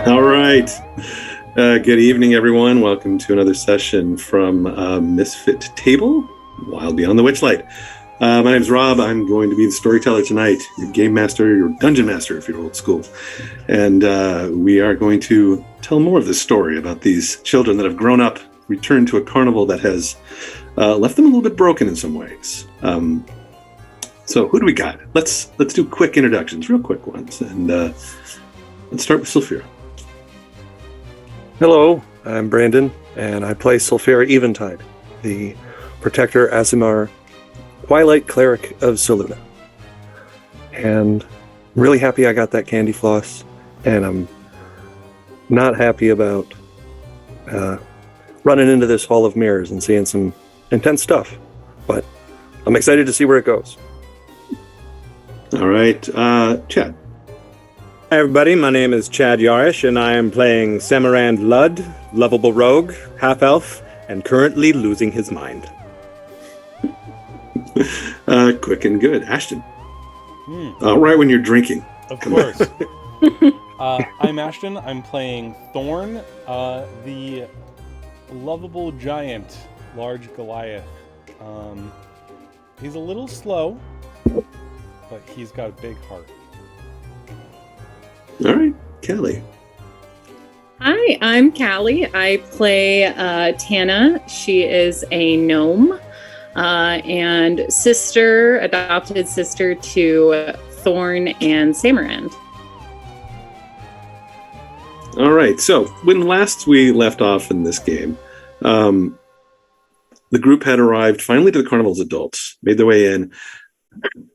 All right. Good evening, everyone. Welcome to another session from Misfit Table, Wild Beyond the Witchlight. My name is Rob. I'm going to be the storyteller tonight, your game master, your dungeon master if you're old school. And we are going to tell more of this story about these children that have grown up, returned to a carnival that has left them a little bit broken in some ways. So who do we got? Let's do quick introductions, real quick ones. And let's start with Sulfira. Hello, I'm Brandon, and I play Sulfira Eventide, the Protector Aasimar Twilight Cleric of Soluna. And really happy I got that candy floss, and I'm not happy about running into this Hall of Mirrors and seeing some intense stuff, but I'm excited to see where it goes. All right, Chad. Hi everybody, my name is Chad Yarish, and I am playing Samarand Ludd, lovable rogue, half-elf, and currently losing his mind. Quick and good. Ashton. Right when you're drinking. Of course. I'm Ashton. I'm playing Thorn, the lovable giant, large Goliath. He's a little slow, but he's got a big heart. All right, Callie. Hi, I'm Callie. I play Tana. She is a gnome and adopted sister to Thorn and Samarand. All right, so when last we left off in this game, the group had arrived finally to the carnival as adults, made their way in,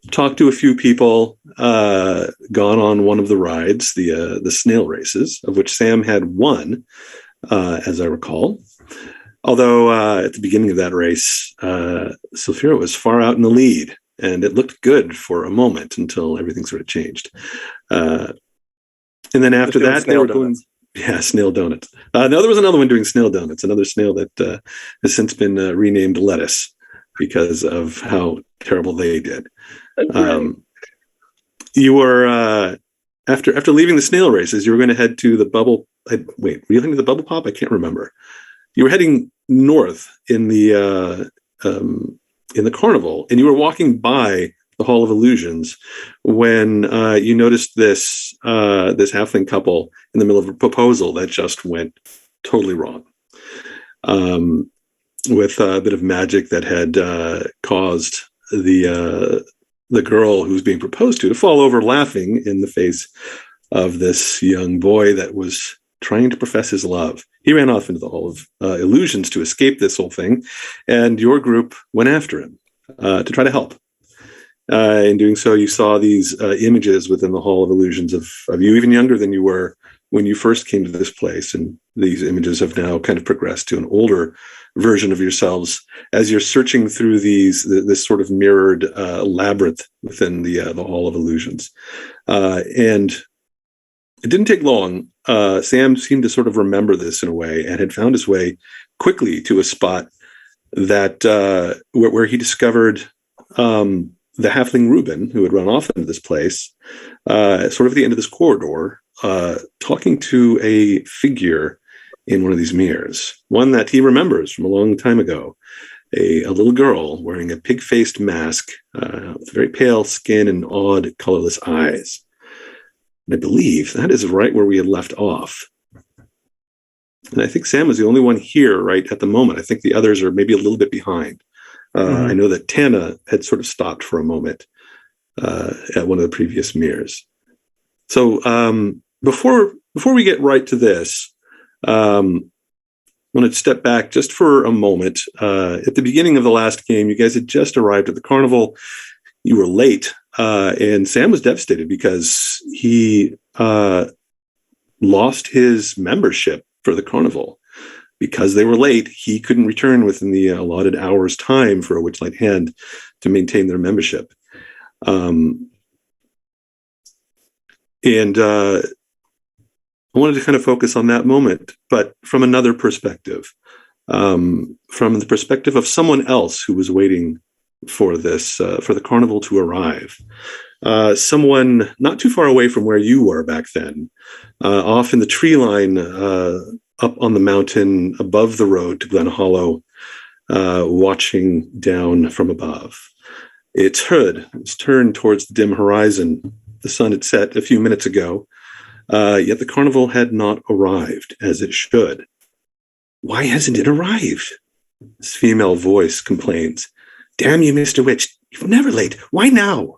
talked to a few people, gone on one of the rides, the snail races, of which Sam had won, as I recall. Although at the beginning of that race, Sulfira was far out in the lead, and it looked good for a moment until everything sort of changed. And then after that, they were going... Yeah, snail donuts. No, there was another one doing snail donuts, another snail that has since been renamed Lettuce because of how terrible they did. You were after leaving the snail races, you were going to head to the bubble. Were you heading to the bubble pop? I can't remember. You were heading north in the carnival, and you were walking by the Hall of Illusions when you noticed this halfling couple in the middle of a proposal that just went totally wrong. With a bit of magic that had caused the girl who was being proposed to fall over laughing in the face of this young boy that was trying to profess his love. He ran off into the Hall of Illusions to escape this whole thing, and your group went after him to try to help. In doing so, you saw these images within the Hall of Illusions of you even younger than you were when you first came to this place, and these images have now kind of progressed to an older version of yourselves as you're searching through this sort of mirrored labyrinth within the Hall of Illusions. And it didn't take long. Sam seemed to sort of remember this in a way and had found his way quickly to a spot that where he discovered the halfling Reuben, who had run off into this place, sort of at the end of this corridor, talking to a figure in one of these mirrors, one that he remembers from a long time ago, a little girl wearing a pig-faced mask with very pale skin and odd, colorless eyes. And I believe that is right where we had left off. And I think Sam was the only one here right at the moment. I think the others are maybe a little bit behind. I know that Tana had sort of stopped for a moment at one of the previous mirrors. So before we get right to this, I want to step back just for a moment. At the beginning of the last game, you guys had just arrived at the carnival. You were late, and Sam was devastated because he lost his membership for the carnival. Because they were late, he couldn't return within the allotted hour's time for a Witchlight hand to maintain their membership. And I wanted to kind of focus on that moment, but from another perspective, from the perspective of someone else who was waiting for this for the carnival to arrive. Someone not too far away from where you were back then, off in the tree line, up on the mountain above the road to Glen Hollow, watching down from above. Its hood is turned towards the dim horizon. The sun had set a few minutes ago, yet the carnival had not arrived as it should. Why hasn't it arrived? This female voice complains. Damn you, Mr. Witch. You're never late. Why now?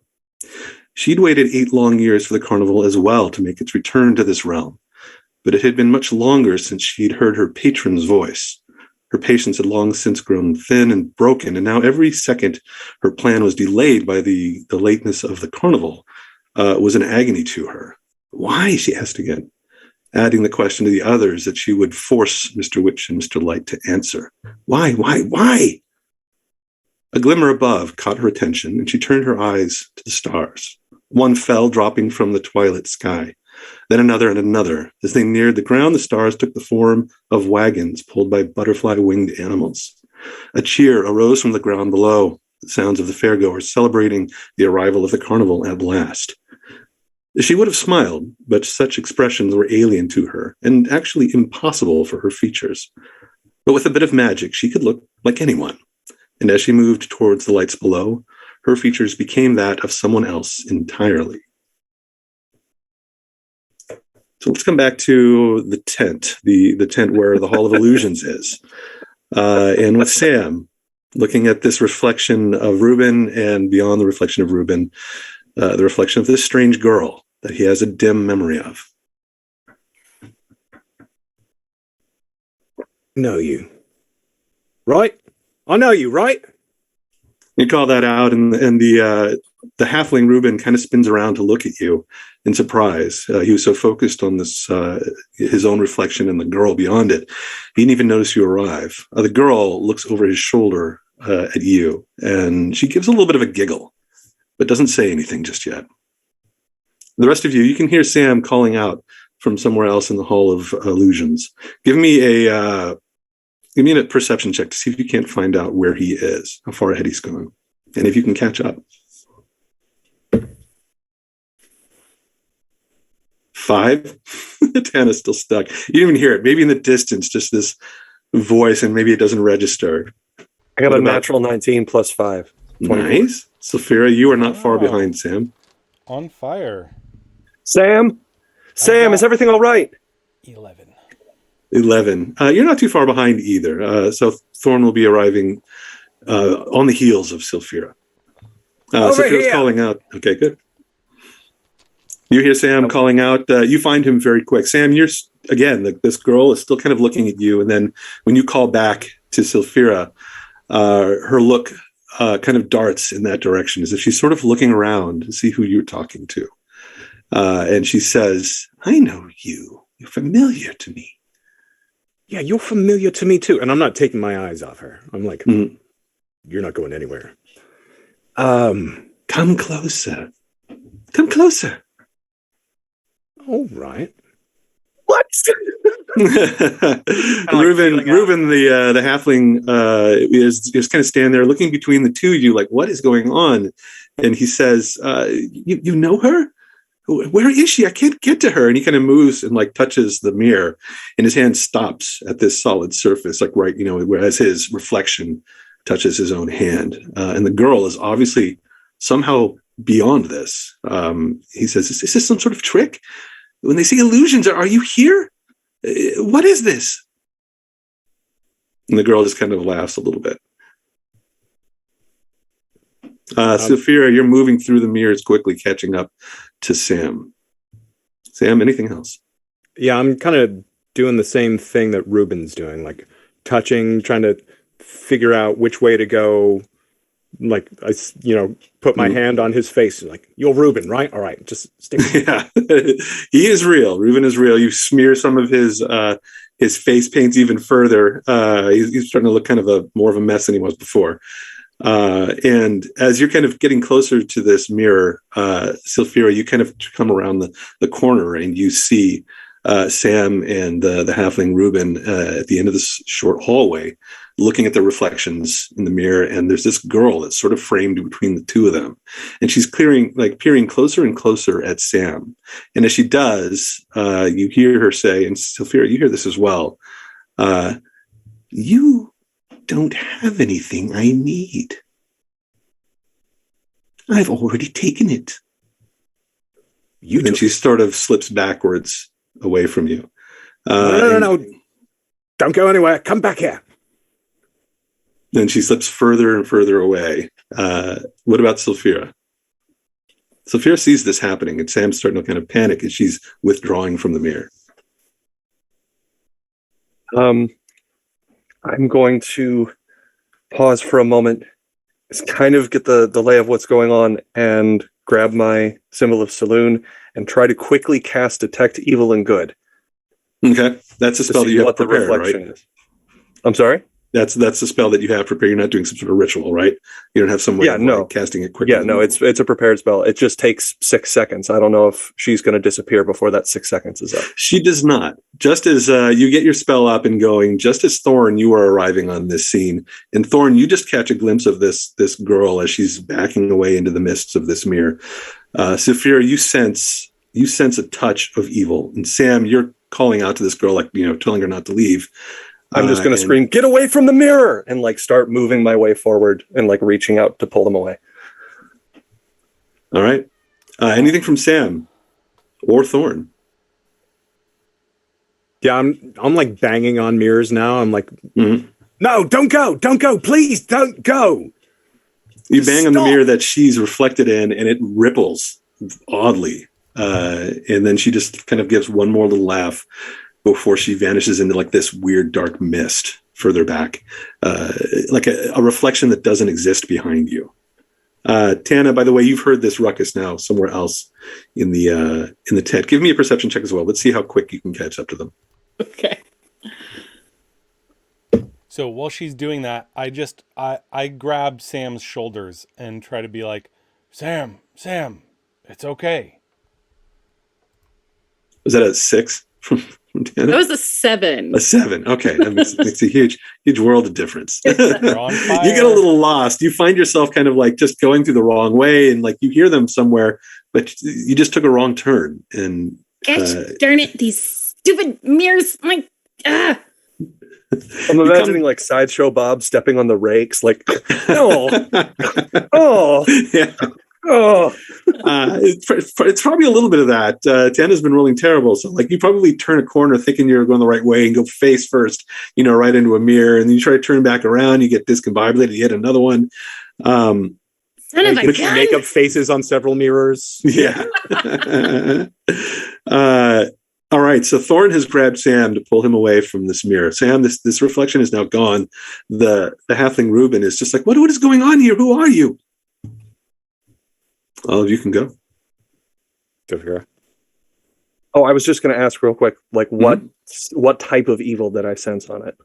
She'd waited 8 long years for the carnival as well to make its return to this realm, but it had been much longer since she'd heard her patron's voice. Her patience had long since grown thin and broken, and now every second her plan was delayed by the lateness of the carnival was an agony to her. Why, she asked again, adding the question to the others that she would force Mr. Witch and Mr. Light to answer. Why? A glimmer above caught her attention, and she turned her eyes to the stars. One fell, dropping from the twilight sky. Then another and another. As they neared the ground, the stars took the form of wagons pulled by butterfly-winged animals. A cheer arose from the ground below, the sounds of the fairgoers celebrating the arrival of the carnival at last. She would have smiled, but such expressions were alien to her, and actually impossible for her features. But with a bit of magic, she could look like anyone. And as she moved towards the lights below, her features became that of someone else entirely. So let's come back to the tent, the tent where the Hall of Illusions is. And with Sam, looking at this reflection of Reuben, and beyond the reflection of Reuben, the reflection of this strange girl that he has a dim memory of. Know you. Right? I know you, right? You call that out, and the halfling Reuben kind of spins around to look at you in surprise. He was so focused on this, his own reflection and the girl beyond it, he didn't even notice you arrive. The girl looks over his shoulder at you, and she gives a little bit of a giggle, but doesn't say anything just yet. The rest of you can hear Sam calling out from somewhere else in the Hall of Illusions. Give me a perception check to see if you can't find out where he is, how far ahead he's gone, and if you can catch up. 5. Tana's still stuck. You didn't even hear it. Maybe in the distance, just this voice, and maybe it doesn't register. I got a natural 19 plus 5. 24. Nice. Sophia, you are not far behind, Sam. On fire. Sam, is everything all right? 11. You're not too far behind either. So Thorn will be arriving on the heels of Sylphira. Sylphira's calling out. Okay, good. You hear Sam calling out. You find him very quick. Sam, this girl is still kind of looking at you. And then when you call back to Sylphira, her look kind of darts in that direction as if she's sort of looking around to see who you're talking to. And she says, I know you. You're familiar to me. Yeah, you're familiar to me too. And I'm not taking my eyes off her. I'm like, You're not going anywhere. Come closer. Come closer. All right. What? Reuben, the halfling, is kind of standing there looking between the two of you, like, what is going on? And he says, you know her? Where is she? I can't get to her. And he kind of moves and like touches the mirror, and his hand stops at this solid surface, like right, whereas his reflection touches his own hand. And the girl is obviously somehow beyond this. He says, is this some sort of trick? When they say illusions, are you here? What is this? And the girl just kind of laughs a little bit. Sophia, you're moving through the mirrors quickly, catching up to Sam. Sam, anything else? Yeah, I'm kind of doing the same thing that Ruben's doing, like touching, trying to figure out which way to go. Like, I put my hand on his face and like, you're Ruben, right? All right, just stick. Yeah, he is real. Ruben is real. You smear some of his face paints even further. He's starting to look kind of more of a mess than he was before. And as you're kind of getting closer to this mirror, Sylphira, you kind of come around the corner and you see Sam and the halfling Reuben at the end of this short hallway, looking at the reflections in the mirror, and there's this girl that's sort of framed between the two of them, and she's peering closer and closer at Sam. And as she does, you hear her say, and Sophia, you hear this as well, you don't have anything I need. I've already taken it. And then she sort of slips backwards away from you. No. Don't go anywhere. Come back here. Then she slips further and further away. What about Sophia? Sophia sees this happening, and Sam's starting to kind of panic, and she's withdrawing from the mirror. I'm going to pause for a moment, just kind of get the lay of what's going on, and grab my symbol of saloon and try to quickly cast Detect Evil and Good. Okay, that's a spell that you have prepared, right? Is. I'm sorry? That's the spell that you have prepared. You're not doing some sort of ritual, right? You don't have some way of casting it quickly. Yeah, no, it's a prepared spell. It just takes 6 seconds. I don't know if she's going to disappear before that 6 seconds is up. She does not. Just as you get your spell up and going, just as Thorn, you are arriving on this scene. And Thorn, you just catch a glimpse of this girl as she's backing away into the mists of this mirror. Saphira, you sense a touch of evil. And Sam, you're calling out to this girl, like, telling her not to leave. I'm just going to scream, "Get away from the mirror!" and start moving my way forward and reaching out to pull them away. All right. Anything from Sam or Thorn? Yeah, I'm banging on mirrors now. I'm like, No, don't go, please don't go. You bang on the mirror that she's reflected in, and it ripples oddly. And then she just kind of gives one more little laugh before she vanishes into this weird dark mist further back, like a reflection that doesn't exist behind you. Tana, by the way, you've heard this ruckus now somewhere else in the tent. Give me a perception check as well. Let's see how quick you can catch up to them. Okay. So while she's doing that, I grab Sam's shoulders and try to be like, Sam, it's okay. Was that a 6 from Tana? That was a 7. A 7. Okay, that makes a huge world of difference. You on fire. get a little lost. You find yourself kind of just going through the wrong way, and you hear them somewhere, but you just took a wrong turn. And Gosh, darn it, these stupid mirrors! I'm imagining Sideshow Bob stepping on the rakes, no, oh, yeah. Oh, it's probably a little bit of that. Tana's been rolling terrible, so you probably turn a corner thinking you're going the right way and go face first, right into a mirror, and then you try to turn back around, you get discombobulated, you hit another one. Son of a gun! Make up faces on several mirrors. Yeah. All right, so Thorn has grabbed Sam to pull him away from this mirror. Sam, this reflection is now gone. The halfling Reuben is just what is going on here? Who are you? All of you can go. Oh, I was just going to ask real quick, what type of evil did I sense on it?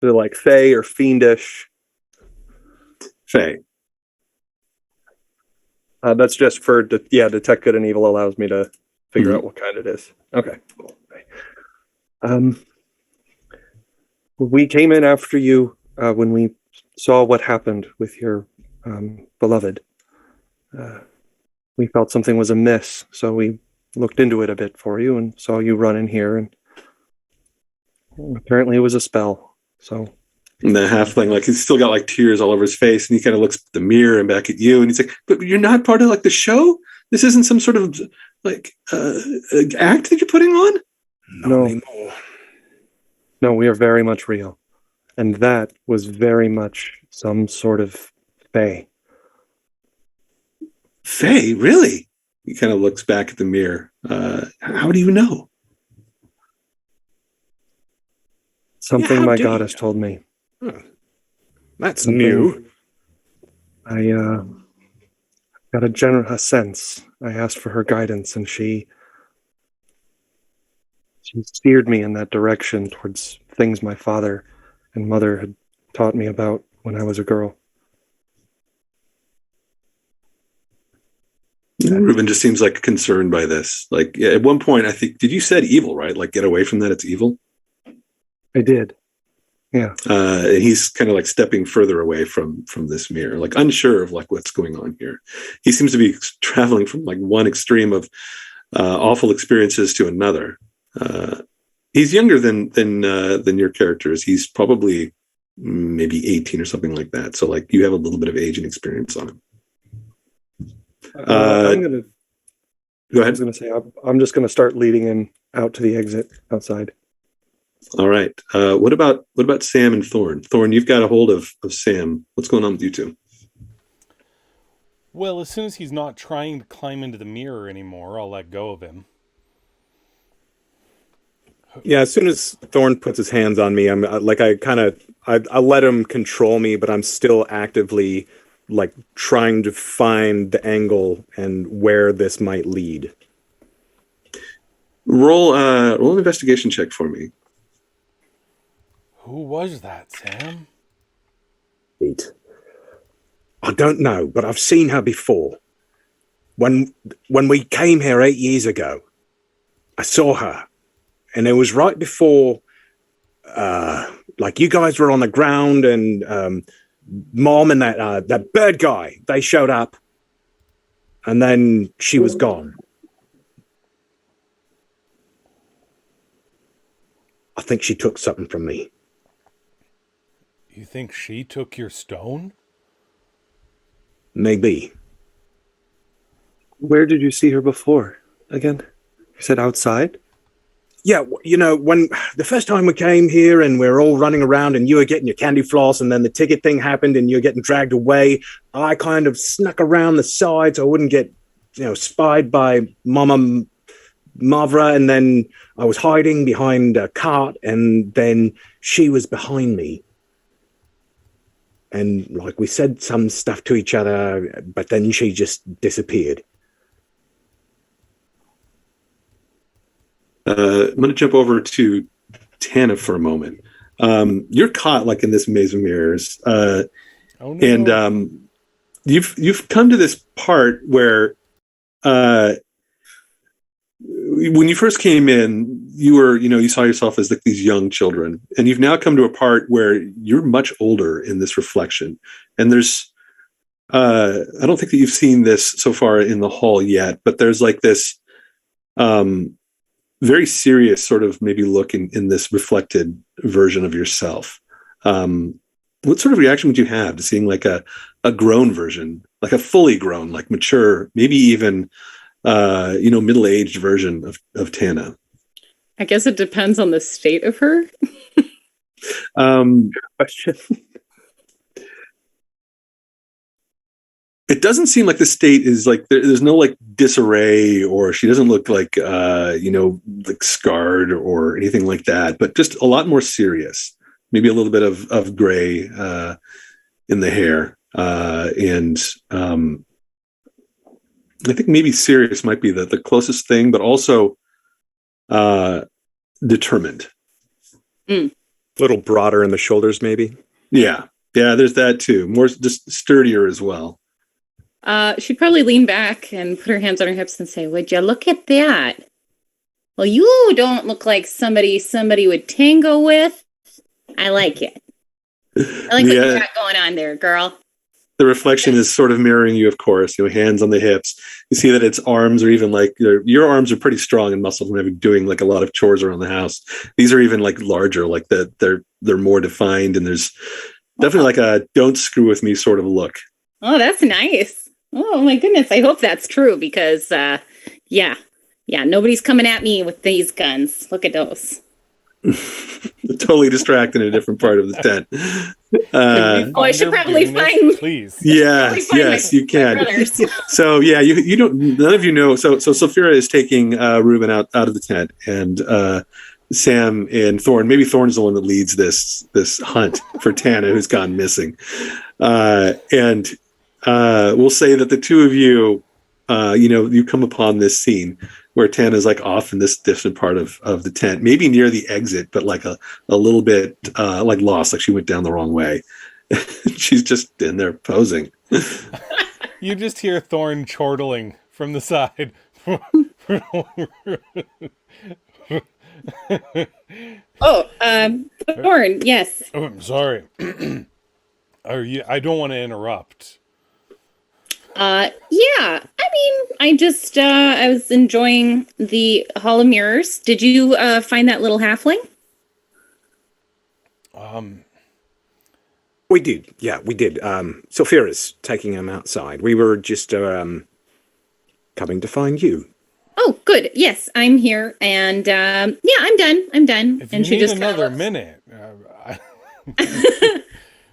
Is it fey or fiendish? Fey. That's just for detect good and evil allows me to figure out what kind it is. Okay. Cool. We came in after you when we saw what happened with your beloved. We felt something was amiss, so we looked into it a bit for you and saw you run in here, and apparently it was a spell. So and the halfling, he's still got tears all over his face, and he kind of looks at the mirror and back at you, and he's like, "But you're not part of the show? This isn't some sort of act that you're putting on?" No, we are very much real, and that was very much some sort of fey. Fey, really? He kind of looks back at the mirror. How do you know? Something my goddess told me. That's new. I got a sense. I asked for her guidance, and she steered me in that direction towards things my father and mother had taught me about when I was a girl. Reuben just seems concerned by this. At one point, I think, did you said evil, right? Get away from that, it's evil? I did. Yeah. And he's kind of like stepping further away from this mirror, like unsure of like what's going on here. He seems to be traveling from like one extreme of awful experiences to another. He's younger than your characters. He's probably maybe 18 or something like that. So like you have a little bit of age and experience on him. I'm gonna Go I ahead. was gonna say I'm just gonna start leading him out to the exit outside. All right. What about Sam and Thorn? Thorn, you've got a hold of Sam. What's going on with you two? Well, as soon as he's not trying to climb into the mirror anymore, I'll let go of him. Yeah, as soon as Thorn puts his hands on me, I'm like I let him control me, but I'm still actively like trying to find the angle and where this might lead. Roll an investigation check for me. Who was that, Sam? 8. I don't know, but I've seen her before. When we came here 8 years ago, I saw her, and it was right before, like you guys were on the ground, and Mom and that bird guy, they showed up, and then she was gone. I think she took something from me. You think she took your stone? Maybe. Where did you see her before? Again? You said outside? Yeah, you know, when the first time we came here and we were all running around and you were getting your candy floss and then the ticket thing happened and you were getting dragged away, I kind of snuck around the side so I wouldn't get, spied by Mama Mavra, and then I was hiding behind a cart and then she was behind me. And like we said some stuff to each other, but then she just disappeared. I'm going to jump over to Tana for a moment. You're caught like in this maze of mirrors, Oh no! and you've come to this part where, when you first came in, you saw yourself as like these young children, and you've now come to a part where you're much older in this reflection. And there's, I don't think that you've seen this so far in the hall yet, but there's like this, very serious sort of maybe look in this reflected version of yourself. What sort of reaction would you have to seeing like a grown version, like a fully grown, like mature, maybe even middle-aged version of Tana? I guess it depends on the state of her. Question. It doesn't seem like the state is like there's no like disarray, or she doesn't look like like scarred or anything like that, but just a lot more serious. Maybe a little bit of gray in the hair, and I think maybe serious might be the closest thing, but also determined. A little broader in the shoulders, maybe. Yeah, there's that too. More just sturdier as well. She'd probably lean back and put her hands on her hips and say, "Would you look at that? Well, you don't look like somebody would tango with. I like it. I like what you got going on there, girl." The reflection is sort of mirroring you, of course. Hands on the hips. You see that its arms are even like your arms are pretty strong and muscled whenever doing like a lot of chores around the house. These are even like larger, like they're more defined, and there's definitely like a "don't screw with me" sort of look. Oh, that's nice. Oh my goodness. I hope that's true because, nobody's coming at me with these guns. Look at those. Totally distracted in a different part of the tent. I should probably find. Please. Yes, you can. So yeah, you don't. None of you know. So Saphira is taking Reuben out of the tent, and Sam and Thorn. Maybe Thorn's the one that leads this hunt for Tana, who's gone missing. And we'll say that the two of you, you come upon this scene where Tana's like off in this different part of the tent, maybe near the exit, but like a little bit like lost, like she went down the wrong way. She's just in there posing. You just hear Thorn chortling from the side. Oh, Thorn, yes. Oh, I'm sorry. Are you? I don't want to interrupt. Yeah. I mean, I was enjoying the Hall of Mirrors. Did you find that little halfling? We did. Yeah, we did. Sulfira's taking him outside. We were just coming to find you. Oh, good. Yes, I'm here, and yeah, I'm done. I'm done. If And you she need just kinda another looks- minute,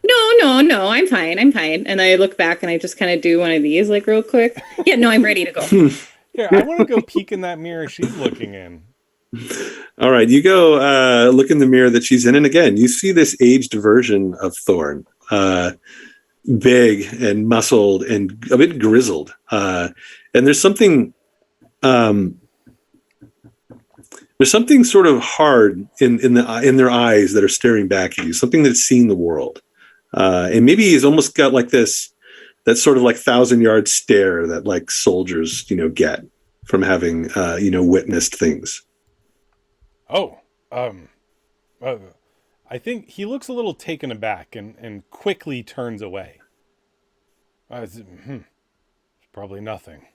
No, I'm fine. I'm fine. And I look back and I just kind of do one of these like real quick. Yeah, no, I'm ready to go. here, I want to go peek in that mirror she's looking in. All right, you go look in the mirror that she's in, and again, you see this aged version of Thorn, big and muscled and a bit grizzled. And there's something sort of hard in their eyes that are staring back at you. Something that's seen the world, and maybe he's almost got like that sort of like 1,000-yard stare that like soldiers get from having witnessed things. Oh, I think he looks a little taken aback and quickly turns away. It's probably nothing.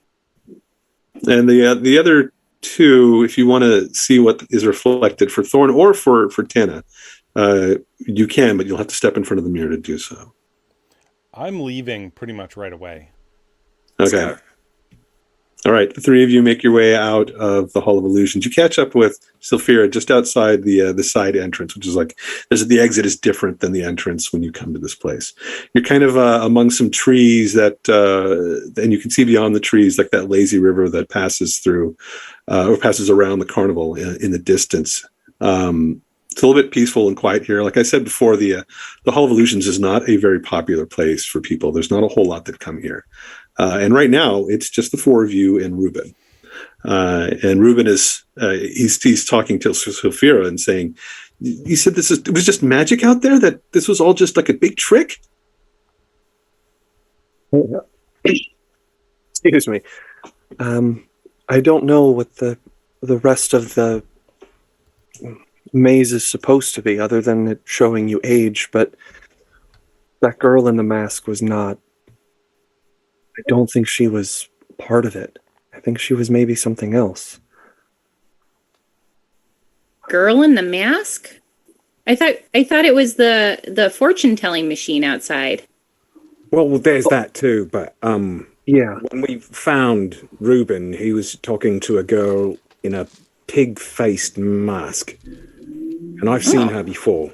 And the other two, if you want to see what is reflected for Thorn or for Tana, you can, but you'll have to step in front of the mirror to do so. I'm leaving pretty much right away. Okay. All right, the three of you make your way out of the Hall of Illusions. You catch up with Sulfira just outside the side entrance, which is like the exit is different than the entrance when you come to this place. You're kind of among some trees and you can see beyond the trees like that lazy river that passes through or passes around the Carnival in the distance. It's a little bit peaceful and quiet here. Like I said before, the Hall of Illusions is not a very popular place for people. There's not a whole lot that come here. And right now, it's just the four of you and Reuben. And Reuben is he's talking to Sulfira and saying, "You said it was just magic out there. That this was all just like a big trick." Excuse me. I don't know what the rest of the maze is supposed to be, other than it showing you age. But that girl in the mask was not. I don't think she was part of it. I think she was maybe something else. Girl in the mask? I thought it was the fortune telling machine outside. Well, there's that too. But Yeah. when we found Reuben, he was talking to a girl in a pig-faced mask, and I've seen her before.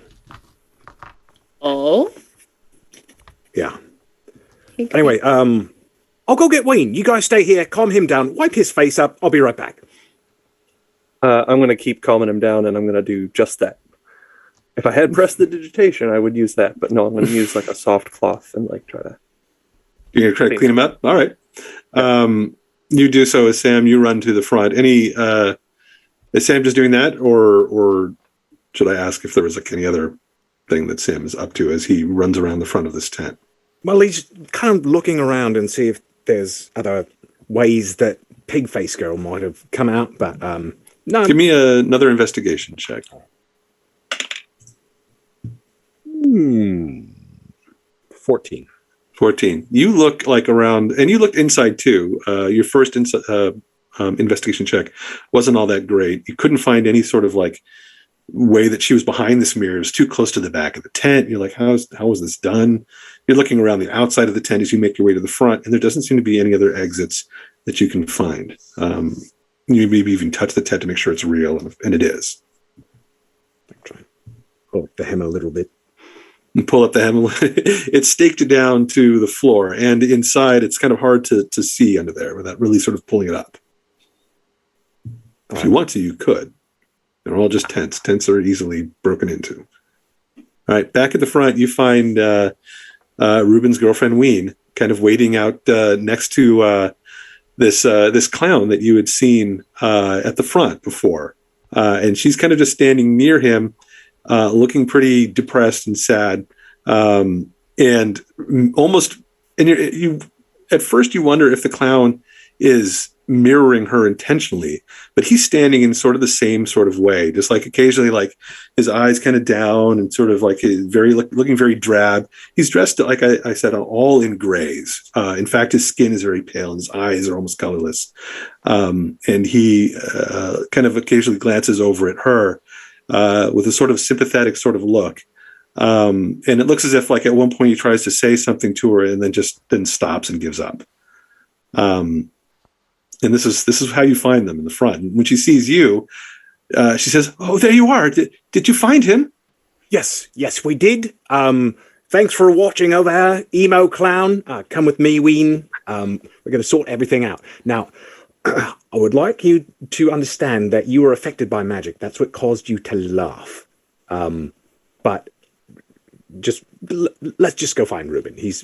Oh? Yeah. Anyway, I'll go get Wayne. You guys stay here, calm him down, wipe his face up. I'll be right back. I'm going to keep calming him down, and I'm going to do just that. If I had prestidigitation, I would use that, but no, I'm going to use like a soft cloth and like try to. You're going to try to clean him up? All right. You do so as Sam. You run to the front. Is Sam just doing that, or should I ask if there was like any other thing that Sam is up to as he runs around the front of this tent? Well, he's kind of looking around and see if there's other ways that Pigface Girl might have come out, but no. Give me another investigation check. 14. 14. You look like around, and you looked inside too. Your first investigation check wasn't all that great. You couldn't find any sort of like way that she was behind this mirror. It was too close to the back of the tent. You're like, how was this done? You're looking around the outside of the tent as you make your way to the front, and there doesn't seem to be any other exits that you can find. You maybe even touch the tent to make sure it's real, and it is. Try and pull up the hem a little bit. And pull up the hem. It's staked down to the floor, and inside it's kind of hard to see under there without really sort of pulling it up. If you want to, you could. They're all just tents. Tents are easily broken into. All right, back at the front, you find Reuben's girlfriend, Ween, kind of waiting out next to this clown that you had seen at the front before. And she's kind of just standing near him, looking pretty depressed and sad. And almost, and you at first you wonder if the clown is mirroring her intentionally, but he's standing in sort of the same sort of way, just like occasionally, like his eyes kind of down and sort of like looking very drab. He's dressed, like I said, all in grays. In fact, his skin is very pale and his eyes are almost colorless. And he kind of occasionally glances over at her with a sort of sympathetic sort of look. And it looks as if, like, at one point he tries to say something to her and then stops and gives up. And this is how you find them in the front. And when she sees you, she says, "Oh, there you are. Did you find him?" Yes, we did. Thanks for watching over there, emo clown. Come with me, Ween. We're going to sort everything out. Now, I would like you to understand that you were affected by magic. That's what caused you to laugh. But let's just go find Ruben. He's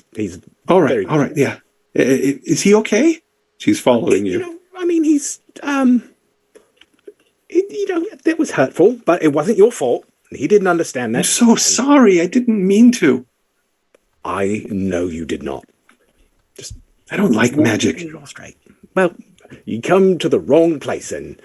all right. Yeah. Is he okay? She's following you. I mean, he's that was hurtful, but it wasn't your fault. He didn't understand that. I'm so sorry. I didn't mean to. I know you did not. I don't like magic. Straight. Well, you come to the wrong place, and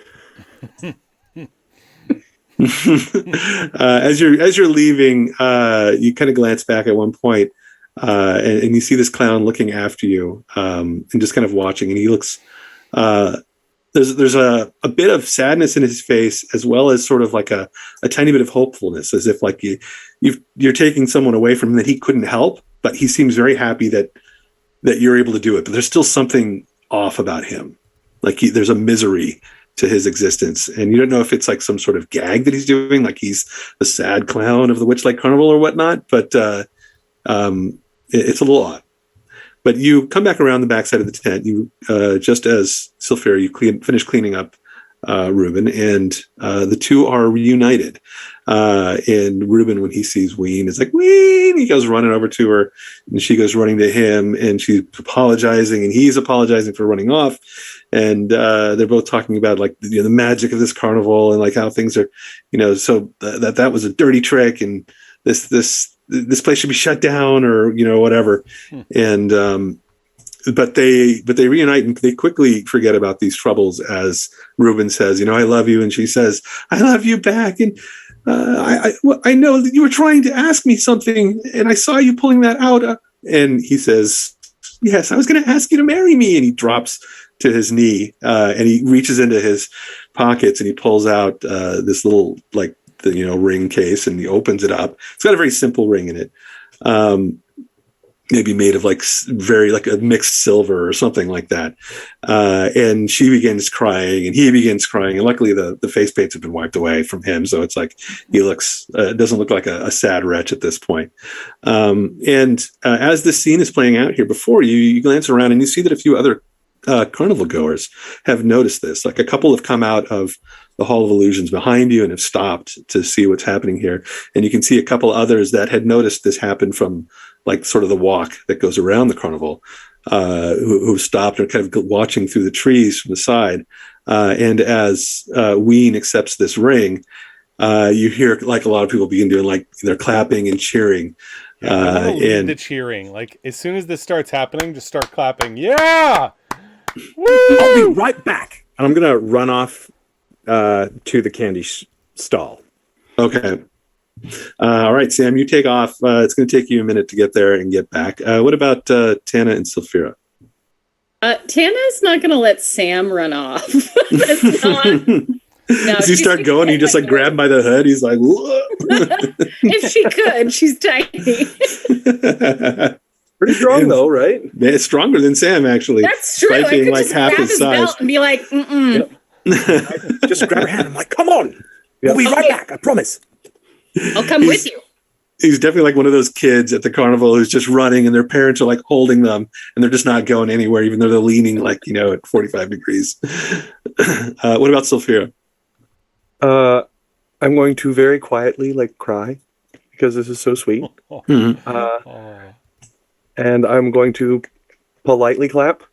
as you're leaving, you kind of glance back at one point, and you see this clown looking after you, and just kind of watching. And he looks. There's a bit of sadness in his face, as well as sort of like a tiny bit of hopefulness, as if like you're taking someone away from him that he couldn't help, but he seems very happy that you're able to do it. But there's still something off about him. Like there's a misery to his existence, and you don't know if it's like some sort of gag that he's doing, like he's the sad clown of the Witchlight Carnival or whatnot. But it's a little odd. But you come back around the backside of the tent. You just as Faire, you finish cleaning up Ruben, and the two are reunited. And Ruben, when he sees Ween, is like, "Ween!" He goes running over to her, and she goes running to him, and she's apologizing, and he's apologizing for running off. And they're both talking about like the magic of this carnival and like how things are, so that was a dirty trick, and this place should be shut down, or whatever. And but they reunite, and they quickly forget about these troubles as Ruben says, "I love you," and she says, "I love you back." And I know that you were trying to ask me something, and I saw you pulling that out. And he says, "Yes, I was going to ask you to marry me." And he drops to his knee, and he reaches into his pockets and he pulls out this little like ring case, and he opens it up. It's got a very simple ring in it, maybe made of like very like a mixed silver or something like that. And she begins crying, and he begins crying, and luckily the face paints have been wiped away from him, so it's like he looks doesn't look like a sad wretch at this point. And as this scene is playing out here before you, you glance around and you see that a few other carnival goers have noticed this. Like a couple have come out of the Hall of Illusions behind you and have stopped to see what's happening here. And you can see a couple others that had noticed this happen from like sort of the walk that goes around the carnival, who stopped and are kind of watching through the trees from the side. And as Ween accepts this ring, you hear like a lot of people begin doing like they're clapping and cheering. And the cheering, like as soon as this starts happening, just start clapping. Yeah. Woo! I'll be right back. And I'm gonna run off to the candy stall. Okay. All right, Sam, you take off. It's going to take you a minute to get there and get back. What about Tana and Sylphira? Tana's not going to let Sam run off. That's not. No, Does he start going? You just like grab him by the hood. He's like, whoa. If she could, she's tiny. Pretty strong though, right? It's stronger than Sam, actually. That's true. I could like just half grab his his size. belt and be like, "Mm-mm." Yep. Just grab her hand. I'm like, come on. We'll be right back. I promise. I'll come with you. He's definitely like one of those kids at the carnival who's just running, and their parents are like holding them, and they're just not going anywhere, even though they're leaning like at 45 degrees. What about Sylphira? I'm going to very quietly like cry because this is so sweet. And I'm going to politely clap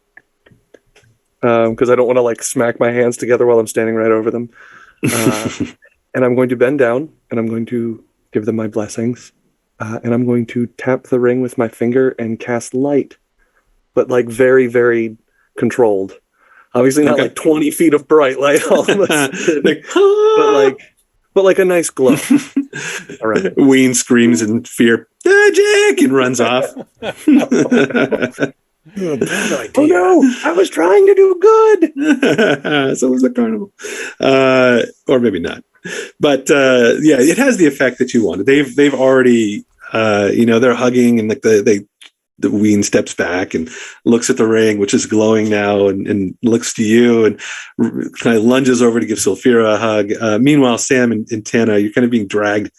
because I don't want to like smack my hands together while I'm standing right over them. And I'm going to bend down and I'm going to give them my blessings. And I'm going to tap the ring with my finger and cast light, but like very, very controlled Obviously not Okay. like 20 feet of bright light all of a sudden, but like a nice glow around it. Ween screams in fear, magic, and runs off. Bad idea. Oh no, I was trying to do good. So was the carnival, or maybe not. But yeah, it has the effect that you wanted. They've already, they're hugging, and like the Ween steps back and looks at the ring, which is glowing now, and looks to you and kind of lunges over to give Sulfira a hug. Meanwhile, Sam and Tana, you're kind of being dragged,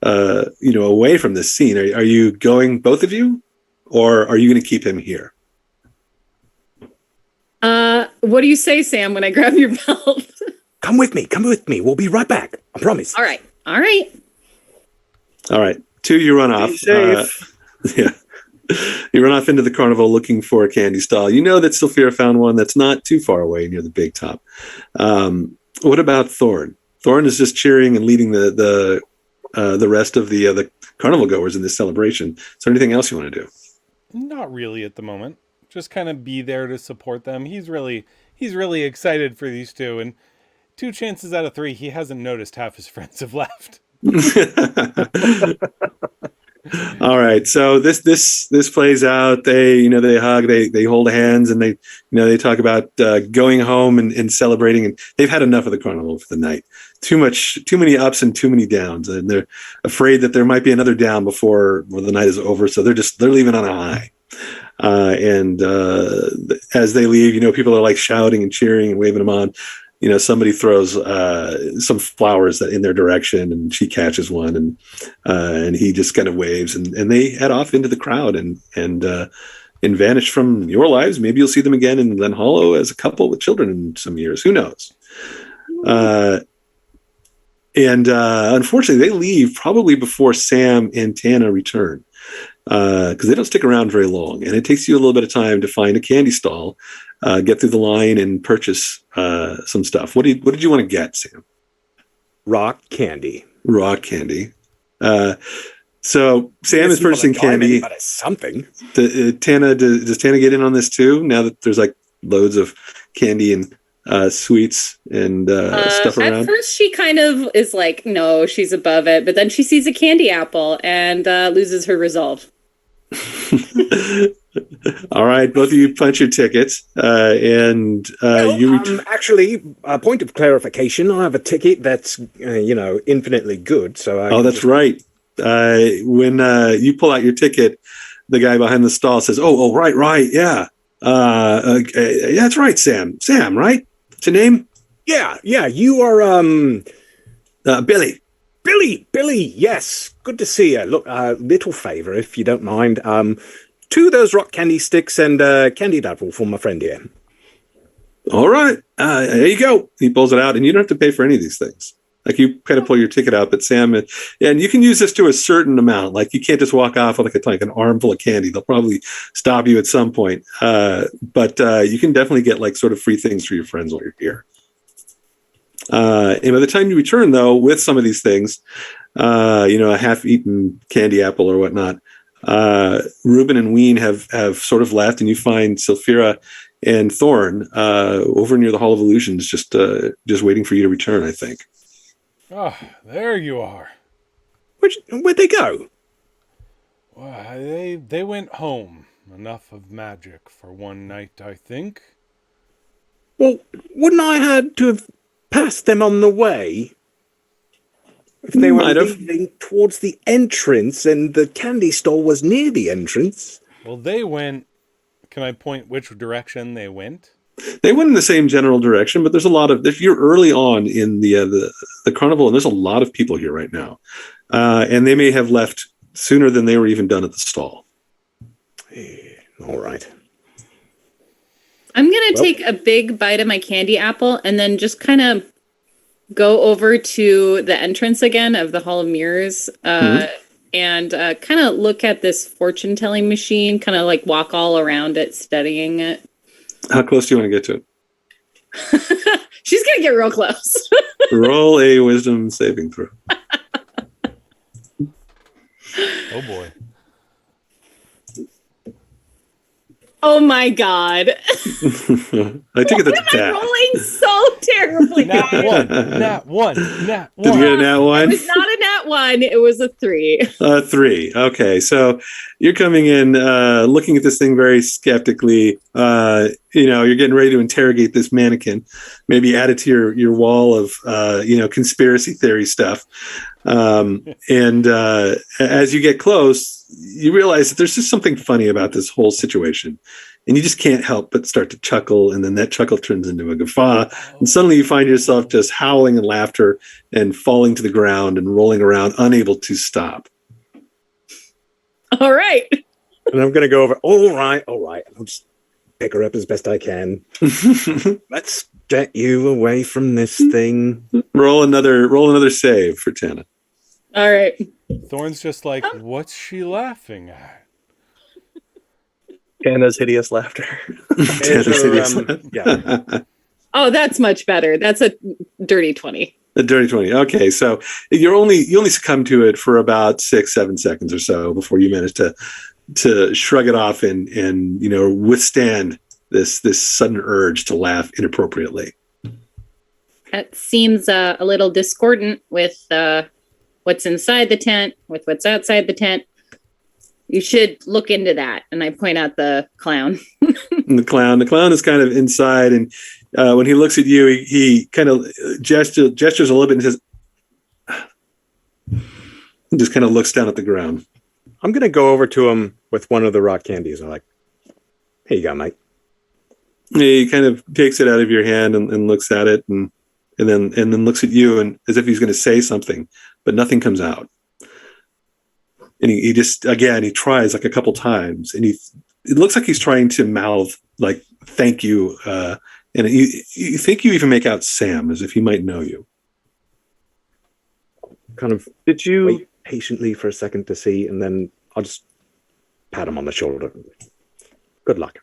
away from this scene. Are you going, both of you, or are you going to keep him here? What do you say, Sam, when I grab your belt? Come with me. We'll be right back. I promise. All right. All right. 2, you run off. Be safe. Yeah. You run off into the carnival looking for a candy stall. You know that Sulfira found one that's not too far away near the big top. What about Thorn? Thorn is just cheering and leading the rest of the carnival goers in this celebration. Is there anything else you want to do? Not really at the moment. Just kind of be there to support them. He's really excited for these two, and 2 chances out of 3, he hasn't noticed half his friends have left. All right. So this plays out. They hug, they hold hands, and they talk about going home and celebrating. And they've had enough of the carnival for the night. Too many ups and too many downs, and they're afraid that there might be another down before the night is over. So they're leaving on a high. As they leave, people are like shouting and cheering and waving them on. Somebody throws some flowers in their direction, and she catches one, and he just kind of waves, and they head off into the crowd and vanish from your lives. Maybe you'll see them again in Glen Hollow as a couple with children in some years. Who knows? Unfortunately, they leave probably before Sam and Tana return, because they don't stick around very long, and it takes you a little bit of time to find a candy stall, get through the line, and purchase some stuff. What did you want to get, Sam? Rock candy. So Sam is purchasing candy. But it's something. Does Tana get in on this too? Now that there's like loads of candy and sweets and stuff around. At first, she kind of is like, no, she's above it, but then she sees a candy apple and loses her resolve. All right, both of you punch your tickets, and actually, a point of clarification: I have a ticket that's infinitely good. So that's right. When you pull out your ticket, the guy behind the stall says, "Oh, right, yeah, that's right, Sam, right? What's your name?" Yeah, you are Billy. Billy, yes. Good to see you. Look, little favor, if you don't mind. 2 of those rock candy sticks and candied apple for my friend here. All right. There you go. He pulls it out, and you don't have to pay for any of these things. Like, you kind of pull your ticket out, but Sam, and you can use this to a certain amount. Like, you can't just walk off with like an armful of candy. They'll probably stop you at some point. But you can definitely get like sort of free things for your friends while you're here. And by the time you return, though, with some of these things, a half-eaten candy apple or whatnot, Reuben and Ween have sort of left, and you find Sulfira and Thorn over near the Hall of Illusions, just waiting for you to return, I think. Oh, there you are. Where'd they go? Well, they went home. Enough of magic for one night, I think. Well, wouldn't I had to have passed them on the way? If they were leaving towards the entrance and the candy stall was near the entrance. Well, they went... Can I point which direction they went? They went in the same general direction, but there's a lot of... If you're early on in the carnival, and there's a lot of people here right now, and they may have left sooner than they were even done at the stall. All right. I'm going to take a big bite of my candy apple and then just kind of go over to the entrance again of the Hall of Mirrors and kind of look at this fortune-telling machine, kind of like walk all around it, studying it. How close do you want to get to it? She's going to get real close. Roll a wisdom saving throw. Oh, boy. Oh my god. I take it that's I'm bad. rolling so terribly, Nat guys. one, nat one, nat Did you one. get a nat It one? was not a nat 1, it was a 3. 3. Okay, so you're coming in, looking at this thing very skeptically. You're getting ready to interrogate this mannequin, maybe add it to your wall of conspiracy theory stuff. And as you get close, you realize that there's just something funny about this whole situation, and you just can't help but start to chuckle, and then that chuckle turns into a guffaw, and suddenly you find yourself just howling in laughter and falling to the ground and rolling around, unable to stop. All right. And I'm going to go over, all right. I'll just pick her up as best I can. Let's get you away from this thing. roll another save for Tana. All right. Thorn's just like, what's she laughing at? Anna's hideous laughter. Tana's hideous. Yeah. Oh, that's much better. That's a dirty 20. A dirty 20. Okay, so you only succumb to it for about 6-7 seconds or so before you manage to shrug it off and withstand this sudden urge to laugh inappropriately. That seems a little discordant with what's inside the tent, with what's outside the tent. You should look into that. And I point out the clown. And the clown is kind of inside, and when he looks at you, he kind of gestures a little bit and says, and just kind of looks down at the ground. I'm going to go over to him with one of the rock candies. I'm like, here you go, mate. He kind of takes it out of your hand and looks at it, and then looks at you, and as if he's going to say something, but nothing comes out. And he just, again, he tries like a couple times, and it looks like he's trying to mouth like thank you, and you think you even make out Sam, as if he might know you. Kind of Did you wait patiently for a second to see, and then I'll just pat him on the shoulder. Good luck.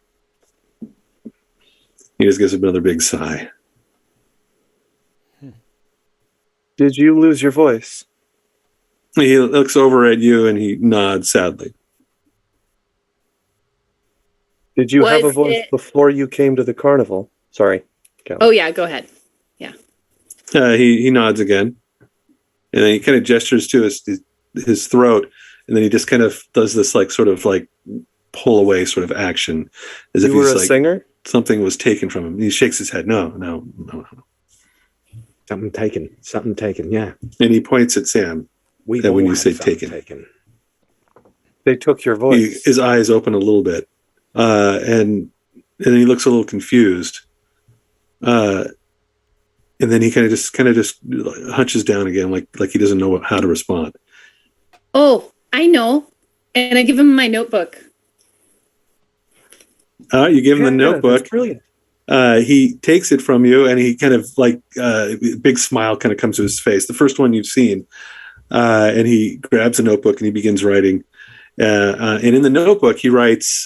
He just gives another big sigh. did you lose your voice? He looks over at you and he nods sadly. Did you have a Was voice it- before you came to the carnival? Sorry. Oh, yeah, go ahead. He nods again, and then he kind of gestures to his throat, and then he just kind of does this like sort of like pull away sort of action, as if You were he's a like singer? something was taken from him. He shakes his head. No. Something taken. Yeah. And he points at Sam. We When you all say have something taken. They took your voice. His eyes open a little bit, and then he looks a little confused. And then he kind of just hunches down again, like he doesn't know how to respond. Oh, I know. And I give him my notebook. You give him the Yeah, notebook. that's brilliant. He takes it from you, and he kind of like big smile kind of comes to his face. The first one you've seen, and he grabs a notebook and he begins writing. And in the notebook, he writes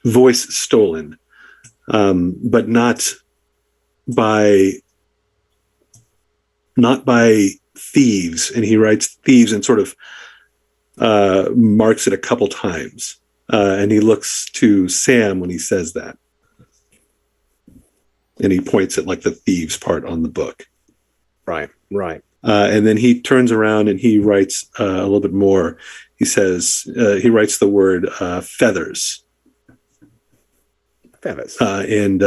"voice stolen," but not by thieves. And he writes thieves and sort of marks it a couple times. And he looks to Sam when he says that. And he points at like the thieves part on the book. Right. And then he turns around and he writes a little bit more. He says, he writes the word feathers. Feathers. And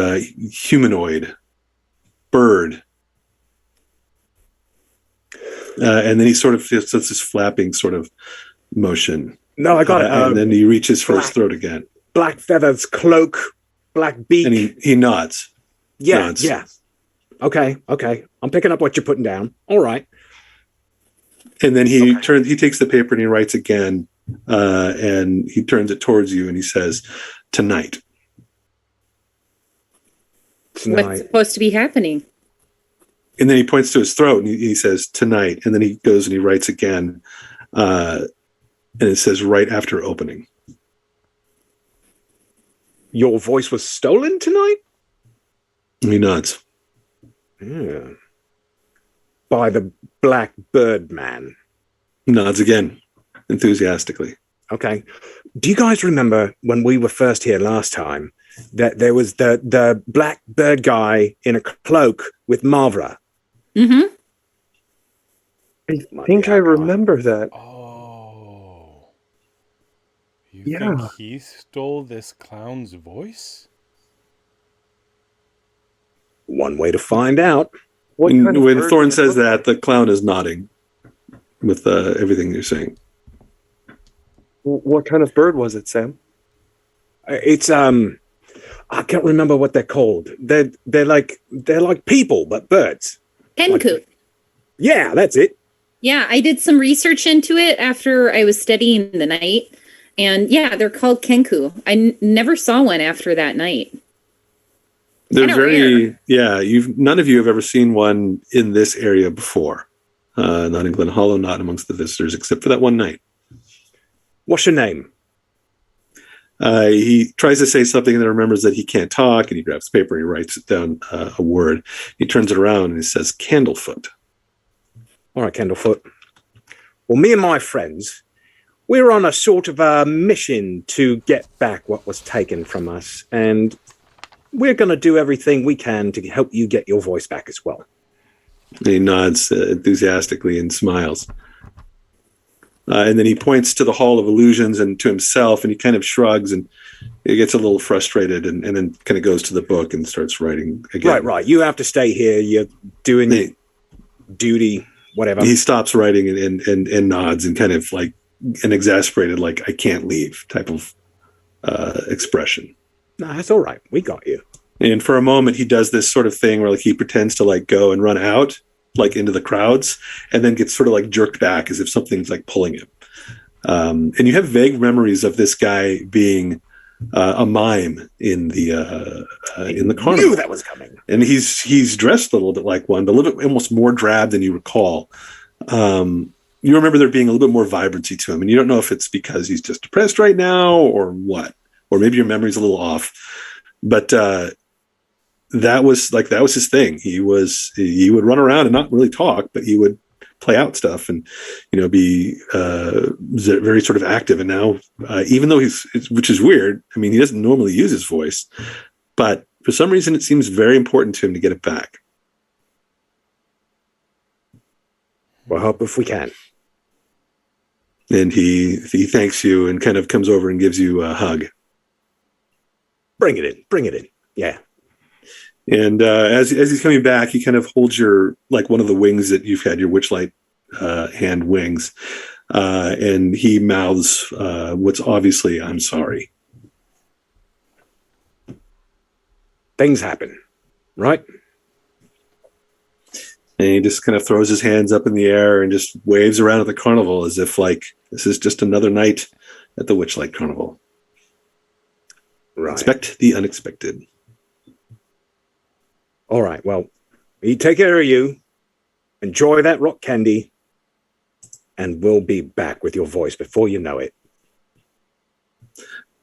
humanoid, bird. And then he sort of does this flapping sort of motion. No, I got it. And then he reaches for his black. throat again. Black feathers, cloak, black beak. And he nods. nods. Yeah. Okay. I'm picking up what you're putting down. All right. And then he takes the paper and he writes again. And he turns it towards you and he says, tonight. What's supposed to be happening? And then he points to his throat and he says, tonight. And then he goes and he writes again. And it says, right after opening. Your voice was stolen tonight? And he nods. Yeah. By the Black Bird Man. Nods again, enthusiastically. Okay. Do you guys remember when we were first here last time that there was the black bird guy in a cloak with Marvra? Mm-hmm. I think I remember that. Oh. You Yeah. think he stole this clown's voice? One way to find out. What when kind of when bird Thorn did it says look that, the clown is nodding with everything you're saying. What kind of bird was it, Sam? It's I can't remember what they're called. They're like people, but birds. Kenku. Yeah, that's it. Yeah, I did some research into it after I was studying the night. And yeah, they're called Kenku. I never saw one after that night. They're Kinda very rare. yeah. None of you have ever seen one in this area before. Not in Glen Hollow, not amongst the visitors, except for that one night. What's your name? He tries to say something and then remembers that he can't talk, and he grabs paper and he writes it down a word. He turns it around and he says, "Candlefoot." All right, Candlefoot. Well, me and my friends, we're on a sort of a mission to get back what was taken from us, and we're going to do everything we can to help you get your voice back as well. And he nods enthusiastically and smiles. And then he points to the Hall of Illusions and to himself, and he kind of shrugs and he gets a little frustrated and then kind of goes to the book and starts writing again. Right. You have to stay here. You're doing your duty, whatever. He stops writing and nods and kind of like an exasperated, like, I can't leave type of expression. No, that's all right. We got you. And for a moment, he does this sort of thing where like he pretends to like go and run out like into the crowds and then gets sort of like jerked back as if something's like pulling him. And you have vague memories of this guy being a mime in the carnival. Knew that was coming. And he's dressed a little bit like one, but a little bit almost more drab than you recall. You remember there being a little bit more vibrancy to him, and you don't know if it's because he's just depressed right now or what, or maybe your memory's a little off. But that was his thing. He would run around and not really talk, but he would play out stuff and be very sort of active. And now, even though which is weird. I mean, he doesn't normally use his voice, but for some reason, it seems very important to him to get it back. We'll help if we can. And he thanks you and kind of comes over and gives you a hug. Bring it in. Yeah. And as he's coming back, he kind of holds your, like one of the wings that you've had, your Witchlight hand wings. And he mouths what's obviously, "I'm sorry." Things happen, right? And he just kind of throws his hands up in the air and just waves around at the carnival as if like this is just another night at the Witchlight Carnival. Right. Expect the unexpected. All right. Well, you take care of you. Enjoy that rock candy. And we'll be back with your voice before you know it.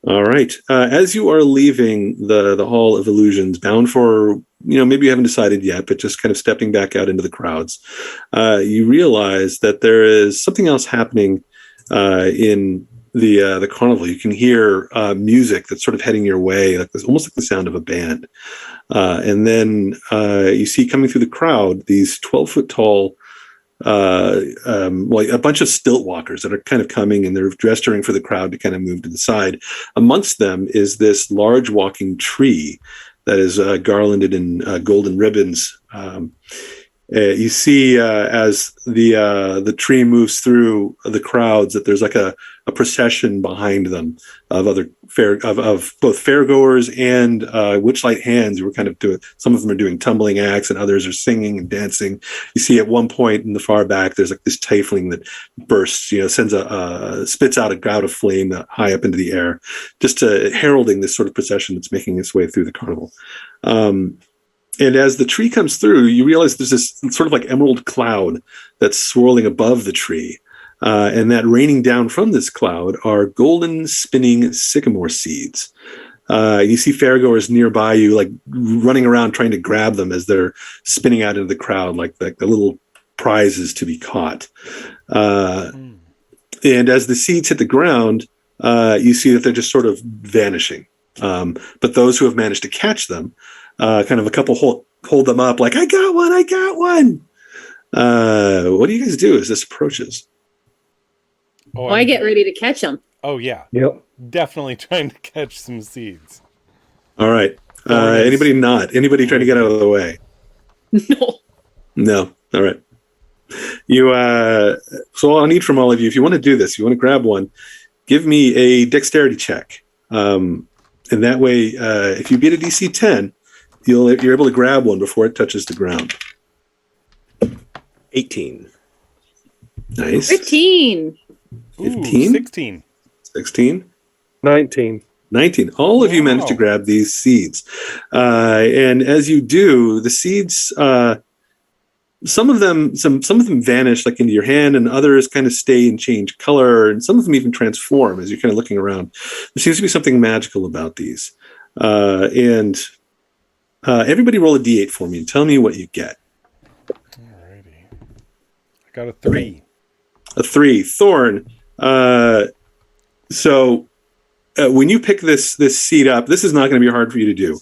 All right. As you are leaving the Hall of Illusions, bound for, maybe you haven't decided yet, but just kind of stepping back out into the crowds, you realize that there is something else happening in the carnival. You can hear music that's sort of heading your way, like this, almost like the sound of a band. And then you see coming through the crowd these 12-foot tall, a bunch of stilt walkers that are kind of coming, and they're gesturing for the crowd to kind of move to the side. Amongst them is this large walking tree that is garlanded in golden ribbons. You see as the tree moves through the crowds that there's like a procession behind them of other of both fairgoers and Witchlight hands who are kind of doing. Some of them are doing tumbling acts, and others are singing and dancing. You see at one point in the far back, there's like this tiefling that bursts, sends spits out a cloud of flame high up into the air, just heralding this sort of procession that's making its way through the carnival. And as the tree comes through, you realize there's this sort of like emerald cloud that's swirling above the tree. And that raining down from this cloud are golden spinning sycamore seeds. You see fairgoers nearby you, like running around trying to grab them as they're spinning out into the crowd, like the little prizes to be caught. And as the seeds hit the ground, you see that they're just sort of vanishing. But those who have managed to catch them, kind of a couple hold them up like, I got one. What do you guys do as this approaches? Oh, I get ready to catch them. Oh, yeah. Yep. Definitely trying to catch some seeds. All right. Anybody not? Anybody trying to get out of the way? No. All right. You. So I'll need from all of you, if you want to do this, you want to grab one, give me a dexterity check. And that way, if you beat a DC 10, you're able to grab one before it touches the ground. 18. Nice. 13. 15? 16. 16? 19. 19. All of you managed to Wow. grab these seeds. And as you do, the seeds, some of them vanish like into your hand, and others kind of stay and change color, and some of them even transform as you're kind of looking around. There seems to be something magical about these. And everybody roll a d8 for me and tell me what you get. Alrighty. I got a 3. A 3. Thorn. So when you pick this seed up, this is not going to be hard for you to do.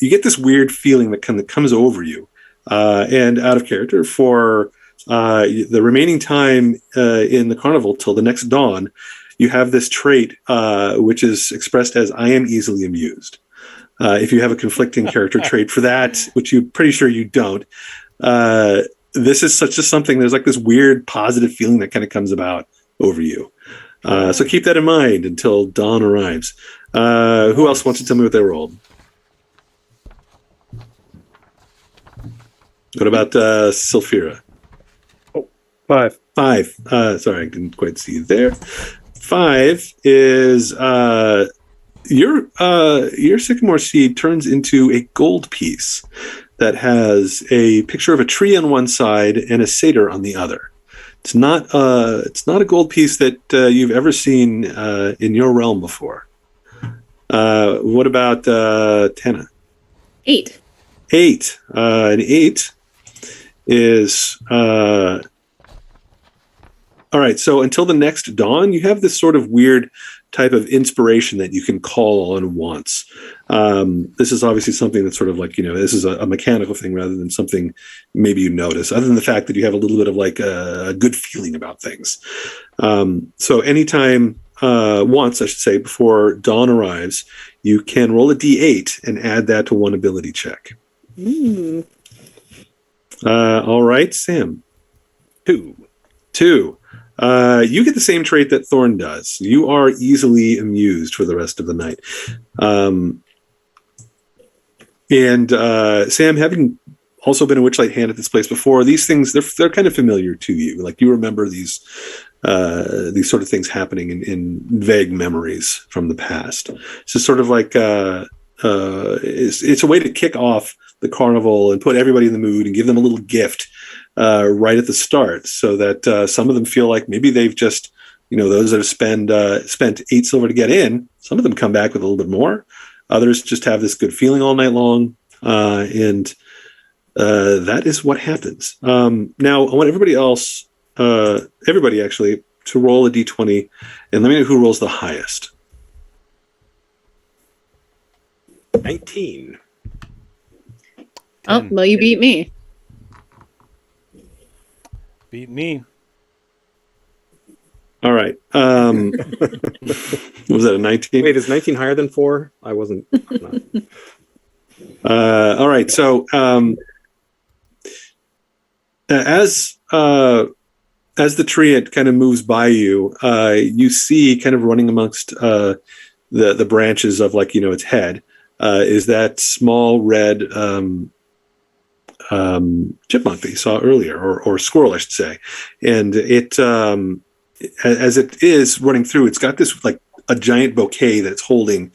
You get this weird feeling that comes over you. And out of character for the remaining time in the carnival till the next dawn, you have this trait which is expressed as I am easily amused. If you have a conflicting character trait for that, which you're pretty sure you don't, this is just something, there's like this weird positive feeling that kind of comes about over you. So keep that in mind until dawn arrives. Who else wants to tell me what they rolled? What about Sylphira? 5. 5. Sorry, I didn't quite see you there. 5 is your sycamore seed turns into a gold piece that has a picture of a tree on one side and a satyr on the other. It's not a gold piece that you've ever seen in your realm before. What about Tana? 8. 8. An 8 is all right. So until the next dawn, you have this sort of weird type of inspiration that you can call on once. This is obviously something that's sort of like, this is a mechanical thing rather than something maybe you notice, other than the fact that you have a little bit of like a good feeling about things. So anytime, once I should say, before dawn arrives, you can roll a d8 and add that to one ability check. All right, Sam. 2. 2. You get the same trait that Thorn does. You are easily amused for the rest of the night. And Sam, having also been a Witchlight hand at this place before, these things, they're kind of familiar to you. Like you remember these sort of things happening in vague memories from the past. It's just sort of like it's a way to kick off the carnival and put everybody in the mood and give them a little gift right at the start, so that some of them feel like maybe they've just, those that have spent 8 silver to get in, some of them come back with a little bit more. Others just have this good feeling all night long, and that is what happens. Now, I want everybody actually, to roll a d20, and let me know who rolls the highest. 19. Oh, well, you beat me. Beat me. All right. Was that a 19? Wait, is 19 higher than 4? I wasn't. All right. So as the tree it kind of moves by you, you see kind of running amongst the branches of its head is that small red chipmunk that you saw earlier, or squirrel, I should say. And it, as it is running through, it's got this like a giant bouquet that it's holding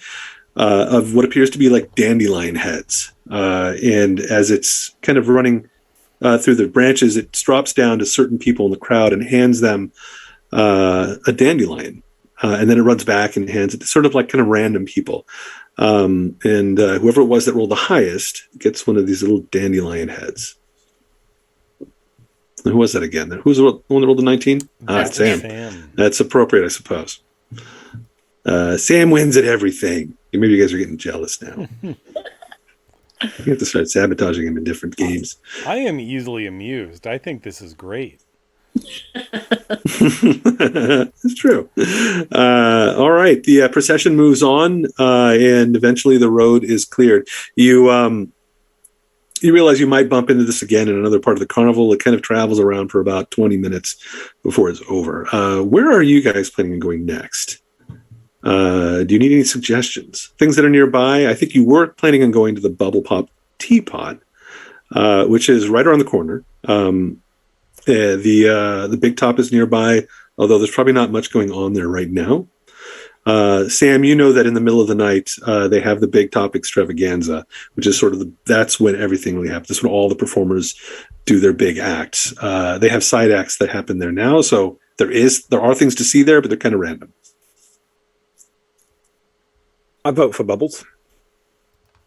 of what appears to be like dandelion heads. And as it's kind of running through the branches, it drops down to certain people in the crowd and hands them a dandelion. And then it runs back and hands it to sort of like kind of random people. And whoever it was that rolled the highest gets one of these little dandelion heads. Who was that again? Who's the one that rolled the 19? It's Sam. That's appropriate, I suppose. Sam wins at everything. Maybe you guys are getting jealous now. You have to start sabotaging him in different games. I am easily amused. I think this is great. It's true. All right. The procession moves on, and eventually the road is cleared. You realize you might bump into this again in another part of the carnival. It kind of travels around for about 20 minutes before it's over. Where are you guys planning on going next? Do you need any suggestions? Things that are nearby? I think you were planning on going to the Bubble Pop Teapot, which is right around the corner. The Big Top is nearby, although there's probably not much going on there right now. Sam, you know that in the middle of the night, they have the Big Top Extravaganza, which is sort of that's when everything really happens. That's when all the performers do their big acts. They have side acts that happen there now, so there are things to see there, but they're kind of random. I vote for Bubbles.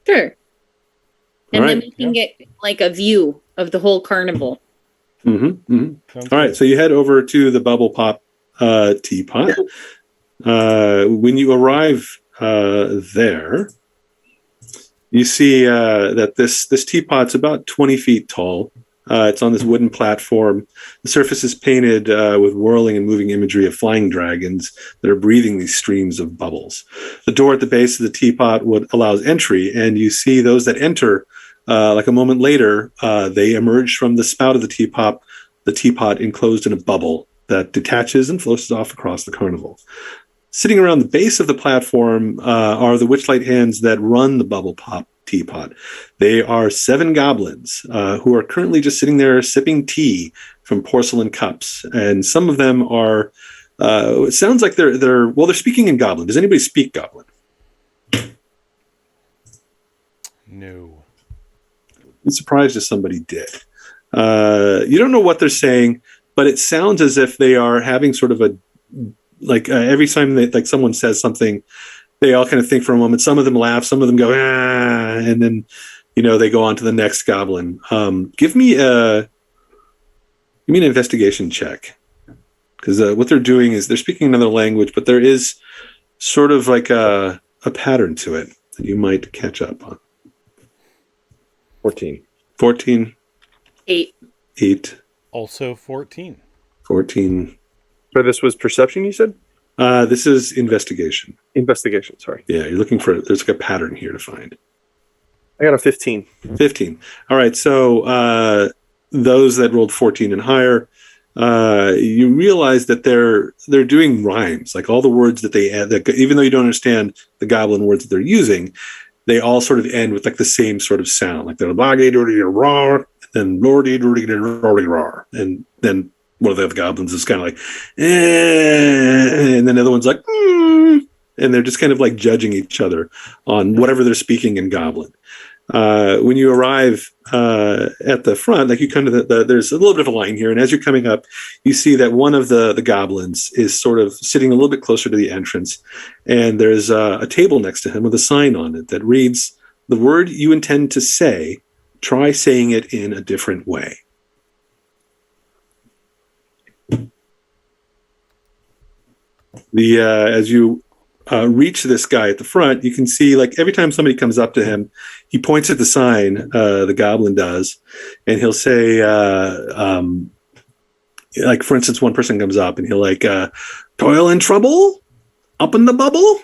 Sure. And All then right. we can get like a view of the whole carnival. Mm-hmm, mm-hmm. Sounds All right, good. so you head over to the Bubble Pop Teapot. When you arrive there, you see that this teapot's about 20 feet tall. It's on this wooden platform. The surface is painted with whirling and moving imagery of flying dragons that are breathing these streams of bubbles. The door at the base of the teapot allows entry, and you see those that enter, like a moment later, they emerge from the spout of the teapot enclosed in a bubble that detaches and floats off across the carnival. Sitting around the base of the platform are the Witchlight hands that run the Bubble Pop Teapot. They are 7 goblins who are currently just sitting there sipping tea from porcelain cups, and some of them are. It sounds like they're speaking in Goblin. Does anybody speak Goblin? No. I'm surprised if somebody did. You don't know what they're saying, but it sounds as if they are having sort of every time that someone says something, they all kind of think for a moment. Some of them laugh, some of them go and then they go on to the next goblin. Give me an investigation check, because what they're doing is they're speaking another language, but there is sort of like a pattern to it that you might catch up on. 14. 14. 8. 8. Also 14. 14. So this was perception, you said? This is investigation. Investigation, sorry. Yeah, you're looking for, there's like a pattern here to find. I got a 15. 15. All right, so those that rolled 14 and higher, you realize that they're doing rhymes, like all the words that they add, even though you don't understand the goblin words that they're using, they all sort of end with like the same sort of sound, like they're and then and then one of the other goblins is kind of like, and then the other one's like, and they're just kind of like judging each other on whatever they're speaking in Goblin. When you arrive at the front, like you come to there's a little bit of a line here, and as you're coming up, you see that one of the goblins is sort of sitting a little bit closer to the entrance, and there's a table next to him with a sign on it that reads, "The word you intend to say, try saying it in a different way." As you reach this guy at the front, you can see like every time somebody comes up to him, he points at the sign, the goblin does, and he'll say, like for instance, one person comes up and he'll like, "Toil and trouble up in the bubble,"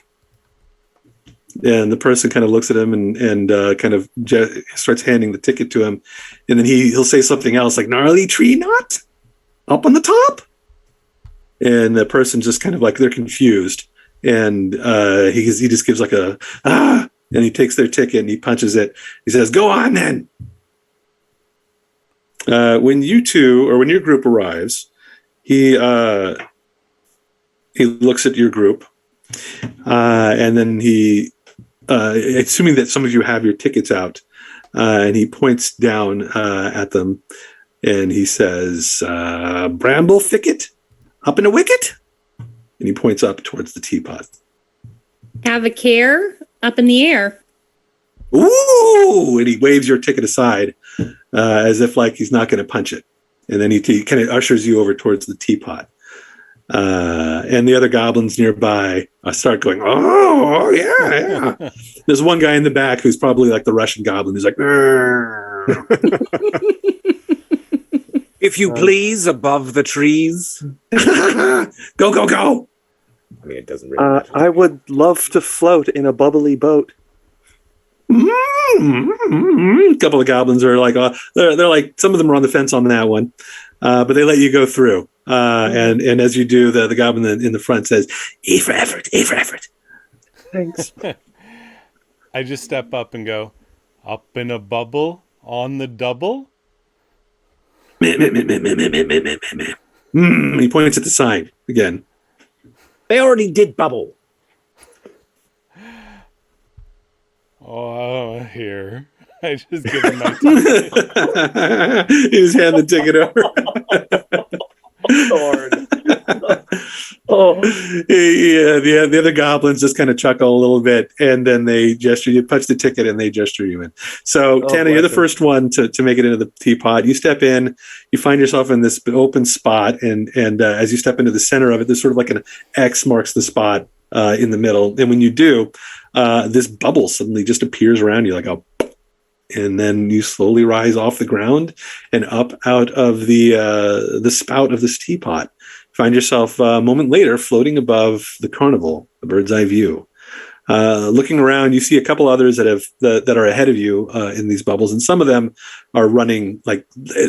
and the person kind of looks at him and kind of starts handing the ticket to him, and then he'll say something else like, "Gnarly tree knot up on the top," and the person just kind of like they're confused. And he just gives like a and he takes their ticket and he punches it. He says, "Go on then." When you two, or when your group arrives, he looks at your group, and then he, assuming that some of you have your tickets out, and he points down at them, and he says, "Bramble thicket up in a wicket." And he points up towards the teapot. Have a care up in the air. Ooh! And he waves your ticket aside as if like he's not going to punch it. And then he kind of ushers you over towards the teapot. And the other goblins nearby start going, oh, yeah. There's one guy in the back who's probably like the Russian goblin who's like, If you please, above the trees. go, go, go. I mean, it doesn't really matter. I would love to float in a bubbly boat. A couple of goblins are like, they're like, some of them are on the fence on that one, but they let you go through. And as you do, the goblin in the front says, E for effort, E for effort. Thanks. I just step up and go, up in a bubble, on the double. He points at the sign again. They already did bubble. Oh, here. I just give him my ticket. You just hand the ticket over. The other goblins just kind of chuckle a little bit, and then they gesture. You punch the ticket, and they gesture you in. So, Tana, you're the first one to make it into the teapot. You step in. You find yourself in this open spot, and as you step into the center of it, there's sort of like an X marks the spot in the middle. And when you do, this bubble suddenly just appears around you, like a. And then you slowly rise off the ground and up out of the spout of this teapot. Find yourself a moment later floating above the carnival, the bird's eye view. Looking around, you see a couple others that are ahead of you in these bubbles, and some of them are running, like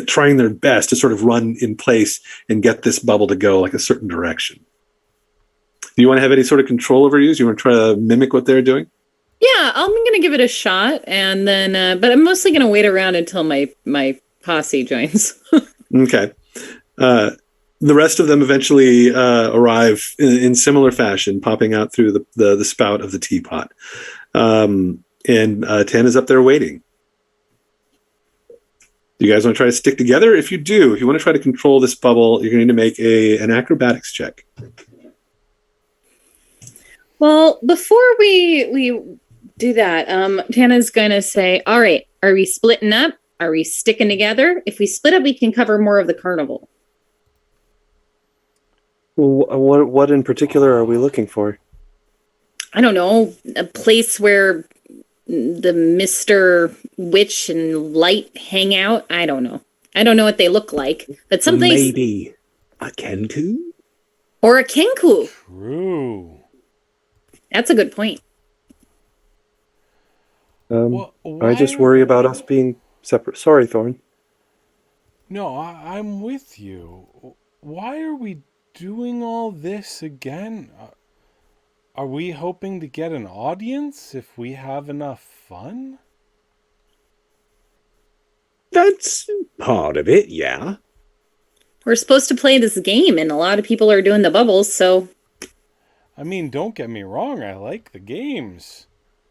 trying their best to sort of run in place and get this bubble to go like a certain direction. Do you want to have any sort of control over you? Do you want to try to mimic what they're doing? Yeah, I'm gonna give it a shot, and then, but I'm mostly gonna wait around until my posse joins. Okay. The rest of them eventually arrive in similar fashion, popping out through the spout of the teapot. And Tana's up there waiting. Do you guys want to try to stick together? If you do, if you want to try to control this bubble, you're going to need to make an acrobatics check. Well, before we do that, Tana's going to say, all right, are we splitting up? Are we sticking together? If we split up, we can cover more of the carnival. What in particular are we looking for? I don't know, a place where the Mr. Witch and Light hang out. I don't know. I don't know what they look like, but someplace. Maybe a Kenku? Or a Kenku. True. That's a good point. I just worry about us being separate. Sorry, Thorn. No, I'm with you. Why are we doing all this again? Are we hoping to get an audience if we have enough fun? That's part of it, yeah. We're supposed to play this game, and a lot of people are doing the bubbles, so... I mean, don't get me wrong, I like the games.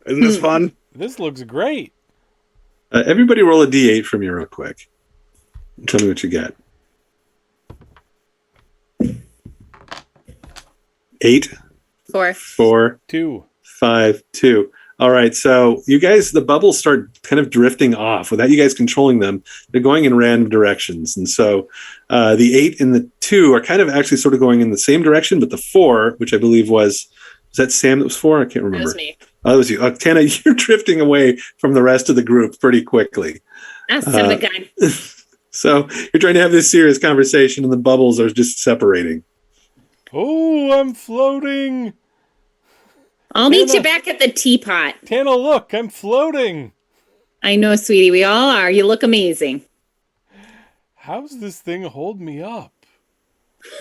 Isn't this fun? This looks great. Everybody roll a d8 for me real quick. Tell me what you get. 8. 4. 2. 5. 2. All right, so you guys, the bubbles start kind of drifting off without you guys controlling them. They're going in random directions. And so the 8 and the 2 are kind of actually sort of going in the same direction, but the 4, which I believe was that Sam that was 4? I can't remember. That was me. Oh, that was you. Tana, you're drifting away from the rest of the group pretty quickly. That's son of a gun. So you're trying to have this serious conversation, and the bubbles are just separating. Oh, I'm floating. I'll meet you back at the teapot. Tana, look, I'm floating. I know, sweetie. We all are. You look amazing. How's this thing hold me up?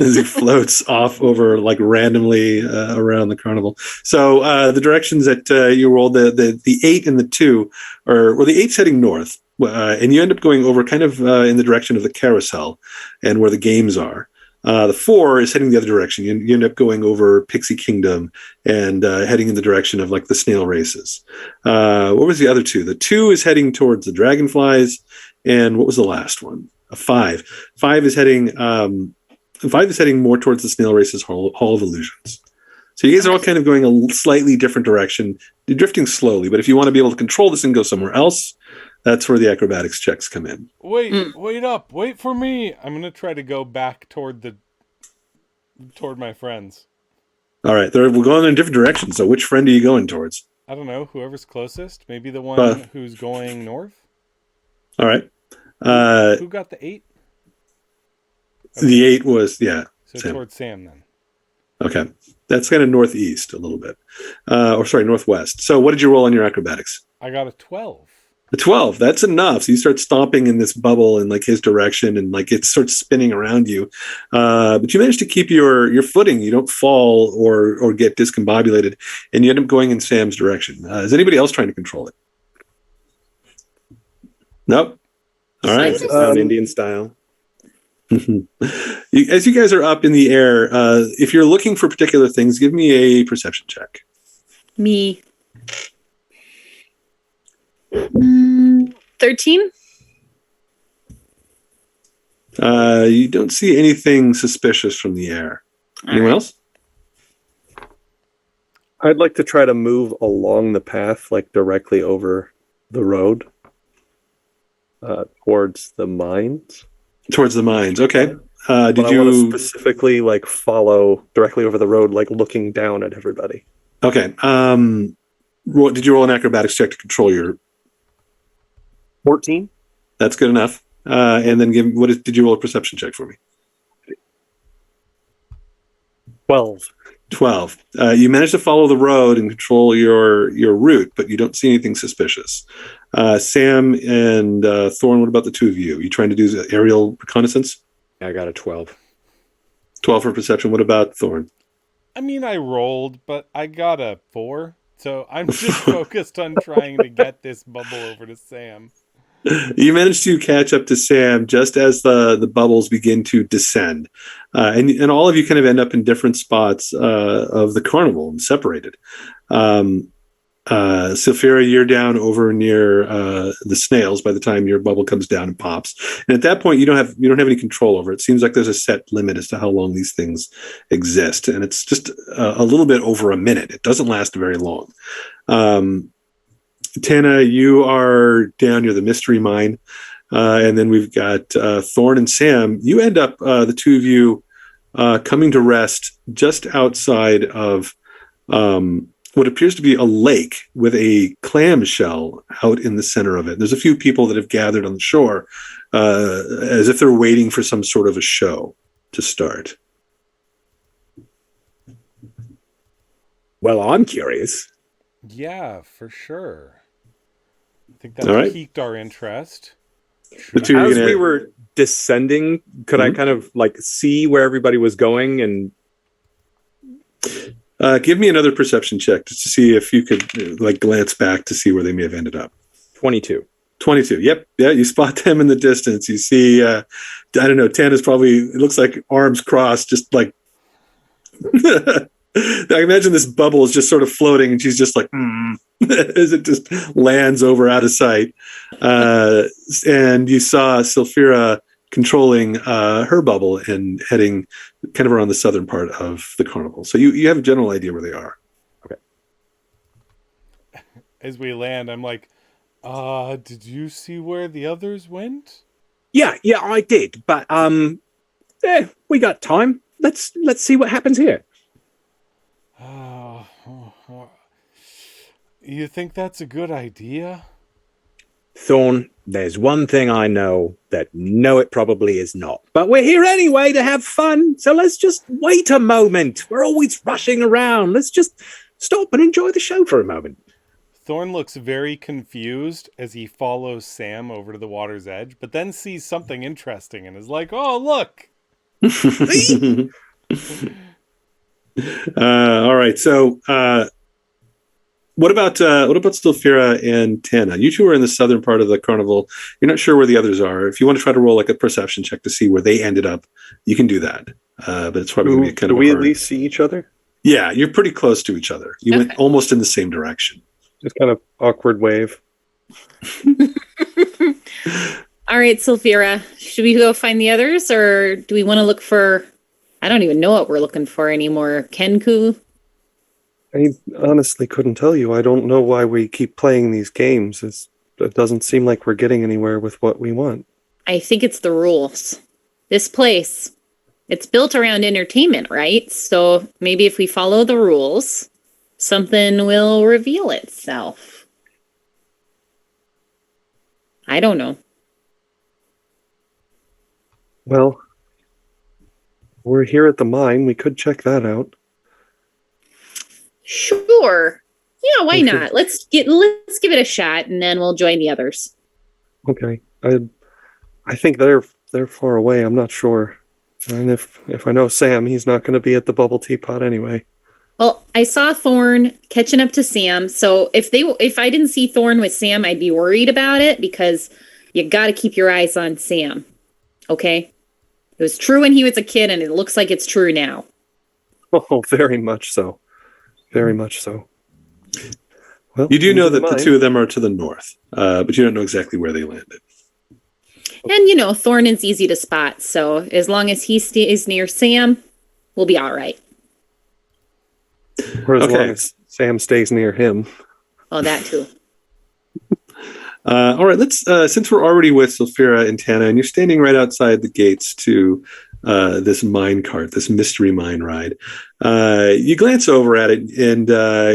As it floats off over like randomly around the carnival. So the directions that you rolled, the 8 and the 2 are, well, the 8's heading north, and you end up going over kind of in the direction of the carousel and where the games are. The 4 is heading the other direction. You end up going over Pixie Kingdom and heading in the direction of like the snail races. What was the other 2? The 2 is heading towards the dragonflies, and what was the last one? A 5. 5 is heading more towards the snail races Hall of Illusions. So you guys are all kind of going a slightly different direction. You're drifting slowly, but if you want to be able to control this and go somewhere else, that's where the acrobatics checks come in. Wait up. Wait for me. I'm going to try to go back toward the toward my friends. All right, we're going in a different direction. So which friend are you going towards? I don't know, whoever's closest. Maybe the one who's going north. All right. Who got the 8? The 8 was, So Sam. towards Sam then. Okay. That's kind of northeast a little bit. Northwest. So what did you roll on your acrobatics? I got a 12. A 12. That's enough. So you start stomping in this bubble in like his direction, and like it starts spinning around you. But you manage to keep your footing. You don't fall or get discombobulated, and you end up going in Sam's direction. Is anybody else trying to control it? Nope. All right. Down Indian style. As you guys are up in the air, if you're looking for particular things, give me a perception check. Me. 13? You don't see anything suspicious from the air. Anyone else? I'd like to try to move along the path, like directly over the road, towards the mines. Towards the mines. Okay. Did I want you to specifically like follow directly over the road, like looking down at everybody? Okay. Did you roll an acrobatics check to control your? 14. That's good enough. And then did you roll a perception check for me? 12. 12. You managed to follow the road and control your route, but you don't see anything suspicious. Sam and Thorn, what about the two of you? You trying to do aerial reconnaissance? I got a 12. 12 for perception. What about Thorn? I mean, I rolled, but I got a 4. So I'm just focused on trying to get this bubble over to Sam. You managed to catch up to Sam just as the bubbles begin to descend. And all of you kind of end up in different spots of the carnival and separated. Saphira, you're down over near the snails by the time your bubble comes down and pops. And at that point, you don't have any control over it. It seems like there's a set limit as to how long these things exist. And it's just a little bit over a minute. It doesn't last very long. Tana, you are down near the mystery mine. And then we've got Thorn and Sam. You end up, the two of you, coming to rest just outside of what appears to be a lake with a clam shell out in the center of it. There's a few people that have gathered on the shore as if they're waiting for some sort of a show to start. Well, I'm curious. Yeah, for sure. I think that piqued our interest. As we were descending, could I kind of like see where everybody was going and give me another perception check just to see if you could like glance back to see where they may have ended up. 22. 22. Yep. Yeah. You spot them in the distance. You see, I don't know, Tana's probably, it looks like arms crossed, just like, I imagine this bubble is just sort of floating and she's just like, as it just lands over out of sight. And you saw Saphira controlling her bubble and heading kind of around the southern part of the carnival. So you have a general idea where they are. Okay. As we land, I'm like, did you see where the others went? Yeah, I did. But we got time. Let's see what happens here. You think that's a good idea? Thorn, there's one thing I know that no, it probably is not. But we're here anyway to have fun, so let's just wait a moment. We're always rushing around. Let's just stop and enjoy the show for a moment. Thorn looks very confused as he follows Sam over to the water's edge, but then sees something interesting and is like, oh, look! All right. So what about Saphira and Tana? You two are in the southern part of the carnival. You're not sure where the others are. If you want to try to roll like a perception check to see where they ended up, you can do that. But it's probably going to be kind of. Do we at least see each other? Yeah, you're pretty close to each other. You went almost in the same direction. Just kind of awkward wave. All right, Saphira, should we go find the others, or do we want to look for? I don't even know what we're looking for anymore. Kenku? I honestly couldn't tell you. I don't know why we keep playing these games. It doesn't seem like we're getting anywhere with what we want. I think it's the rules. This place It's built around entertainment, right? So maybe if we follow the rules, something will reveal itself. I don't know. Well, we're here at the mine. We could check that out. Sure. Yeah, why Okay. not? Let's give it a shot, and then we'll join the others. Okay. I think they're far away. I'm not sure. And if I know Sam, he's not going to be at the bubble teapot anyway. Well, I saw Thorn catching up to Sam, so if I didn't see Thorn with Sam, I'd be worried about it because you got to keep your eyes on Sam. Okay? It was true when he was a kid, and it looks like it's true now. Oh, very much so. Very much so. Well, You do know that the mine. two of them are to the north, but you don't know exactly where they landed. And, Thorn is easy to spot, so as long as he stays near Sam, we'll be all right. Or as Okay. long as Sam stays near him. Oh, that too. All right, let's since we're already with Sulfira and Tana, and you're standing right outside the gates to this mine cart, this mystery mine ride. You glance over at it, and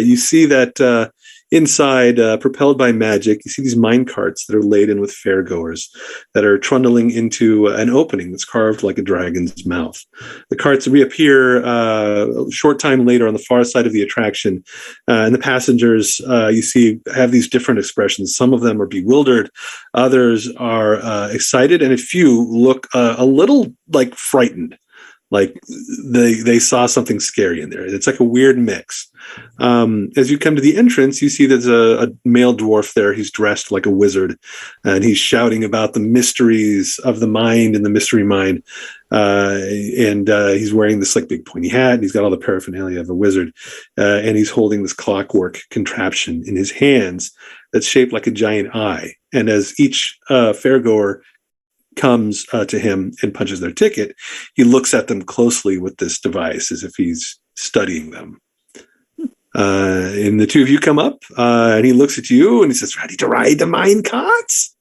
you see that inside, propelled by magic, you see these mine carts that are laden with fairgoers that are trundling into an opening that's carved like a dragon's mouth. The carts reappear a short time later on the far side of the attraction, and the passengers you see have these different expressions. Some of them are bewildered, others are excited, and a few look a little like frightened, like they saw something scary in there. It's like a weird mix. As you come to the entrance, you see there's a male dwarf there. He's dressed like a wizard, and he's shouting about the mysteries of the mind and the mystery mine. And he's wearing this like big pointy hat. And he's got all the paraphernalia of a wizard, and he's holding this clockwork contraption in his hands that's shaped like a giant eye. And as each fairgoer comes to him and punches their ticket, he looks at them closely with this device as if he's studying them. And the two of you come up, and he looks at you and he says, "Ready to ride the mine carts?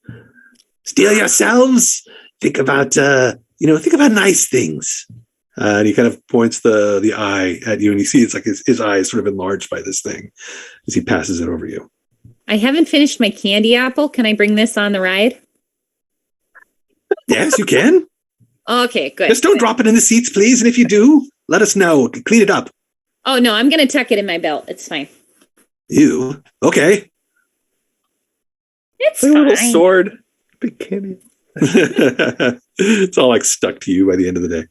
Steel yourselves. Think about nice things." And he kind of points the eye at you, and you see it's like his eye is sort of enlarged by this thing as he passes it over you. I haven't finished my candy apple. Can I bring this on the ride? Yes, you can. Okay, good. Just don't drop it in the seats, please. And if you do, let us know. Clean it up. Oh, no, I'm going to tuck it in my belt. It's fine. You. Okay. It's A little fine. sword. Big candy. It's all like stuck to you by the end of the day.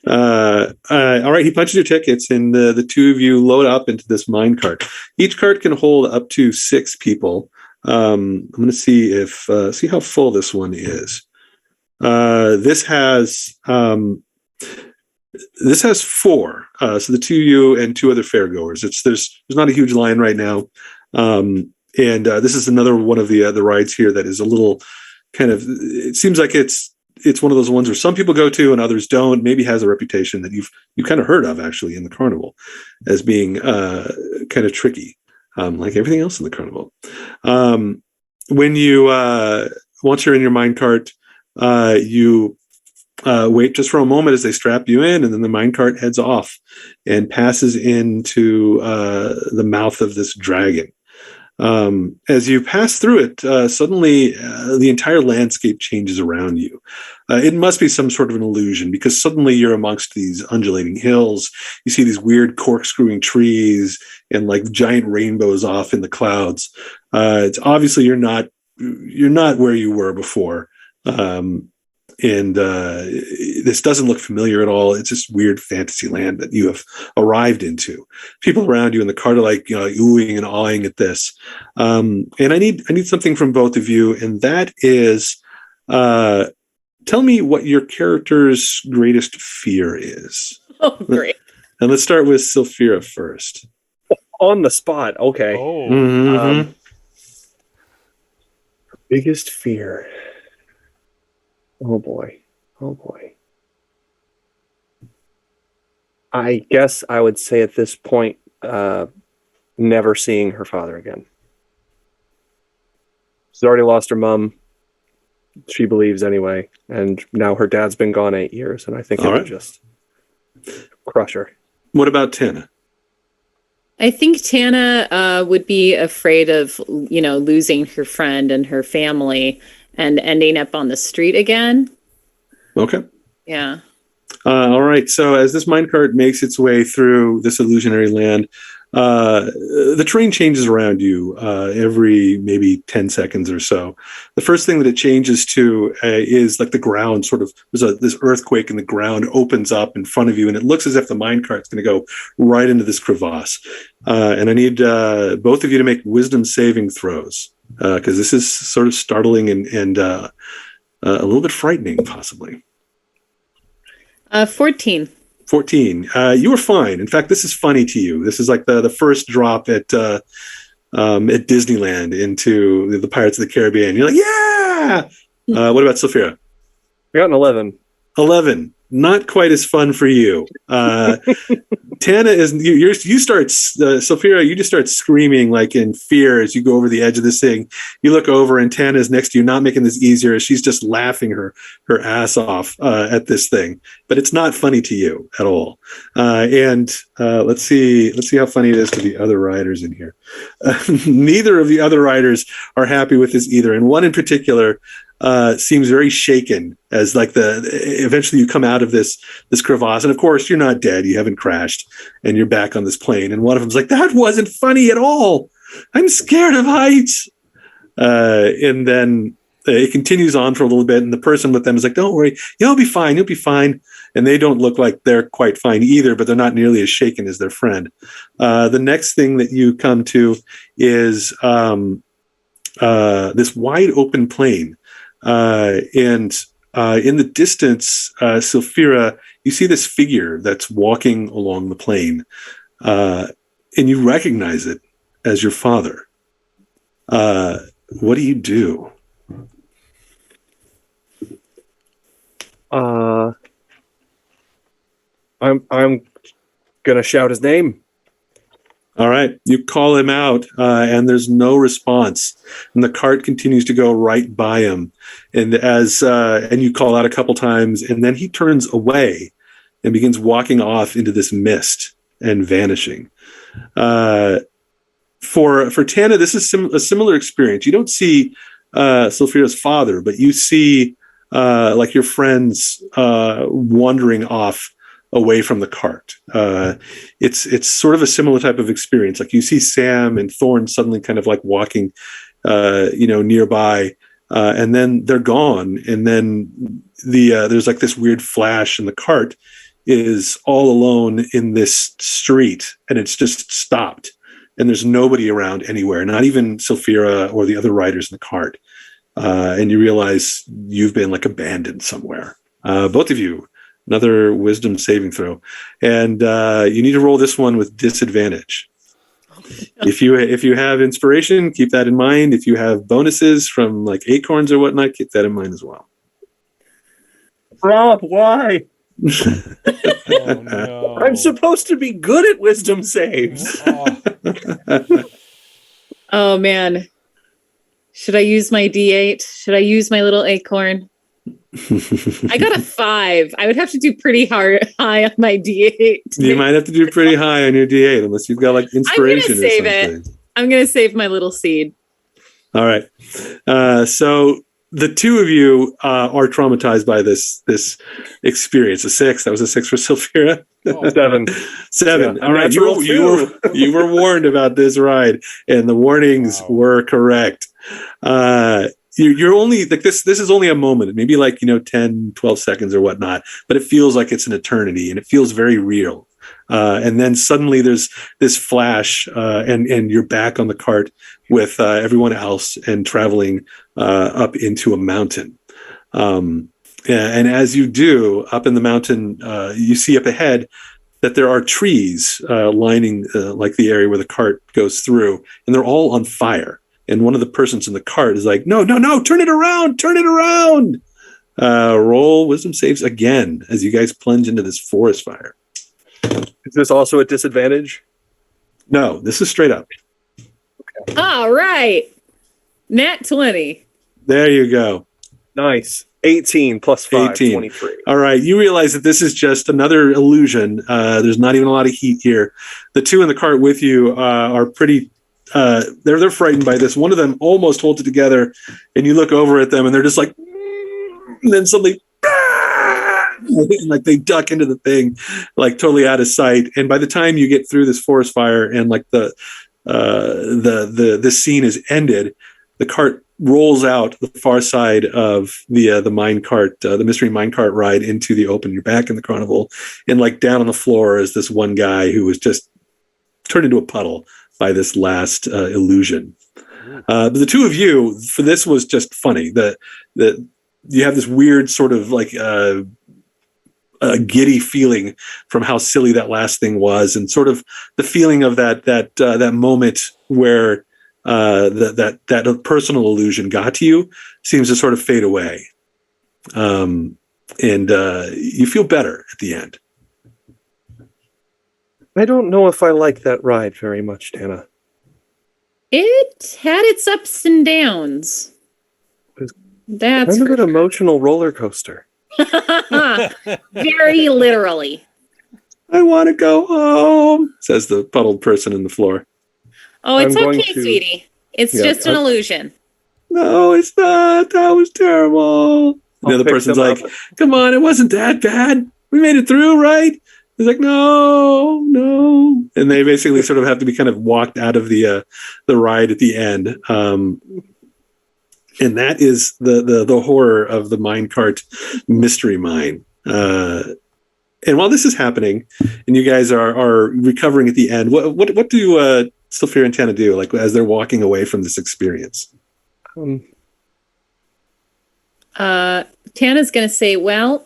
All right, he punches your tickets, and the two of you load up into this mine cart. Each cart can hold up to 6 people. I'm going to see how full this one is. This has 4. So the two of you and 2 other fairgoers. There's not a huge line right now, and this is another one of the rides here that is a little kind of. It seems like it's one of those ones where some people go to and others don't. Maybe has a reputation that you've kind of heard of actually in the carnival as being kind of tricky, like everything else in the carnival. When you once you're in your mine cart, you wait just for a moment as they strap you in, and then the minecart heads off and passes into the mouth of this dragon. As you pass through it, suddenly the entire landscape changes around you. It must be some sort of an illusion, because suddenly you're amongst these undulating hills. You see these weird corkscrewing trees and like giant rainbows off in the clouds. It's obviously you're not where you were before. And this doesn't look familiar at all. It's just weird fantasy land that you have arrived into. People around you in the cart are like, oohing and awing at this. And I need something from both of you, and that is, tell me what your character's greatest fear is. Oh, great. And let's start with Sulfira first. On the spot. Okay. Oh, Mm-hmm. Biggest fear. Oh boy. I guess I would say at this point, never seeing her father again. She's already lost her mom. She believes anyway. And now her dad's been gone 8 years. And I think it All would right. just Crusher. What about Tana? I think Tana would be afraid of, losing her friend and her family and ending up on the street again. Okay. Yeah. All right. So as this minecart makes its way through this illusionary land, the terrain changes around you every maybe 10 seconds or so. The first thing that it changes to is like the ground sort of, there's this earthquake and the ground opens up in front of you, and it looks as if the minecart's going to go right into this crevasse. And I need both of you to make wisdom saving throws, because this is sort of startling and a little bit frightening, possibly. 14. 14. You were fine. In fact, this is funny to you. This is like the first drop at Disneyland into the Pirates of the Caribbean. You're like, yeah! What about Sophia? I got an 11. 11. Not quite as fun for you. Tana is, you start, Sophia, you just start screaming like in fear as you go over the edge of this thing. You look over and Tana is next to you, not making this easier. She's just laughing her ass off at this thing, but it's not funny to you at all. And let's see how funny it is to the other riders in here. Neither of the other riders are happy with this either. And one in particular seems very shaken as like eventually you come out of this crevasse, and of course you're not dead, you haven't crashed, and you're back on this plane, and one of them's like, that wasn't funny at all, I'm scared of heights. And then it continues on for a little bit, and the person with them is like, don't worry, you'll be fine, and they don't look like they're quite fine either, but they're not nearly as shaken as their friend. The next thing that you come to is this wide open plain. And in the distance, Sylphira, you see this figure that's walking along the plain, and you recognize it as your father. What do you do? I'm gonna shout his name. All right, you call him out, and there's no response, and the cart continues to go right by him. And and you call out a couple times, and then he turns away and begins walking off into this mist and vanishing. For Tana, this is a similar experience. You don't see Sylphira's father, but you see like your friends wandering off away from the cart. It's sort of a similar type of experience. Like you see Sam and Thorn suddenly kind of like walking, nearby, and then they're gone. And then there's like this weird flash, and the cart is all alone in this street, and it's just stopped, and there's nobody around anywhere, not even Sylphira or the other riders in the cart. And you realize you've been like abandoned somewhere. Both of you. Another wisdom saving throw, and you need to roll this one with disadvantage. If you have inspiration, keep that in mind. If you have bonuses from like acorns or whatnot, keep that in mind as well. Rob, why? Oh, no. I'm supposed to be good at wisdom saves. Oh man. Should I use my D8? Should I use my little acorn? I got a 5. I would have to do pretty high on my D8. You might have to do pretty high on your D8 unless you've got like inspiration. I'm gonna save it. I'm gonna save my little seed. All right. So the two of you are traumatized by this experience. A 6. That was a 6 for Sylphira. Oh. 7. 7. Yeah, all right. You were warned about this ride, and the warnings were correct. You're only like this is only a moment, maybe like 10 12 seconds or whatnot, but it feels like it's an eternity, and it feels very real. And then suddenly there's this flash, and you're back on the cart with everyone else and traveling up into a mountain. And as you do, up in the mountain, you see up ahead that there are trees lining like the area where the cart goes through, and they're all on fire. And one of the persons in the cart is like, no, turn it around. Roll wisdom saves again as you guys plunge into this forest fire. Is this also a disadvantage? No, this is straight up. All right. Nat 20. There you go. Nice. 18 plus 5, 18. 23. All right, you realize that this is just another illusion. There's not even a lot of heat here. The two in the cart with you are pretty. They're frightened by this. One of them almost holds it together, and you look over at them, and they're just like, and then suddenly, like they duck into the thing, like totally out of sight. And by the time you get through this forest fire, and like the scene is ended, the cart rolls out the far side of the mine cart, the mystery mine cart ride into the open. You're back in the carnival, and like down on the floor is this one guy who was just turned into a puddle by this last illusion. But the two of you, for this was just funny. The you have this weird sort of like a giddy feeling from how silly that last thing was, and sort of the feeling of that moment where that personal illusion got to you seems to sort of fade away, and you feel better at the end. I don't know if I like that ride very much, Tana. It had its ups and downs. That's Kind of an emotional roller coaster. very literally. I want to go home, says the puddled person in the floor. Oh, it's I'm going okay, to- sweetie. It's Yeah, just an illusion. No, it's not. That was terrible. The I'll other pick person's them like, up. come on, it wasn't that bad. We made it through, right? He's like, no. And they basically sort of have to be kind of walked out of the ride at the end. And that is the horror of the minecart mystery mine. And while this is happening, and you guys are recovering at the end, what do Sophia and Tana do, like as they're walking away from this experience? Tana's going to say, well,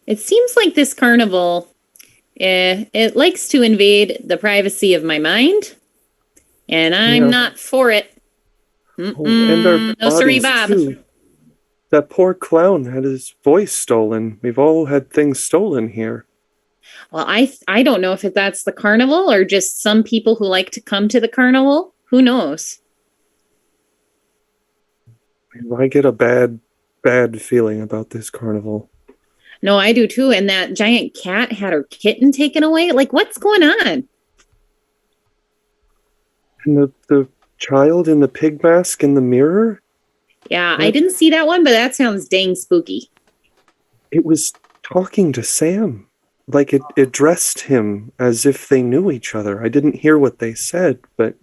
it seems like this carnival, it likes to invade the privacy of my mind, and I'm not for it. And our No, sorry, bodies, Bob. too. That poor clown had his voice stolen. We've all had things stolen here. Well, I don't know if that's the carnival or just some people who like to come to the carnival. Who knows? I get a bad feeling about this carnival. No, I do too. And that giant cat had her kitten taken away. Like, what's going on? And the child in the pig mask in the mirror? Yeah, I didn't see that one, but that sounds dang spooky. It was talking to Sam. Like it addressed him as if they knew each other. I didn't hear what they said, but...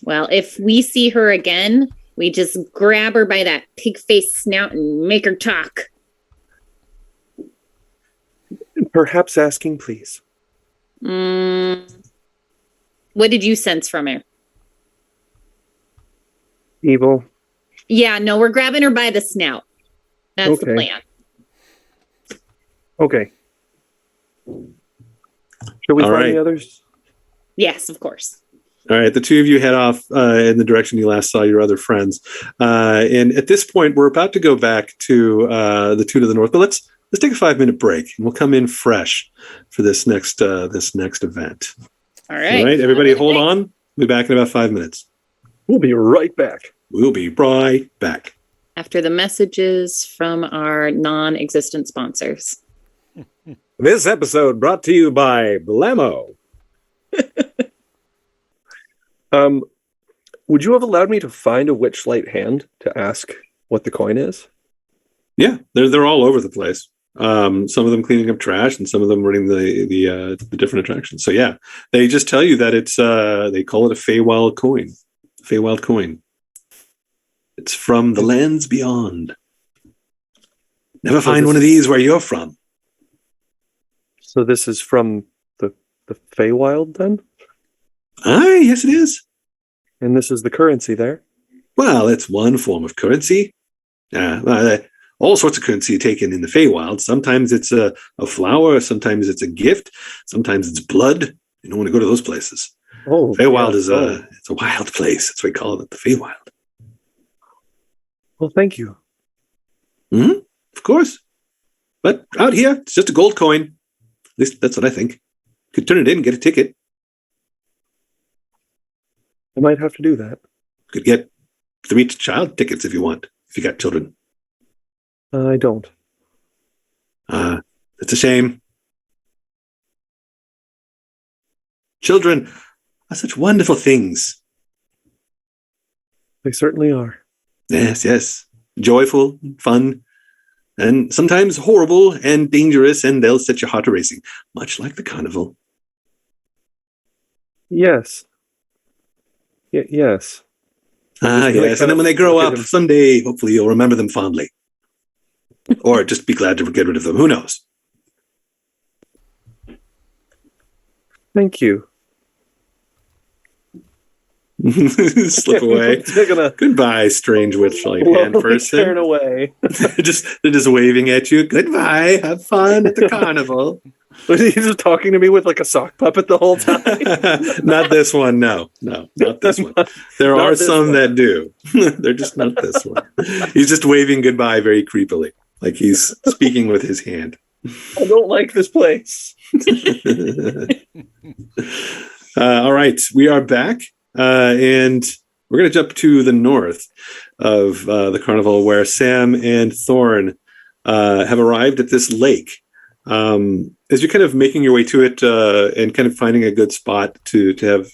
Well, if we see her again, we just grab her by that pig-faced snout and make her talk. Perhaps asking, please. What did you sense from her? Evil. Yeah, no, we're grabbing her by the snout. That's the Okay. plan. Okay. Shall we All find right. the others? Yes, of course. All right, the two of you head off in the direction you last saw your other friends. And at this point, we're about to go back to the two to the north. But let's take a 5-minute break, and we'll come in fresh for this next event. All right. All right, everybody, hold on. We'll be back in about 5 minutes. We'll be right back. We'll be right back. After the messages from our non-existent sponsors. This episode brought to you by Blammo. Would you have allowed me to find a Witchlight hand to ask what the coin is? Yeah, they're all over the place. Some of them cleaning up trash, and some of them running the different attractions. So yeah, they just tell you that it's they call it a Feywild coin. Feywild coin. It's from the lands beyond. Never find one of these where you're from. So this is from the Feywild then? Aye, yes it is. And this is the currency there? Well, it's one form of currency. All sorts of currency taken in the Feywild. Sometimes it's a flower, sometimes it's a gift, sometimes it's blood. You don't want to go to those places. Oh, Feywild yeah. is it's a wild place. That's why we call it the Feywild. Well, thank you. Of course. But out here, it's just a gold coin. At least that's what I think. Could turn it in and get a ticket. I might have to do that. Could get 3 child tickets if you want. if you got children. I don't. It's a shame. Children are such wonderful things. They certainly are. Yes, yes. Joyful, fun, and sometimes horrible and dangerous, and they'll set your heart racing, much like the carnival. Yes. Yes. Yes. And then when they grow up, someday, hopefully you'll remember them fondly. Or just be glad to get rid of them. Who knows? Thank you. Slip away. Goodbye, strange witchlight hand person. Turn away. They're just waving at you. Goodbye. Have fun at the carnival. Was he just talking to me with like a sock puppet the whole time? Not this one. No, not this one. There are some that do. They're just not this one. He's just waving goodbye very creepily, like he's speaking with his hand. I don't like this place. All right, we are back. And we're going to jump to the north of the carnival, where Sam and Thorn have arrived at this lake. As you're kind of making your way to it and kind of finding a good spot to have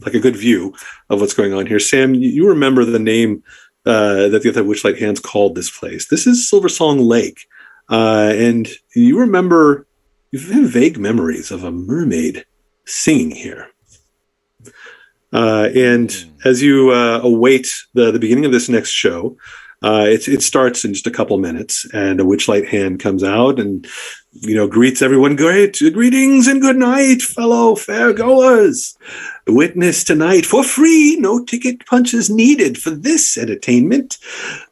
like a good view of what's going on here, Sam, you remember the name that the other Witchlight hands called this place. This is Silver Song Lake, and you have vague memories of a mermaid singing here. And as you await the beginning of this next show, it starts in just a couple minutes, and a Witchlight hand comes out and greets everyone. Greetings and good night, fellow fairgoers. Witness tonight for free, no ticket punches needed for this entertainment.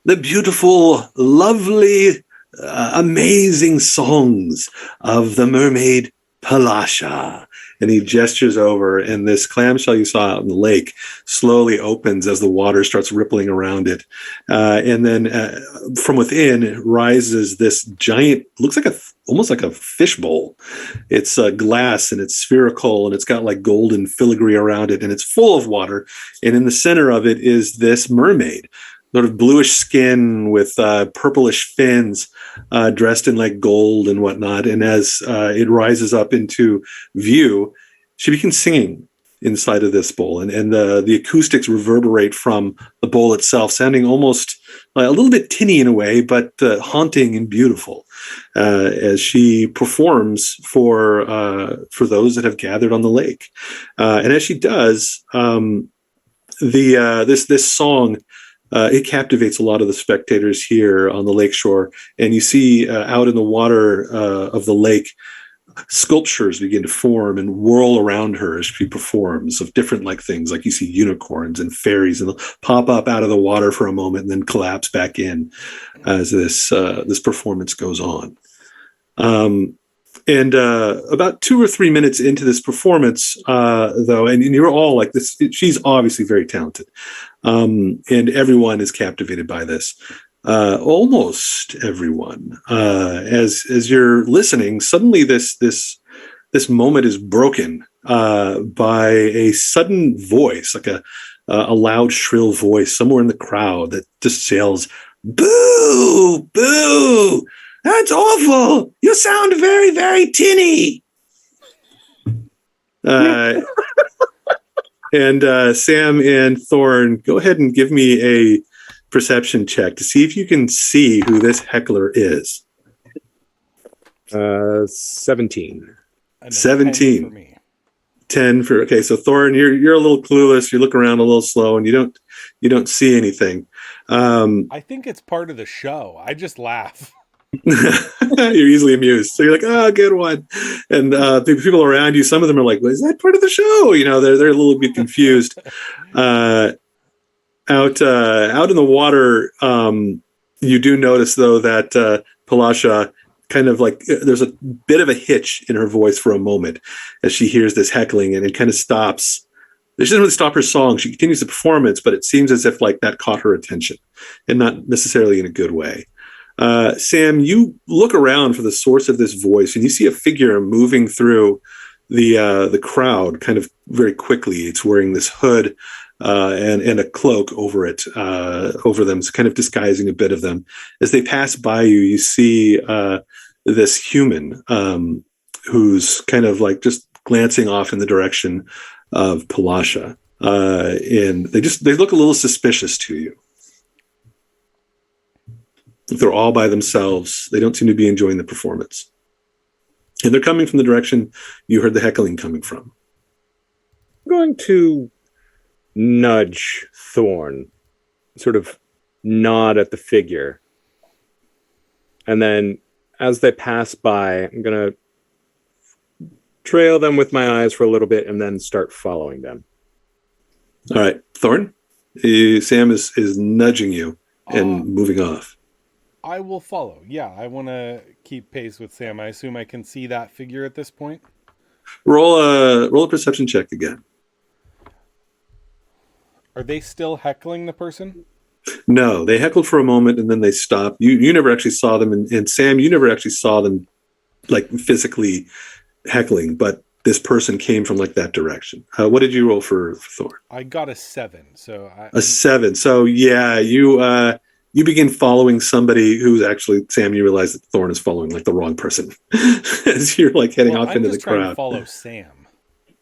The beautiful, lovely, amazing songs of the mermaid Palasha. And he gestures over, and this clamshell you saw out in the lake slowly opens as the water starts rippling around it. And then from within rises this giant, looks like almost like a fishbowl. It's glass, and it's spherical, and it's got like golden filigree around it, and it's full of water. And in the center of it is this mermaid, sort of bluish skin with purplish fins, dressed in like gold and whatnot. And as it rises up into view, she begins singing inside of this bowl. And the acoustics reverberate from the bowl itself, sounding almost a little bit tinny in a way, but haunting and beautiful as she performs for those that have gathered on the lake. And as she does, this song, it captivates a lot of the spectators here on the lakeshore. And you see out in the water of the lake, sculptures begin to form and whirl around her as she performs of different things. Like you see unicorns and fairies, and they'll pop up out of the water for a moment and then collapse back in as this performance goes on. And about 2 or 3 minutes into this performance, though, and you're all like this, she's obviously very talented. And everyone is captivated by this. Almost everyone. As you're listening, suddenly this moment is broken by a sudden voice, like a loud, shrill voice somewhere in the crowd that just yells, "Boo! Boo! That's awful! You sound very, very tinny!" And Sam and Thorn, go ahead and give me a perception check to see if you can see who this heckler is. 17. 17. 10 for me. 10 for, okay, so Thorn, you're a little clueless. You look around a little slow, and you don't see anything. I think it's part of the show. I just laugh. You're easily amused, so you're like, "Oh, good one." And the people around you, some of them are like, "Well, is that part of the show?" They're a little bit confused. Out in the water, you do notice though that Palasha kind of there's a bit of a hitch in her voice for a moment as she hears this heckling, and it kind of stops. She doesn't really stop her song. She continues the performance, but it seems as if that caught her attention, and not necessarily in a good way. Sam, you look around for the source of this voice, and you see a figure moving through the crowd kind of very quickly. It's wearing this hood and a cloak over it, over them, kind of disguising a bit of them. As they pass by you, you see this human who's kind of like just glancing off in the direction of Palasha, and they look a little suspicious to you. They're all by themselves. They don't seem to be enjoying the performance. And they're coming from the direction you heard the heckling coming from. I'm going to nudge Thorn, sort of nod at the figure. And then as they pass by, I'm going to trail them with my eyes for a little bit and then start following them. All right, Thorn, Sam is nudging you and moving off. I will follow. Yeah, I want to keep pace with Sam. I assume I can see that figure at this point. Roll a perception check again. Are they still heckling the person? No, they heckled for a moment and then they stopped. You never actually saw them, and Sam, you never actually saw them like physically heckling, but this person came from like that direction. What did you roll for Thorn? I got a 7, so a 7. So yeah, you begin following somebody who's actually, Sam, you realize that Thorn is following like the wrong person as you're like heading off into the crowd. I'm just trying to follow Sam.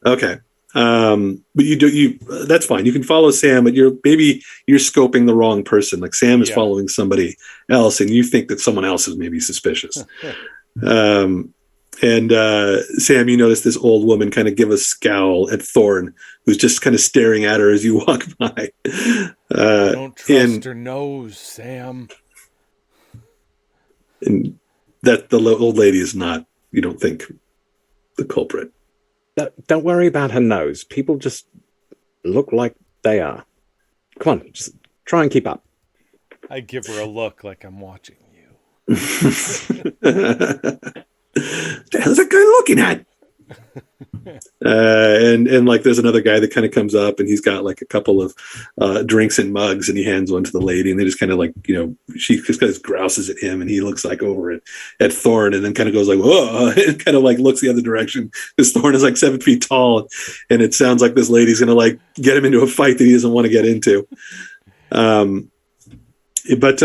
Okay. But you that's fine. You can follow Sam, but you're scoping the wrong person. Like Sam is following somebody else and you think that someone else is maybe suspicious. And Sam, you notice this old woman kind of give a scowl at Thorn, who's just kind of staring at her as you walk by. I don't trust her nose, Sam. And that the old lady is not, you don't think, the culprit. Don't worry about her nose. People just look like they are. Come on, just try and keep up. I give her a look like I'm watching you. The hell's that guy looking at? And like there's another guy that kind of comes up and he's got like a couple of drinks and mugs and he hands one to the lady and they just kind of like, she just kind of grouses at him and he looks like over at Thorn and then kind of goes like, whoa, and kind of like looks the other direction because Thorn is like 7 feet tall and it sounds like this lady's gonna like get him into a fight that he doesn't want to get into. But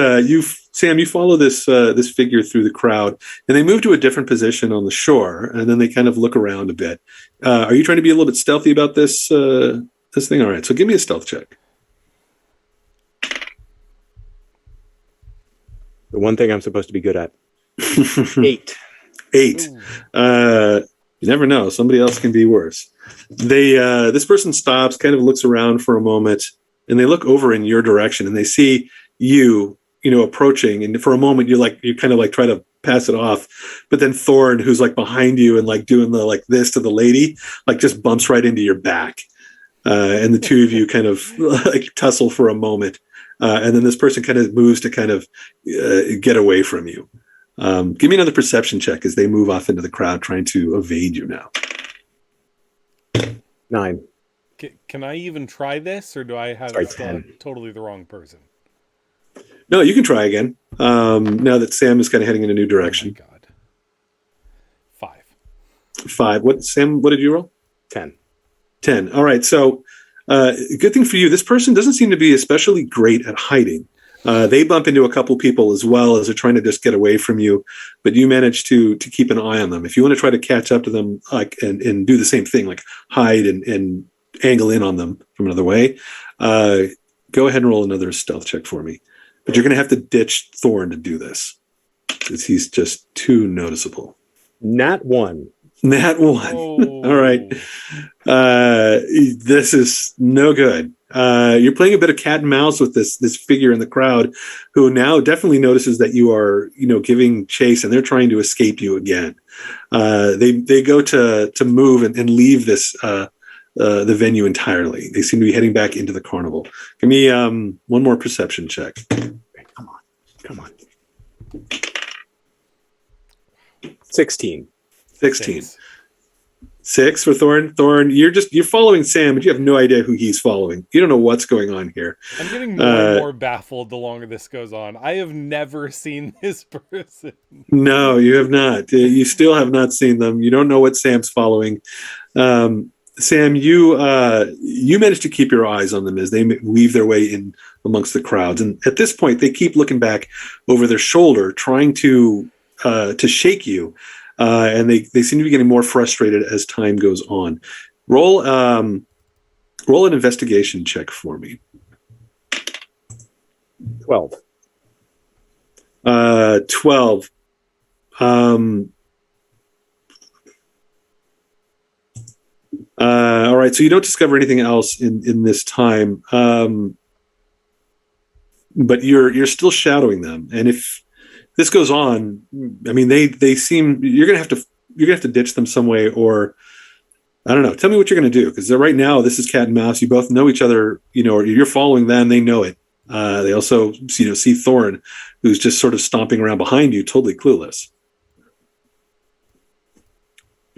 Sam, you follow this figure through the crowd, and they move to a different position on the shore, and then they kind of look around a bit. Are you trying to be a little bit stealthy about this thing? All right, so give me a stealth check. The one thing I'm supposed to be good at. 8. You never know; somebody else can be worse. This person stops, kind of looks around for a moment, and they look over in your direction, and they see you approaching, and for a moment you kind of like try to pass it off, but then Thorn, who's like behind you and like doing the like this to the lady, like just bumps right into your back, and the two of you kind of like tussle for a moment, and then this person kind of moves to kind of get away from you. Give me another perception check as they move off into the crowd, trying to evade you now. 9. Can I even try this, or do I have totally the wrong person? No, you can try again. Now that Sam is kind of heading in a new direction. Oh my God. 5. What, Sam? What did you roll? 10. 10. All right. So, good thing for you. This person doesn't seem to be especially great at hiding. They bump into a couple people as well as they're trying to just get away from you, but you manage to keep an eye on them. If you want to try to catch up to them, like and do the same thing, like hide and angle in on them from another way, go ahead and roll another stealth check for me. But you're going to have to ditch Thorn to do this because he's just too noticeable. Nat 1. Oh. All right. This is no good. You're playing a bit of cat and mouse with this figure in the crowd who now definitely notices that you are, giving chase and they're trying to escape you again. They go to move and leave this the venue entirely. They seem to be heading back into the carnival. Give me one more perception check. Come on. 16. 6 for Thorn. Thorn, you're following Sam, but you have no idea who he's following. You don't know what's going on here. I'm getting more and more baffled the longer this goes on. I have never seen this person. No, you have not. You still have not seen them. You don't know what Sam's following. Sam, you managed to keep your eyes on them as they weave their way in amongst the crowds, and at this point, they keep looking back over their shoulder, trying to shake you, and they seem to be getting more frustrated as time goes on. Roll an investigation check for me. 12. 12. All right, so you don't discover anything else in this time, but you're still shadowing them, and if this goes on, I mean, they seem you're gonna have to ditch them some way, or I don't know. Tell me what you're gonna do, because right now this is cat and mouse. You both know each other, or you're following them. They know it. They also see Thorn, who's just sort of stomping around behind you, totally clueless.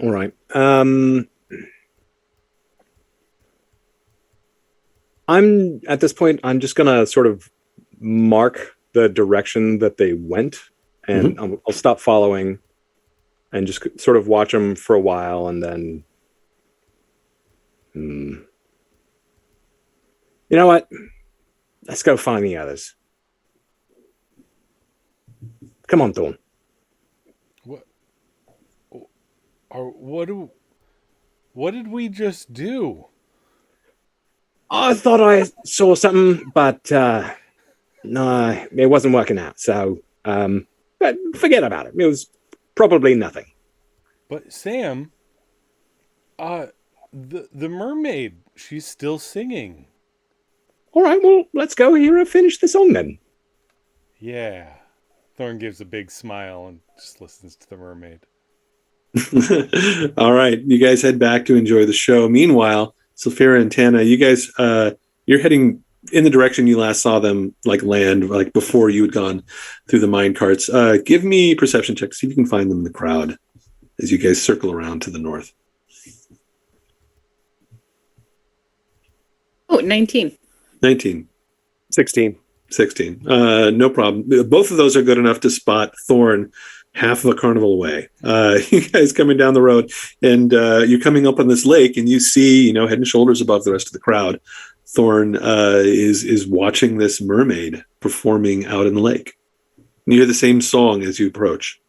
All right. I'm at this point, I'm just gonna sort of mark the direction that they went, and I'll stop following and just sort of watch them for a while, and then you know what? Let's go find the others. Come on, Thorn. What did we just do? I thought I saw something, but no, it wasn't working out. So but forget about it. It was probably nothing. But Sam, the mermaid, she's still singing. All right, well, let's go hear her finish the song then. Yeah. Thorn gives a big smile and just listens to the mermaid. All right, you guys head back to enjoy the show. Meanwhile, Sulfira and Tana, you guys, you're heading in the direction you last saw them land, before you had gone through the mine carts. Give me perception checks, see if you can find them in the crowd as you guys circle around to the north. Oh, 19. 19. 16. 16. No problem. Both of those are good enough to spot Thorn half of a carnival away. You guys coming down the road, and you're coming up on this lake, and you see, head and shoulders above the rest of the crowd, Thorn is watching this mermaid performing out in the lake. And you hear the same song as you approach.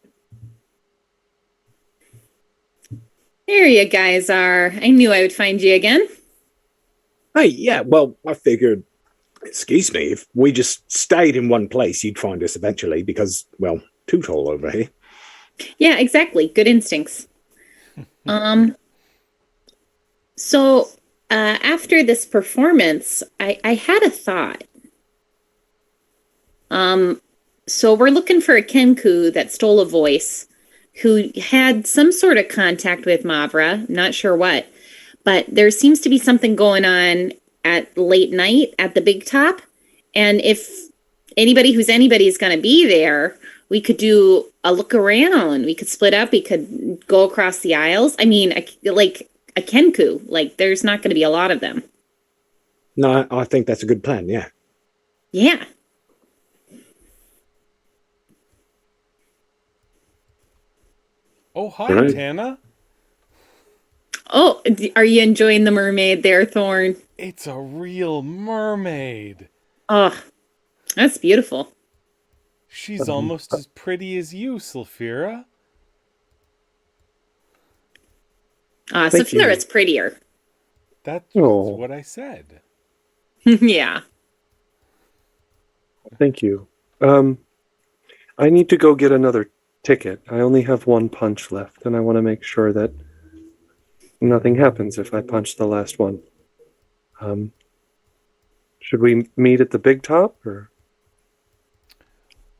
There you guys are. I knew I would find you again. Hey, yeah, well, I figured, excuse me, if we just stayed in one place, you'd find us eventually because, well, too tall over here. Yeah, exactly. Good instincts. So after this performance, I had a thought. So we're looking for a Kenku that stole a voice, who had some sort of contact with Mavra, not sure what, but there seems to be something going on at late night at the big top. And if anybody who's anybody is going to be there, we could do a look around. We could split up. We could go across the aisles. I mean, like a Kenku. Like, there's not going to be a lot of them. No, I think that's a good plan, yeah. Yeah. Oh, hi, Right. Tana. Oh, are you enjoying the mermaid there, Thorn? It's a real mermaid. Oh, that's beautiful. She's almost as pretty as you, Sulfira. Thank you. Sulfira's prettier. That's Oh. what I said. Yeah. Thank you. I need to go get another ticket. I only have one punch left, and I want to make sure that nothing happens if I punch the last one. Should we meet at the big top, or?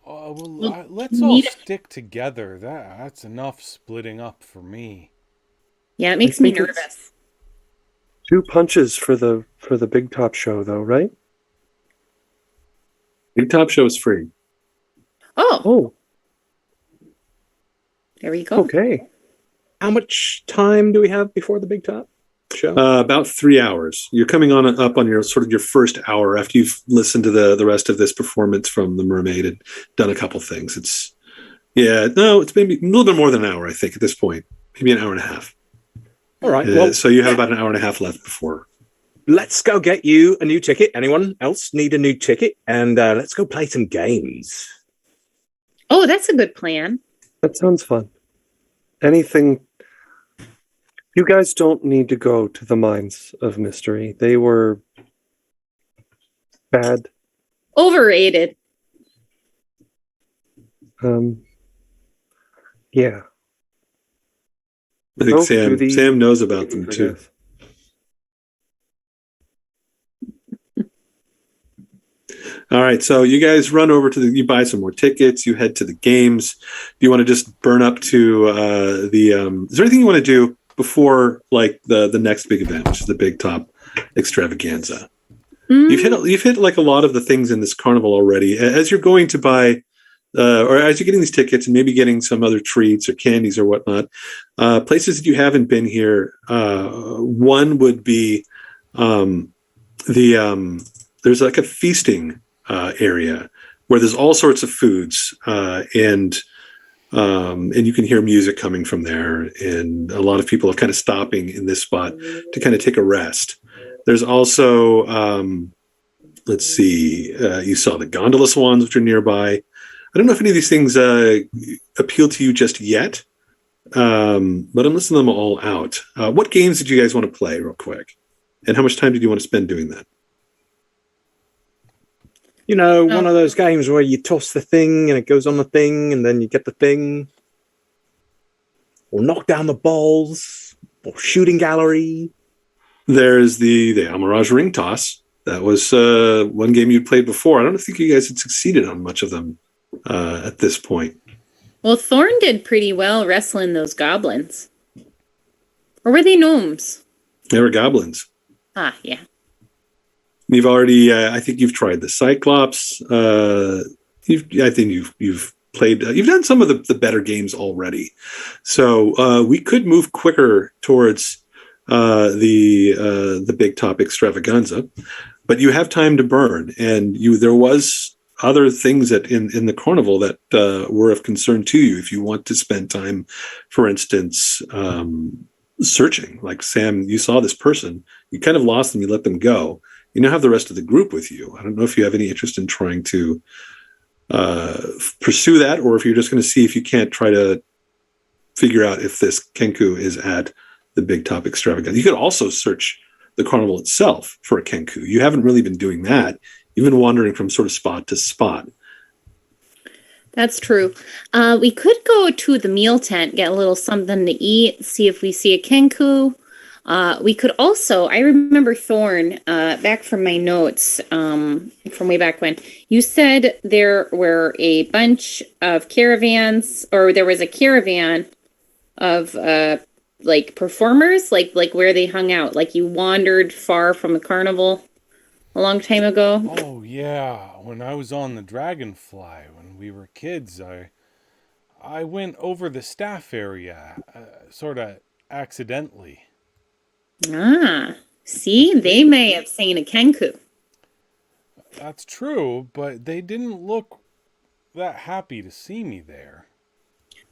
Let's all stick together. That's enough splitting up for me. Yeah, it makes me think it's nervous. 2 punches for the big top show, though, right? Big Top Show is free. Oh, Oh, there we go. okay. How much time do we have before the big top show? About 3 hours. You're coming up on your sort of your first hour after you've listened to the rest of this performance from the mermaid and done a couple things. It's maybe a little bit more than an hour, I think, at this point. Maybe an hour and a half. All right. Well, So you have about an hour and a half left before. let's go get you a new ticket. Anyone else need a new ticket? And let's go play some games. Oh, that's a good plan. That sounds fun. Anything. You guys don't need to go to the Mines of Mystery. They were bad. Overrated. Yeah. I think Go to the- Sam knows about them too. All right, so you guys run over to you buy some more tickets, you head to the games. Do you want to just burn up to is there anything you want to do before like the next big event, which is the Big Top Extravaganza? You've hit like a lot of the things in this carnival already. As you're going to buy or as you're getting these tickets and maybe getting some other treats or candies or whatnot, places that you haven't been here, one would be there's like a feasting area where there's all sorts of foods and you can hear music coming from there, and a lot of people are kind of stopping in this spot to kind of take a rest. There's also let's see, you saw the gondola swans, which are nearby. I don't know if any of these things appeal to you just yet, but I'm listing them all out. What games did you guys want to play real quick, and how much time did you want to spend doing that? You know, one of those games where you toss the thing and it goes on the thing and then you get the thing. Or knock down the balls. Or shooting gallery. There's the Amaraj ring toss. That was one game you played before. I don't think you guys had succeeded on much of them at this point. Well, Thorn did pretty well wrestling those goblins. Or were they gnomes? They were goblins. Ah, yeah. You've already, I think you've tried the Cyclops. I think you've played, you've done some of the better games already. So we could move quicker towards the Big Top Extravaganza, but you have time to burn, and there was other things that in the carnival that were of concern to you. If you want to spend time, for instance, searching, like Sam, you saw this person, you kind of lost them, you let them go. You now have the rest of the group with you. I don't know if you have any interest in trying to pursue that, or if you're just going to see if you can't try to figure out if this Kenku is at the Big Top Extravaganza. You could also search the carnival itself for a Kenku. You haven't really been doing that. You've been wandering from sort of spot to spot. That's true. We could go to the meal tent, get a little something to eat, see if we see a Kenku. We could also, I remember Thorn, back from my notes, from way back when, you said there were a bunch of caravans, or there was a caravan of, like performers, like where they hung out, like you wandered far from the carnival a long time ago. Oh yeah, when I was on the Dragonfly, when we were kids, I went over the staff area, sort of accidentally. Ah, see, they may have seen a Kenku. That's true, but they didn't look that happy to see me there.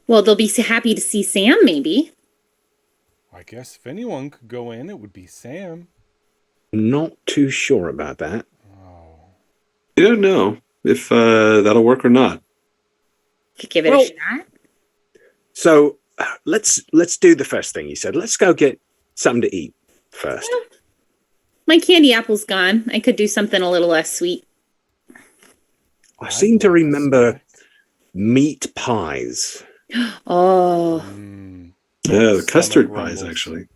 Well, they'll be so happy to see Sam, maybe. I guess if anyone could go in, it would be Sam. Not too sure about that. Oh. You don't know if that'll work or not. Could give it a shot. So let's do the first thing you said. Let's go get something to eat first. Well, my candy apple's gone. I could do something a little less sweet. I seem to remember meat pies. Oh. Yeah, the custard pies, actually.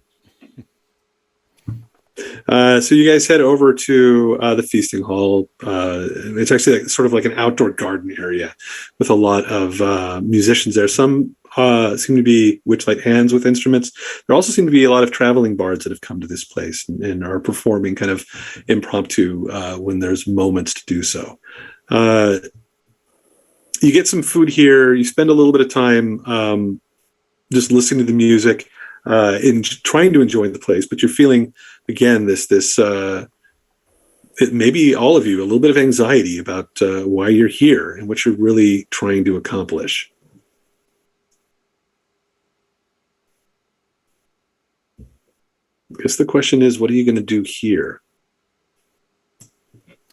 So you guys head over to the feasting hall. It's actually sort of like an outdoor garden area with a lot of musicians there. Some seem to be Witchlight hands with instruments. There also seem to be a lot of traveling bards that have come to this place and are performing kind of impromptu when there's moments to do so. You get some food here. You spend a little bit of time just listening to the music, trying to enjoy the place, but you're feeling again maybe all of you a little bit of anxiety about why you're here and what you're really trying to accomplish. I guess the question is, what are you going to do here?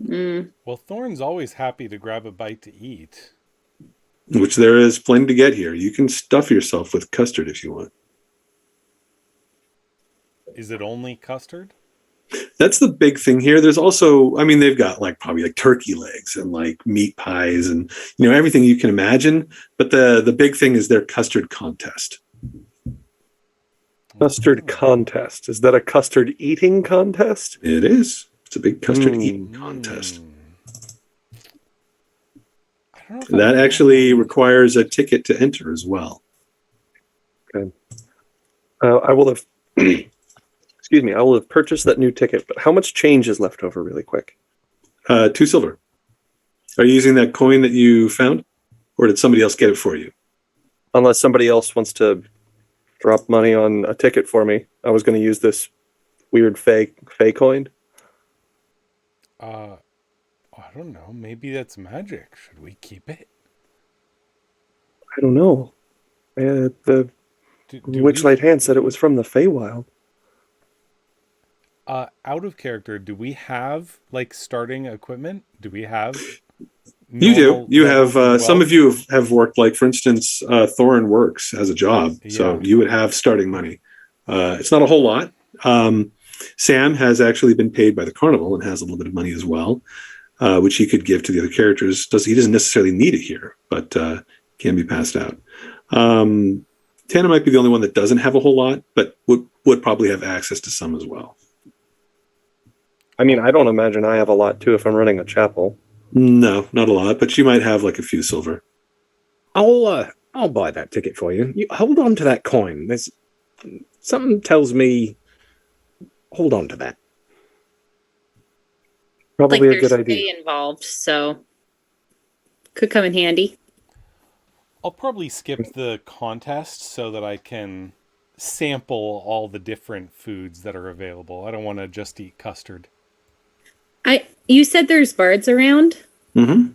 Well, Thorn's always happy to grab a bite to eat. Which there is plenty to get here. You can stuff yourself with custard if you want. Is it only custard? That's the big thing here. There's also, I mean, they've got like probably like turkey legs and like meat pies and everything you can imagine. But the big thing is their custard contest. Custard contest. Is that a custard eating contest? It is. It's a big custard eating contest. I don't know if That actually requires a ticket to enter as well. Okay. I will have, excuse me, I will have purchased that new ticket, but how much change is left over really quick? 2 silver. Are you using that coin that you found? Or did somebody else get it for you? Unless somebody else wants to drop money on a ticket for me. I was going to use this weird fake coin. I don't know. Maybe that's magic. Should we keep it? I don't know. The Witchlight hand said it was from the Feywild. Out of character, do we have like starting equipment? Do we have? You do. You have wealth? some of you have worked, like for instance, Thorin works as a job, so you would have starting money. It's not a whole lot. Sam has actually been paid by the Carnival and has a little bit of money as well, which he could give to the other characters. He doesn't necessarily need it here, but can be passed out. Tana might be the only one that doesn't have a whole lot, but would probably have access to some as well. I mean, I don't imagine I have a lot too if I'm running a chapel. No, not a lot, but you might have like a few silver. I'll buy that ticket for you. You hold on to that coin. There's something tells me hold on to that. Probably like a good there's idea. pay involved, so could come in handy. I'll probably skip the contest so that I can sample all the different foods that are available. I don't want to just eat custard. You said there's bards around. Mm-hmm.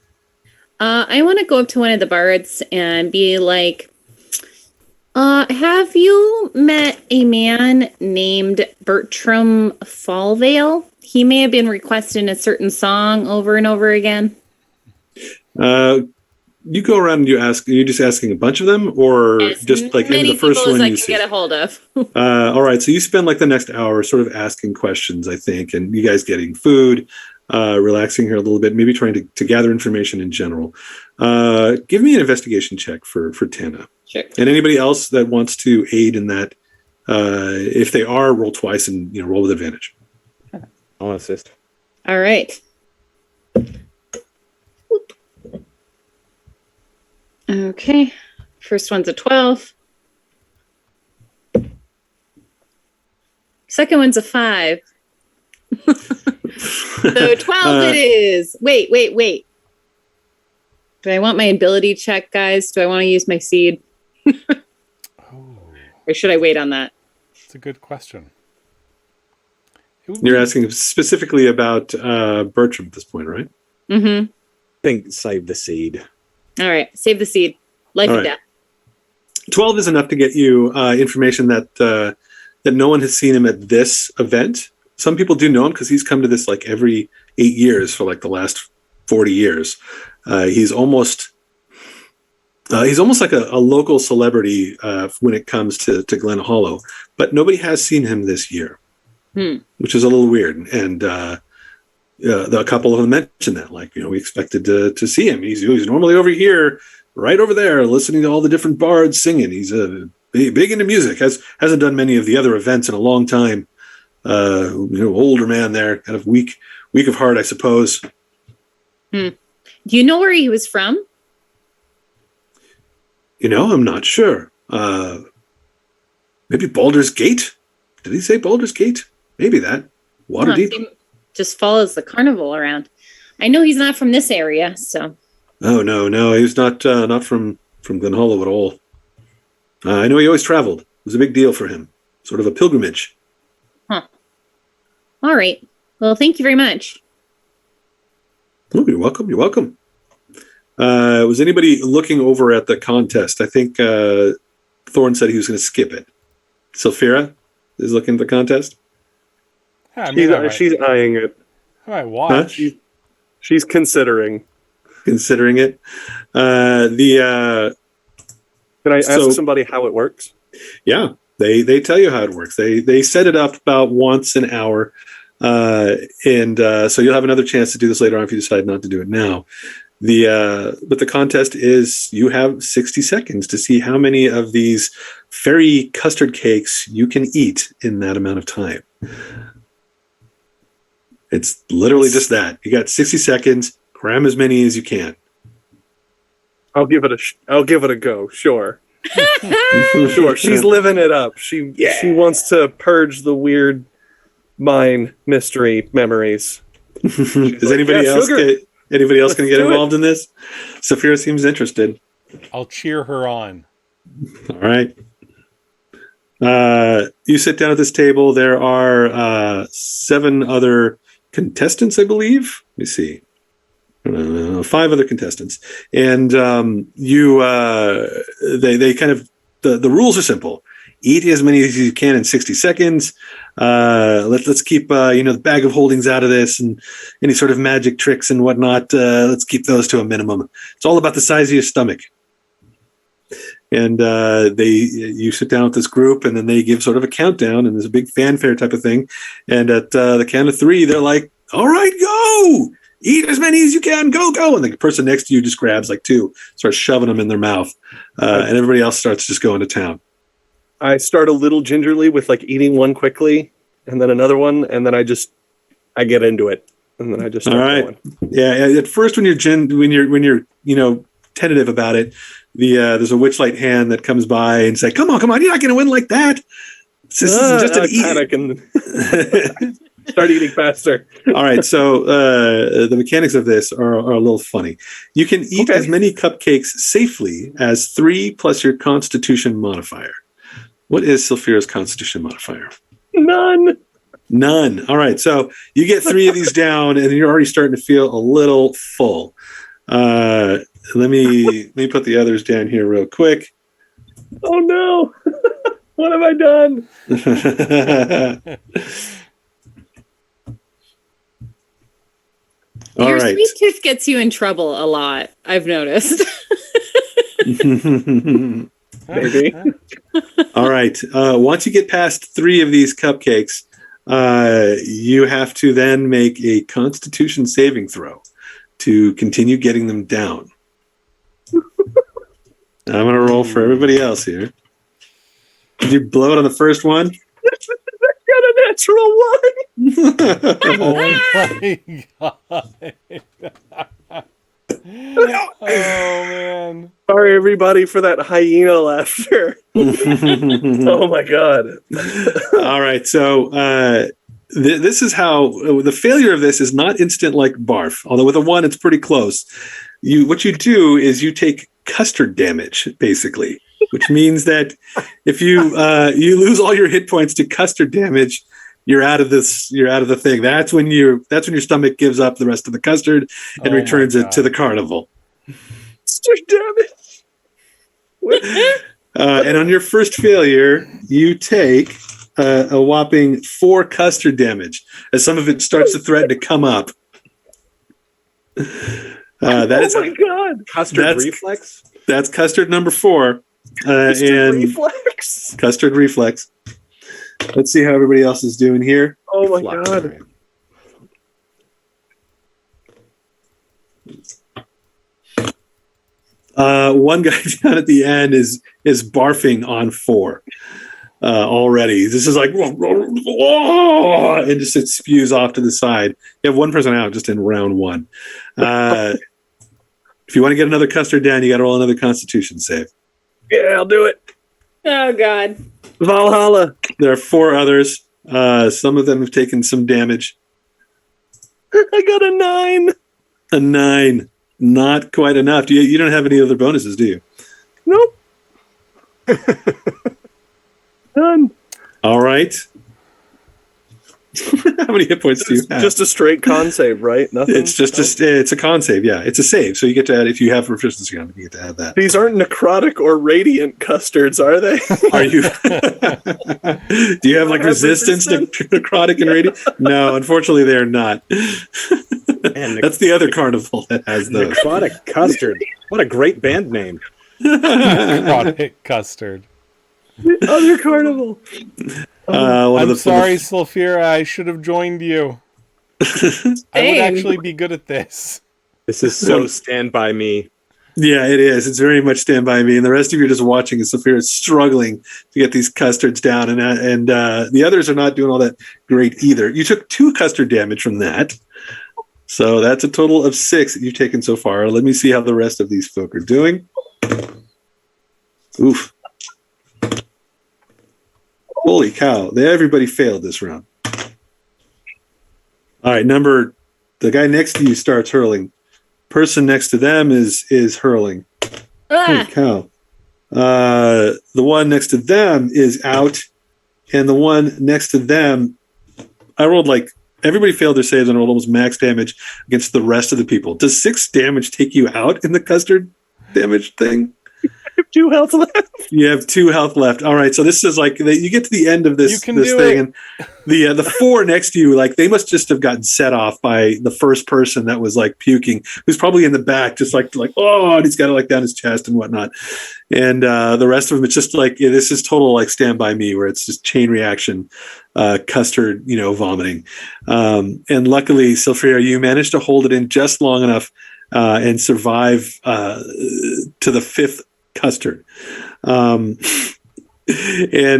I want to go up to one of the bards and be like, have you met a man named Bertram Fallvale? He may have been requesting a certain song over and over again. You go around and you ask. Are you just asking a bunch of them, or just like in the first one I you can see? get a hold of. All right. So you spend like the next hour sort of asking questions, I think, and you guys getting food, relaxing here a little bit, maybe trying to gather information in general. Give me an investigation check for Tana. Sure. And anybody else that wants to aid in that, if they are, roll twice and roll with advantage. I'll assist. All right. Okay. First one's a 12. Second one's a 5. So 12 it is. Wait. Do I want my ability check, guys? Do I want to use my seed? Or should I wait on that? It's a good question. You're asking specifically about Bertram at this point, right? Mm-hmm. I think save the seed. All right. Save the seed. Life All or right. death. 12 is enough to get you information that no one has seen him at this event. Some people do know him because he's come to this like every 8 years for like the last 40 years. He's almost like a local celebrity when it comes to Glen Hollow, but nobody has seen him this year, which is a little weird. And a couple of them mentioned that, like, we expected to see him. He's normally over here, right over there, listening to all the different bards singing. He's big into music. Hasn't done many of the other events in a long time. Older man there, kind of weak of heart, I suppose. Do you know where he was from? I'm not sure. Maybe Baldur's Gate? Did he say Baldur's Gate? Maybe that. Waterdeep? Just follows the carnival around. I know he's not from this area, so. Oh, no. He's not from Glen Hollow at all. I know he always traveled. It was a big deal for him. Sort of a pilgrimage. Huh. All right. Well, thank you very much. Oh, you're welcome. Was anybody looking over at the contest? I think Thorn said he was going to skip it. Sylphira is looking at the contest? I mean, She's eyeing it. I might watch. She's considering. Considering it. Can I ask somebody how it works? Yeah, they tell you how it works. They set it up about once an hour, and so you'll have another chance to do this later on if you decide not to do it now. But the contest is you have 60 seconds to see how many of these fairy custard cakes you can eat in that amount of time. It's literally just that. You got 60 seconds. Cram as many as you can. I'll give it a go. Sure. Sure. She's living it up. She wants to purge the weird mine mystery memories. Does anybody else going to get involved in this? Saphira seems interested. I'll cheer her on. All right. You sit down at this table. There are 7 other contestants, I believe. Let me see. 5 other contestants, and they kind of the rules are simple. Eat as many as you can in 60 seconds. Let's keep the bag of holdings out of this, and any sort of magic tricks and whatnot. Let's keep those to a minimum. It's all about the size of your stomach. And you sit down with this group, and then they give sort of a countdown, and there's a big fanfare type of thing. And at the count of 3, they're like, "All right, go! Eat as many as you can, go!" And the person next to you just grabs like 2, starts shoving them in their mouth, and everybody else starts just going to town. I start a little gingerly with like eating one quickly, and then another one, and then I get into it, and then I just start going. Yeah. At first, when you're tentative about it, there's a Witchlight hand that comes by and say, "Come on, you're not going to win like that. This isn't just an panic and start eating faster." All right, so the mechanics of this are a little funny. You can eat as many cupcakes safely as 3 plus your Constitution modifier. What is Sylphira's Constitution modifier? None. All right, so you get 3 of these down, and you're already starting to feel a little full. Let me put the others down here real quick. Oh no! What have I done? Your sweet tooth gets you in trouble a lot, I've noticed. Maybe. All right. Once you get past 3 of these cupcakes, you have to then make a Constitution saving throw to continue getting them down. I'm going to roll for everybody else here. Did you blow it on the first one? Got a natural 1. Oh my god. Oh man. Sorry everybody for that hyena laughter. Oh my god. All right, so this is how the failure of this is not instant like barf, although with a 1 it's pretty close. What you do is you take custard damage, basically, which means that if you lose all your hit points to custard damage, you're out of the thing. That's when your stomach gives up the rest of the custard and returns it to the carnival. Custard damage. And on your first failure, you take a whopping 4 custard damage as some of it starts to threaten to come up. Oh my god! Custard reflex? That's custard number 4. Custard reflex. Custard reflex. Let's see how everybody else is doing here. Oh my god. One guy down at the end is barfing on 4 already. This is like, whoa, and just it spews off to the side. You have one person out just in round 1. If you want to get another custard down, you got to roll another Constitution save. Yeah, I'll do it. Oh god. Valhalla. There are 4 others. Some of them have taken some damage. I got a 9. A 9. Not quite enough. You don't have any other bonuses, do you? Nope. None. All right. How many hit points do you have? Just a straight con save, right? Nothing. It's just it's a con save. Yeah, it's a save. So you get to add if you have proficiency on it, you get to add that. These aren't necrotic or radiant custards, are they? Are you? Do you have like resistance to necrotic and radiant? No, unfortunately, they're not. And That's the other carnival that has those. necrotic custard. What a great band name. Necrotic custard. Other carnival. One of I'm the sorry, Sulfira. I should have joined you. I would Same. actually be good at this. This is so Stand By Me. Yeah, it is. It's very much Stand By Me, and the rest of you are just watching as Saphira is struggling to get these custards down, and the others are not doing all that great either. You took 2 custard damage from that, so that's a total of 6 that you've taken so far. Let me see how the rest of these folk are doing. Oof. Holy cow. Everybody failed this round. All right, the guy next to you starts hurling. Person next to them is hurling. Holy Ah, cow. The one next to them is out, and the one next to them, I rolled like, everybody failed their saves and rolled almost max damage against the rest of the people. Does 6 damage take you out in the custard damage thing? 2 health left. You have 2 health left. All right, so this is like you get to the end of this You can this do thing, it. and the 4 next to you, like they must just have gotten set off by the first person that was like puking, who's probably in the back, just like oh, and he's got it like down his chest and whatnot. And the rest of them, it's just like this is total like Stand By Me, where it's just chain reaction, custard, vomiting. And luckily, Sylphia, you managed to hold it in just long enough and survive to the 5th custard. And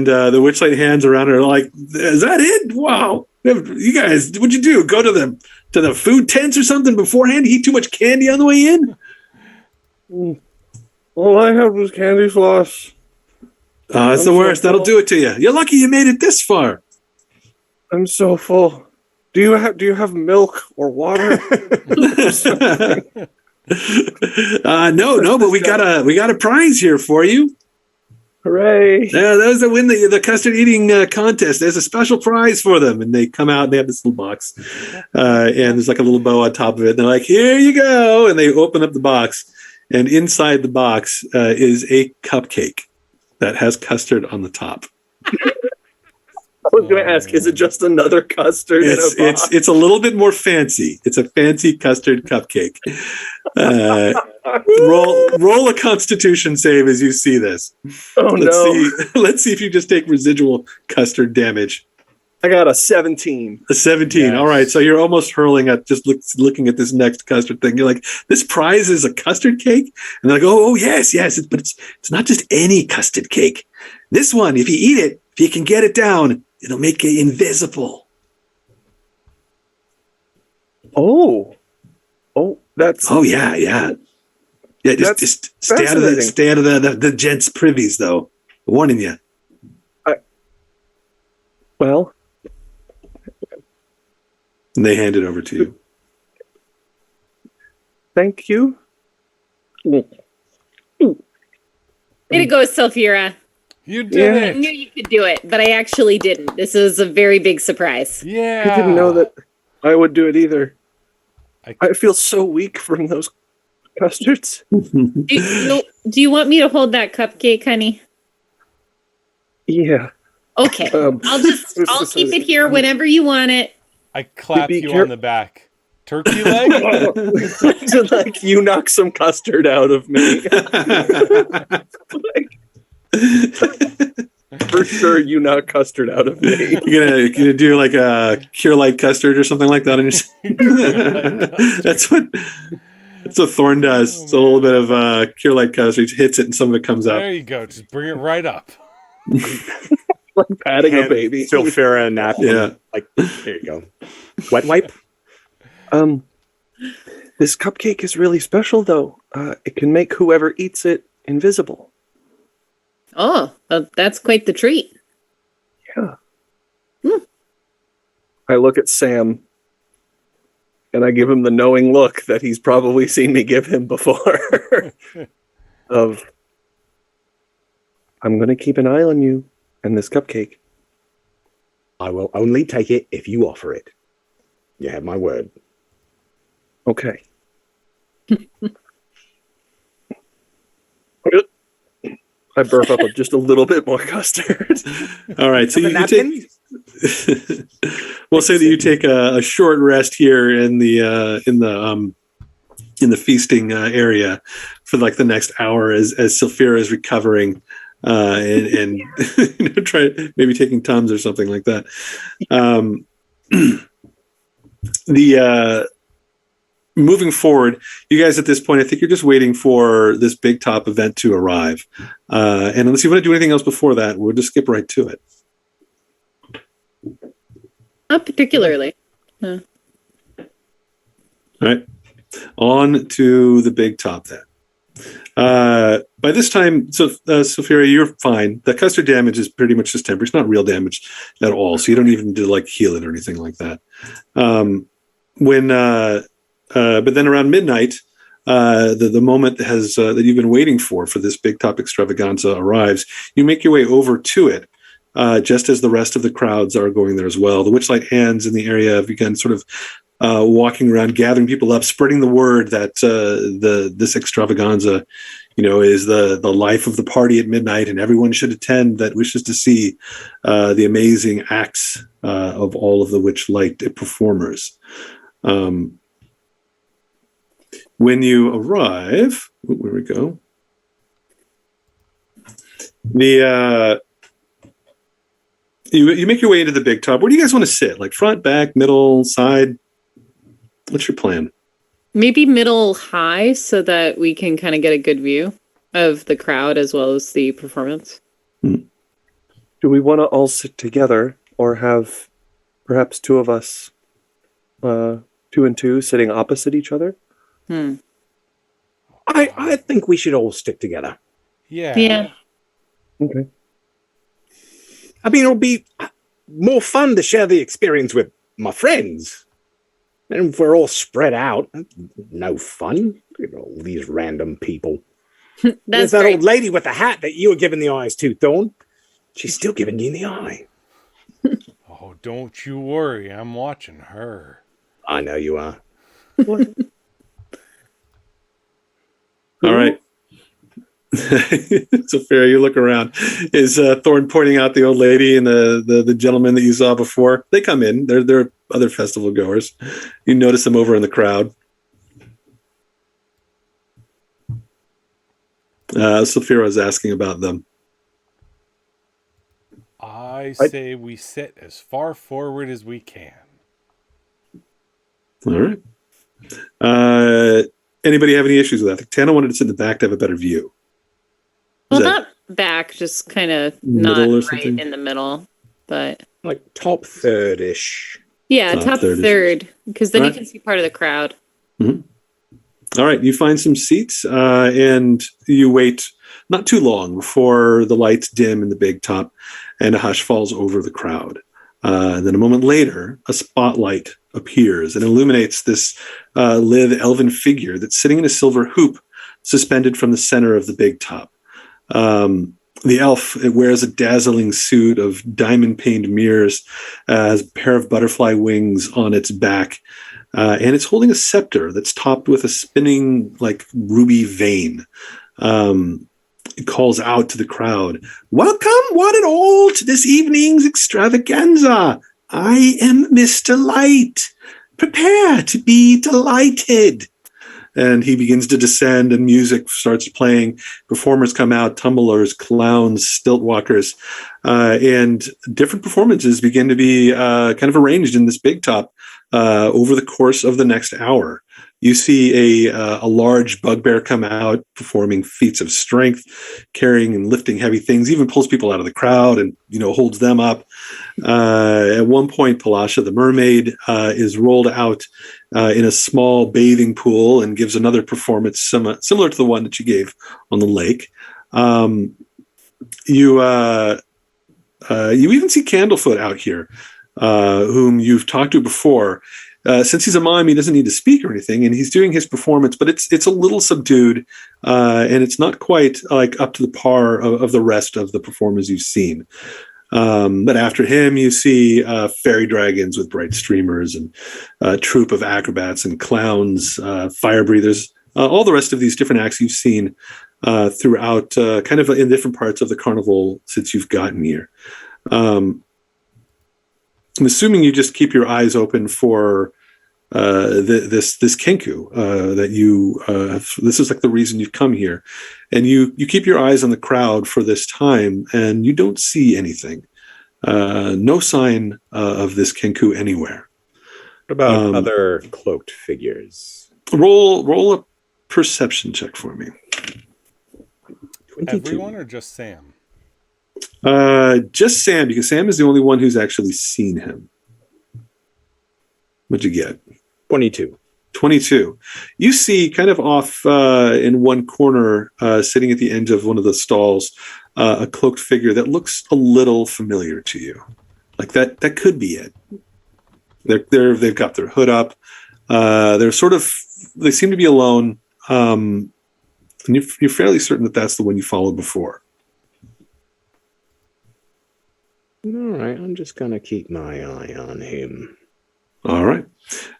the Witchlight hands around her like, is that it? Wow. You guys, what'd you do? Go to the food tents or something beforehand? Eat too much candy on the way in? All I had was candy floss. It's the worst. That'll do it to you. You're lucky you made it this far. I'm so full. Do you have milk or water? No, but we got a prize here for you. Hooray! Yeah, those that win the custard eating contest, there's a special prize for them. And they come out and they have this little box. And there's like a little bow on top of it. And they're like, here you go. And they open up the box. And inside the box is a cupcake that has custard on the top. I was going to ask, is it just another custard in a box? It's a little bit more fancy. It's a fancy custard cupcake. Roll a Constitution save as you see this. Oh no! Let's see if you just take residual custard damage. I got a 17. A 17. Yes. All right, so you're almost hurling at just looking at this next custard thing. You're like, this prize is a custard cake, and they're like, oh yes, but it's not just any custard cake. This one, if you eat it, if you can get it down, it'll make it invisible. Oh, that's Oh yeah. Just stay out of the gents' privies, though. I'm warning you. well. And they hand it over to you. Thank you. way to go, Sulfira. You did I knew it. you could do it, but I actually didn't. This is a very big surprise. Yeah. I didn't know that I would do it either. I- I feel so weak from those custards. Do you want me to hold that cupcake, honey? Yeah. Okay. I'll keep it here whenever you want it. I clap Be you care- on the back. Turkey leg? To like you knock some custard out of me. For sure, you knock custard out of me. You're gonna do like a Cure Light custard or something like that on your. That's what Thorn does. It's a little bit of Cure Light custard. He hits it and some of it comes up. There you go. Just bring it right up. Like patting a And baby. Sylphira napkin. Yeah. Like, there you go. Wet wipe? This cupcake is really special, though. It can make whoever eats it invisible. Oh, well, that's quite the treat. Yeah. I look at Sam, and I give him the knowing look that he's probably seen me give him before. Of, I'm going to keep an eye on you and this cupcake. I will only take it if you offer it. You have my word. Okay. I burp up just a little bit more custard. All right, so The you take. We'll say that you take a short rest here in the feasting area for like the next hour as Saphira is recovering and try maybe taking Tums or something like that. The moving forward, you guys at this point, I think you're just waiting for this big top event to arrive. And unless you want to do anything else before that, we'll just skip right to it. Not particularly. All right. On to the big top then. By this time, Saphira, you're fine. The custard damage is pretty much just temporary. It's not real damage at all, so you don't even need to like heal it or anything like that. But then around midnight, the moment that you've been waiting for this big top extravaganza arrives. You make your way over to it, just as the rest of the crowds are going there as well. The Witchlight hands in the area have begun sort of walking around, gathering people up, spreading the word that this extravaganza, is the life of the party at midnight, and everyone should attend that wishes to see the amazing acts of all of the Witchlight performers. When you arrive, where we go? You make your way into the big top. Where do you guys want to sit? Like front, back, middle, side? What's your plan? Maybe middle high so that we can kind of get a good view of the crowd as well as the performance. Do we want to all sit together or have perhaps two of us, 2 and 2, sitting opposite each other? I think we should all stick together. Yeah. Okay. I mean, it'll be more fun to share the experience with my friends. And if we're all spread out, no fun. Look at all these random people. That's There's that great. old lady with the hat that you were giving the eyes to, Thorn. She's still giving you the eye. Oh, don't you worry. I'm watching her. I know you are. All right. So Faire, you look around. Is Thorn pointing out the old lady and the gentleman that you saw before? They come in. They're other festival goers. You notice them over in the crowd. Saphira is asking about them. I say we sit as far forward as we can. All right. Anybody have any issues with that? I think Tana wanted to sit in the back to have a better view. Well, not back, just kind of not Middle or right something? in the middle, but Like top third-ish. yeah, Top top third. third, because then All you right. can see part of the crowd. All right, you find some seats and you wait not too long before the lights dim in the big top and a hush falls over the crowd. And then a moment later, a spotlight appears and illuminates this lithe elven figure that's sitting in a silver hoop suspended from the center of the big top. The elf, it wears a dazzling suit of diamond-paned mirrors, has a pair of butterfly wings on its back, and it's holding a scepter that's topped with a spinning, like, ruby vein. It calls out to the crowd, "Welcome, one and all, to this evening's extravaganza. I am Mr. Light. Prepare to be delighted." And he begins to descend and music starts playing. Performers come out, tumblers, clowns, stilt walkers, and different performances begin to be kind of arranged in this big top over the course of the next hour. You see a large bugbear come out performing feats of strength, carrying and lifting heavy things, even pulls people out of the crowd and, holds them up. At one point, Palasha the Mermaid is rolled out in a small bathing pool and gives another performance similar to the one that you gave on the lake. You even see Candlefoot out here, whom you've talked to before. Since he's a mime, he doesn't need to speak or anything, and he's doing his performance, but it's a little subdued, and it's not quite like up to the par of the rest of the performers you've seen. But after him, you see fairy dragons with bright streamers and a troop of acrobats and clowns, fire breathers, all the rest of these different acts you've seen throughout kind of in different parts of the carnival since you've gotten here. I'm assuming you just keep your eyes open for this kinku that you this is like the reason you've come here, and you keep your eyes on the crowd for this time, and you don't see anything, no sign of this kinku anywhere. What about other cloaked figures? Roll a perception check for me. 22. Everyone or just Sam? Just Sam, because Sam is the only one who's actually seen him. What'd you get? 22. 22. You see kind of off in one corner, sitting at the end of one of the stalls, a cloaked figure that looks a little familiar to you. Like that could be it. They've got their hood up. They seem to be alone. And you're fairly certain that that's the one you followed before. All right, I'm just going to keep my eye on him. All right.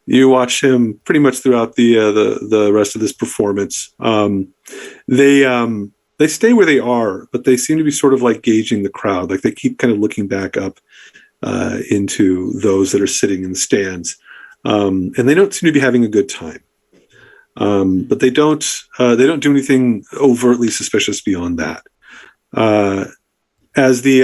You watch him pretty much throughout the rest of this performance. They stay where they are, but they seem to be sort of like gauging the crowd. Like they keep kind of looking back up into those that are sitting in the stands, and they don't seem to be having a good time. But they don't do anything overtly suspicious beyond that. As the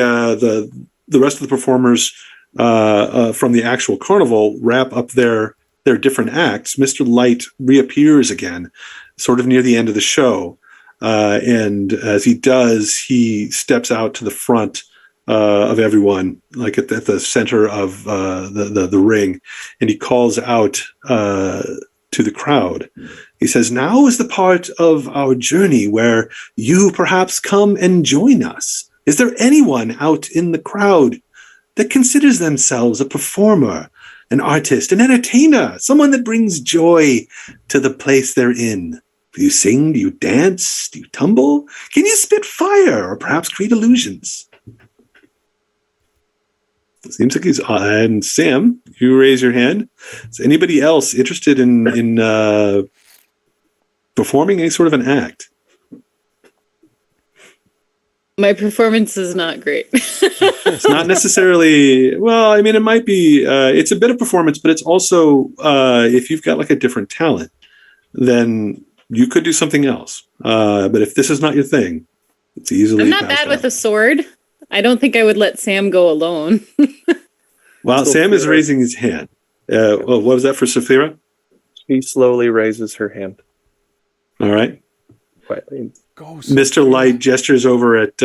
rest of the performers from the actual carnival wrap up their different acts, Mr. Light reappears again, sort of near the end of the show. And as he does, he steps out to the front of everyone, like at the center of the ring, and he calls out to the crowd. He says, "Now is the part of our journey where you perhaps come and join us. Is there anyone out in the crowd that considers themselves a performer, an artist, an entertainer, someone that brings joy to the place they're in? Do you sing? Do you dance? Do you tumble? Can you spit fire or perhaps create illusions?" It seems like he's and Sam, you raise your hand. Is anybody else interested in performing any sort of an act? My performance is not great. It's not necessarily, well, I mean, it might be, it's a bit of performance, but it's also, if you've got like a different talent, then you could do something else. But if this is not your thing, it's easily I'm not bad with a sword. I don't think I would let Sam go alone. Well, Sam is raising his hand. What was that for Saphira? She slowly raises her hand. All right. Quietly. Go, Mr. Light gestures over at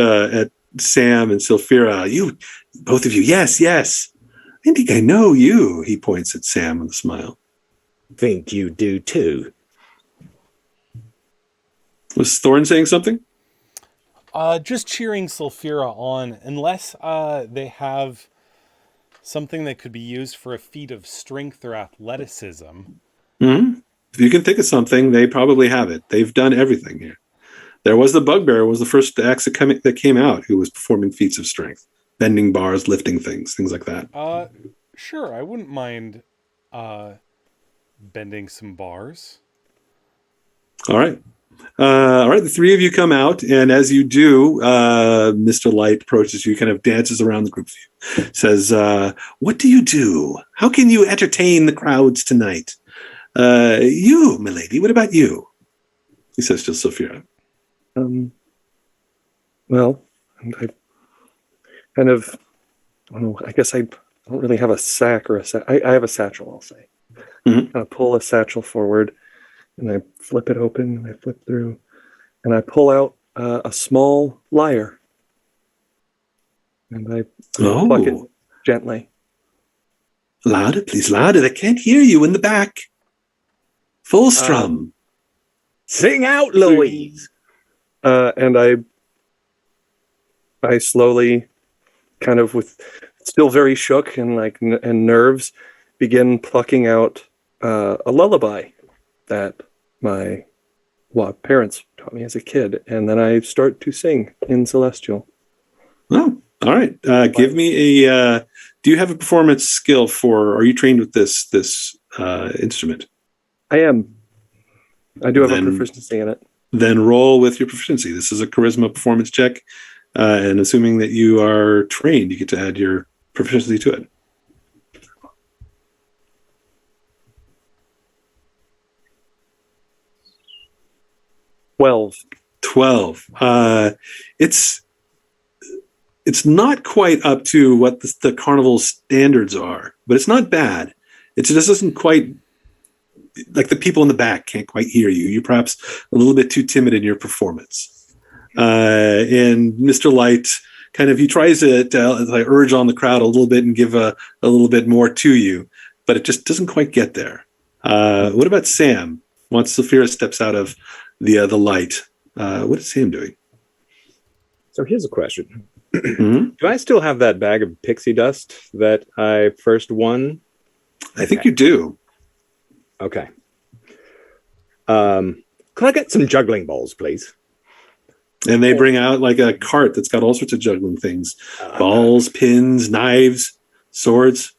Sam and Sylphira. You, both of you, yes. I think I know you. He points at Sam with a smile. Think you do too. Was Thorn saying something? Just cheering Sulphira on, unless they have something that could be used for a feat of strength or athleticism. Mm-hmm. If you can think of something, they probably have it. They've done everything here. There was the Bugbear, was the first axe that came out, who was performing feats of strength, bending bars, lifting things like that. Sure, I wouldn't mind bending some bars. All right. The three of you come out, and as you do, Mr. Light approaches you, kind of dances around the group, says, "What do you do? How can you entertain the crowds tonight? You, milady, what about you?" He says to Sophia. Well, I kind of, I don't know, I guess I don't really have a sack or I have a satchel, I'll say. Mm-hmm. Kind of pull a satchel forward, and I flip it open, and I flip through, and I pull out a small lyre, and I pluck it gently. Louder, please, louder. They can't hear you in the back. Full strum. Sing out, Louise. And I slowly, kind of with still very shook and and nerves, begin plucking out a lullaby that my parents taught me as a kid, and then I start to sing in Celestial. Oh, All right. Give me a. Do you have a performance skill for? Are you trained with this instrument? I am. I do have a Then- proficiency in it. Then roll with your proficiency. This is a charisma performance check, and assuming that you are trained, you get to add your proficiency to it. 12. 12. It's not quite up to what the carnival standards are, but it's not bad. It just doesn't quite, like the people in the back can't quite hear you. You're perhaps a little bit too timid in your performance. And Mr. Light he tries to urge on the crowd a little bit and give a little bit more to you, but it just doesn't quite get there. What about Sam? Once Saphira steps out of the light, what is Sam doing? So here's a question. Mm-hmm. Do I still have that bag of pixie dust that I first won? I think you do. Okay. Can I get some juggling balls, please? And they bring out like a cart that's got all sorts of juggling things. Balls, pins, knives, swords.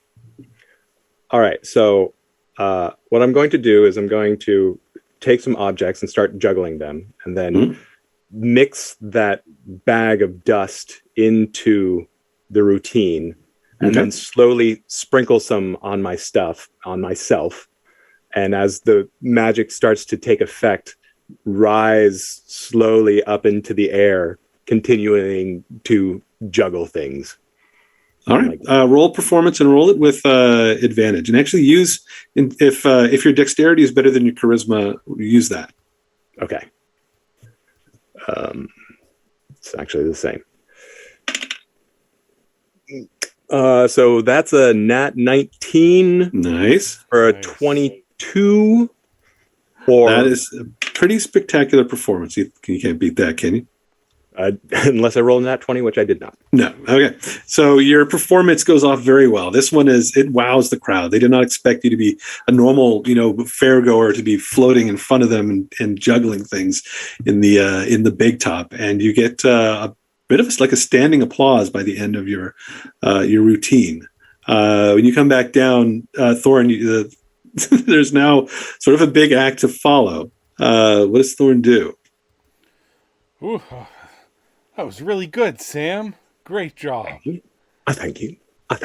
All right. So what I'm going to do is I'm going to take some objects and start juggling them, and then mix that bag of dust into the routine, and then slowly sprinkle some on my stuff, on myself. And as the magic starts to take effect, rise slowly up into the air, continuing to juggle things. All right. Roll performance and roll it with advantage. And actually use, if your dexterity is better than your charisma, use that. Okay. It's actually the same. So that's a nat 19 Nice. for a Nice. 22. Or That is a pretty spectacular performance. You can't beat that, can you? unless I roll a nat 20, which I did not. No. Okay. So your performance goes off very well. This one it wows the crowd. They did not expect you to be a normal, fair goer, to be floating in front of them and juggling things in the big top. And you get a bit of a standing applause by the end of your routine. When you come back down, Thorn, there's now sort of a big act to follow. What does Thorn do? Ooh, that was really good, Sam. Great job. I thank you. I'd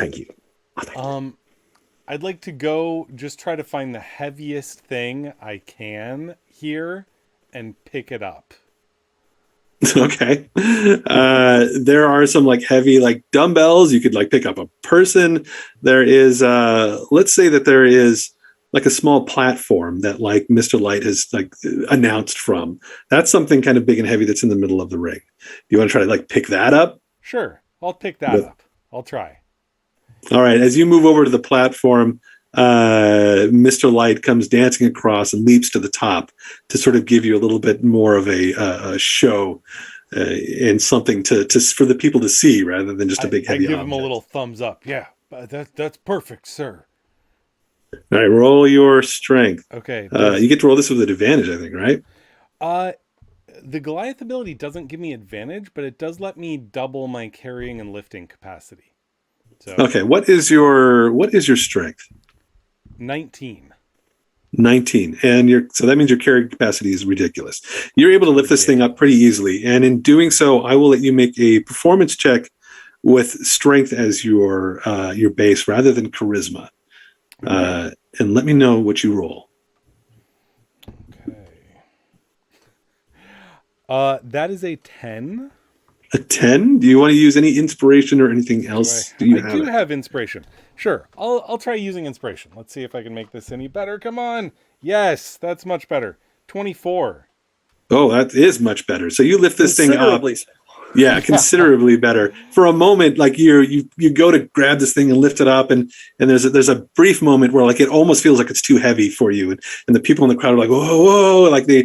like to go just try to find the heaviest thing I can here and pick it up. Okay. There are some heavy dumbbells. You could pick up a person. There is let's say that there is a small platform that Mr. Light has announced from. That's something kind of big and heavy that's in the middle of the ring. Do you want to try to pick that up? Sure, I'll pick that up. I'll try. All right. As you move over to the platform, Mr. Light comes dancing across and leaps to the top to sort of give you a little bit more of a show and something to for the people to see rather than just a big heavy I give object. him a little thumbs up. Yeah, that's perfect, sir. All right, roll your strength. Okay. You get to roll this with an advantage, I think, right? The Goliath ability doesn't give me advantage, but it does let me double my carrying and lifting capacity. So Okay, what is your strength? 19. 19, and so that means your carrying capacity is ridiculous. You're able to lift this thing up pretty easily, and in doing so, I will let you make a performance check with strength as your base rather than charisma, and let me know what you roll. Okay. That is a 10. A 10? Do you want to use any inspiration or anything else? I do have inspiration. Sure. I'll try using inspiration. Let's see if I can make this any better. Come on. Yes, that's much better. 24. Oh, that is much better. So you lift this thing up. Considerably so. Yeah, considerably better. For a moment, you go to grab this thing and lift it up, and there's a brief moment where it almost feels like it's too heavy for you, and the people in the crowd are like, whoa, whoa, like they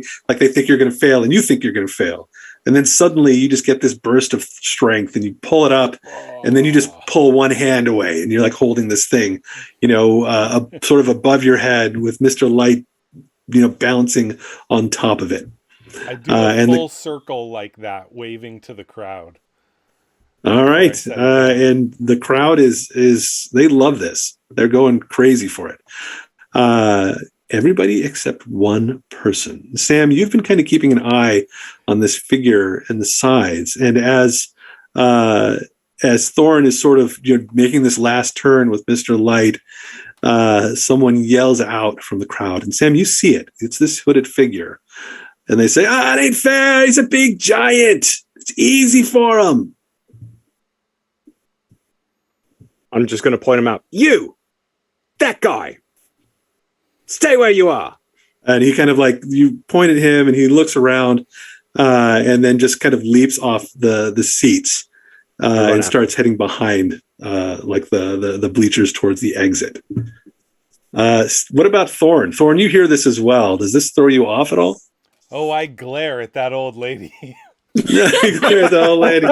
think you're going to fail, and you think you're going to fail, and then suddenly you just get this burst of strength, and you pull it up, and then you just pull one hand away, and you're holding this thing, sort of above your head with Mr. Light, balancing on top of it. I do a full circle like that, waving to the crowd. All right. Before I set it down. And the crowd is they love this. They're going crazy for it. Everybody except one person. Sam, you've been kind of keeping an eye on this figure in the sides, and as Thorn is sort of making this last turn with Mr. Light, someone yells out from the crowd, and Sam, you see it. It's this hooded figure, and they say, it ain't fair. He's a big giant. It's easy for him. I'm just going to point him out. You, that guy, stay where you are. And he kind of you point at him, and he looks around, and then just kind of leaps off the seats and starts heading behind the bleachers towards the exit. What about Thorn? Thorn, you hear this as well. Does this throw you off at all? Oh, I glare at that old lady. Yeah, you glare at the old lady.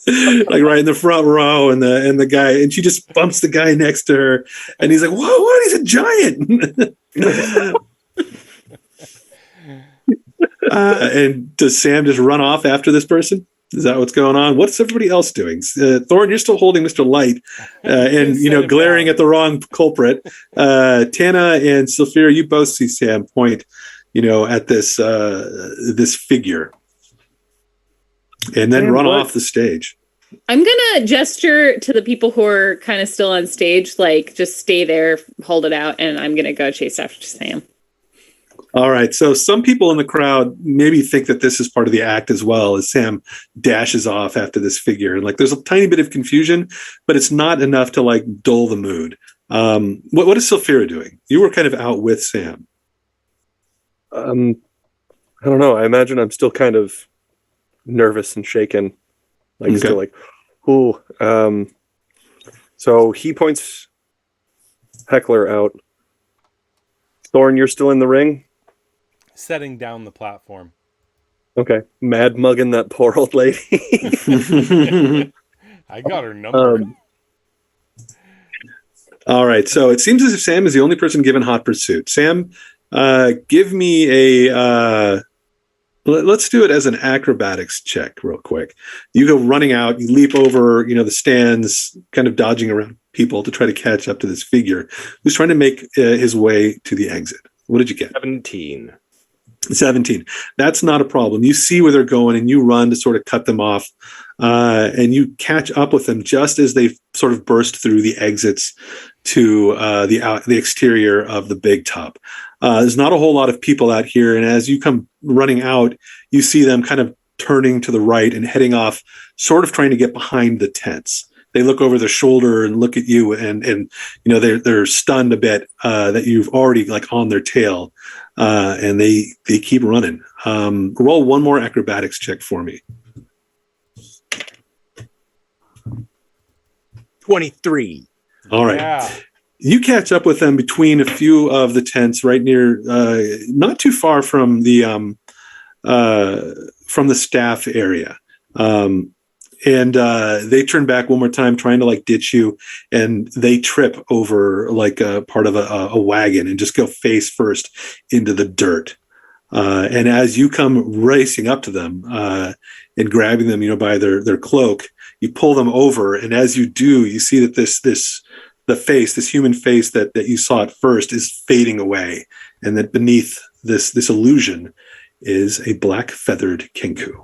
Right in the front row, and the guy, and she just bumps the guy next to her, and he's like, "Whoa, what? He's a giant!" And does Sam just run off after this person? Is that what's going on? What's everybody else doing? Thorn, you're still holding Mr. Light, and glaring at the wrong culprit. Tana and Sylphira, you both see Sam point, at this figure, and then run off the stage. I'm gonna gesture to the people who are kind of still on stage, just stay there, hold it out, and I'm gonna go chase after Sam. All right. So some people in the crowd maybe think that this is part of the act as well, as Sam dashes off after this figure. And there's a tiny bit of confusion, but it's not enough to dull the mood. What is Sylphira doing? You were kind of out with Sam. I don't know. I imagine I'm still kind of nervous and shaken. Okay. Still ooh. So he points Heckler out. Thorn, you're still in the ring? Setting down the platform. Okay. Mad mugging that poor old lady. I got her number. All right. So it seems as if Sam is the only person given hot pursuit. Sam, give me a... let's do it as an acrobatics check real quick. You go running out, you leap over, the stands, kind of dodging around people to try to catch up to this figure who's trying to make his way to the exit. What did you get? 17. 17. That's not a problem. You see where they're going, and you run to sort of cut them off, and you catch up with them just as they sort of burst through the exits to the exterior of the big top. There's not a whole lot of people out here, and as you come running out, you see them kind of turning to the right and heading off, sort of trying to get behind the tents. They look over their shoulder and look at you, and they're stunned a bit that you've already on their tail, and they keep running. Roll one more acrobatics check for me. 23. All right. Yeah. You catch up with them between a few of the tents, right near, not too far from the staff area. And they turn back one more time, trying to ditch you, and they trip over a part of a wagon and just go face first into the dirt. And as you come racing up to them and grabbing them, by their cloak, you pull them over, and as you do, you see that this human face that you saw at first is fading away, and that beneath this illusion is a black feathered kenku.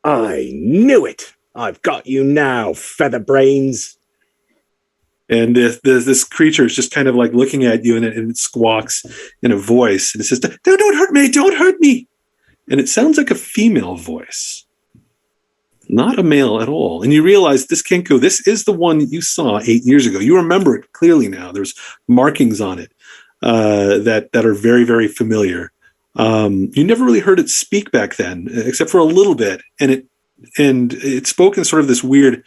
I knew it. I've got you now, Featherbrains. And this creature is just kind of looking at you, and it squawks in a voice, and it says, don't hurt me, don't hurt me. And it sounds like a female voice, not a male at all. And you realize this kenku, this is the one that you saw 8 years ago. You remember it clearly now. There's markings on it that are very, very familiar. You never really heard it speak back then, except for a little bit, and it spoke in sort of this weird,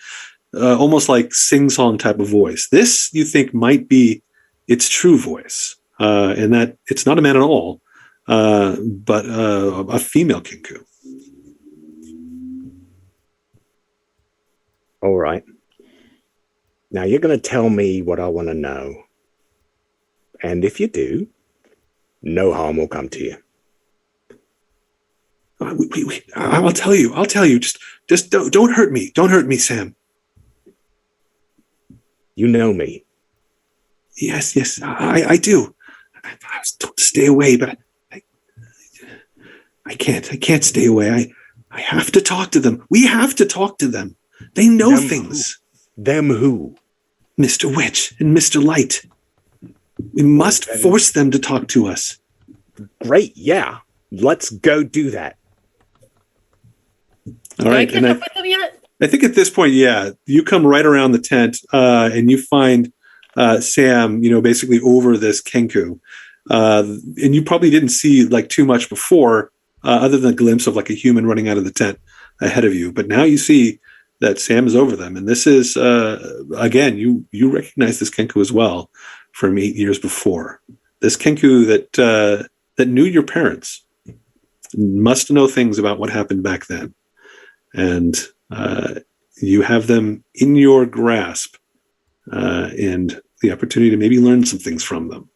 almost like sing-song type of voice. This, you think, might be its true voice, and that it's not a man at all, but a female kenku. All right. Now you're going to tell me what I want to know. And if you do, no harm will come to you. I'll tell you. Just don't hurt me. Don't hurt me, Sam. You know me. Yes, I do. I was told to stay away, but I can't stay away. I have to talk to them. We have to talk to them. They know things. Them who? Mr. Witch and Mr. Light. We must force them to talk to us. Great, yeah. Let's go do that. All right. Can I catch up with them yet? I think at this point, yeah, you come right around the tent and you find Sam, basically over this kenku. And you probably didn't see like too much before, other than a glimpse of like a human running out of the tent ahead of you. But now you see that Sam is over them. And this is, again, you recognize this kenku as well from 8 years before. This kenku that knew your parents, must know things about what happened back then. And you have them in your grasp and the opportunity to maybe learn some things from them.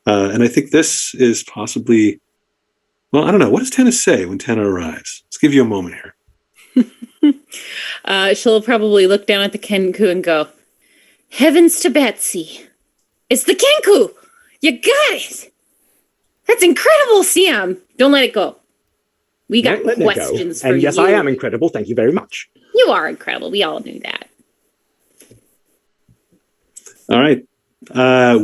And I think this is possibly, well, I don't know. What does Tana say when Tana arrives? Let's give you a moment here. She'll probably look down at the Kenku and go, "Heavens to Betsy. It's the Kenku! You got it! That's incredible, Sam! Don't let it go. We got Don't let it questions go. for And yes, you. I am incredible. Thank you very much. You are incredible. We all knew that." All right.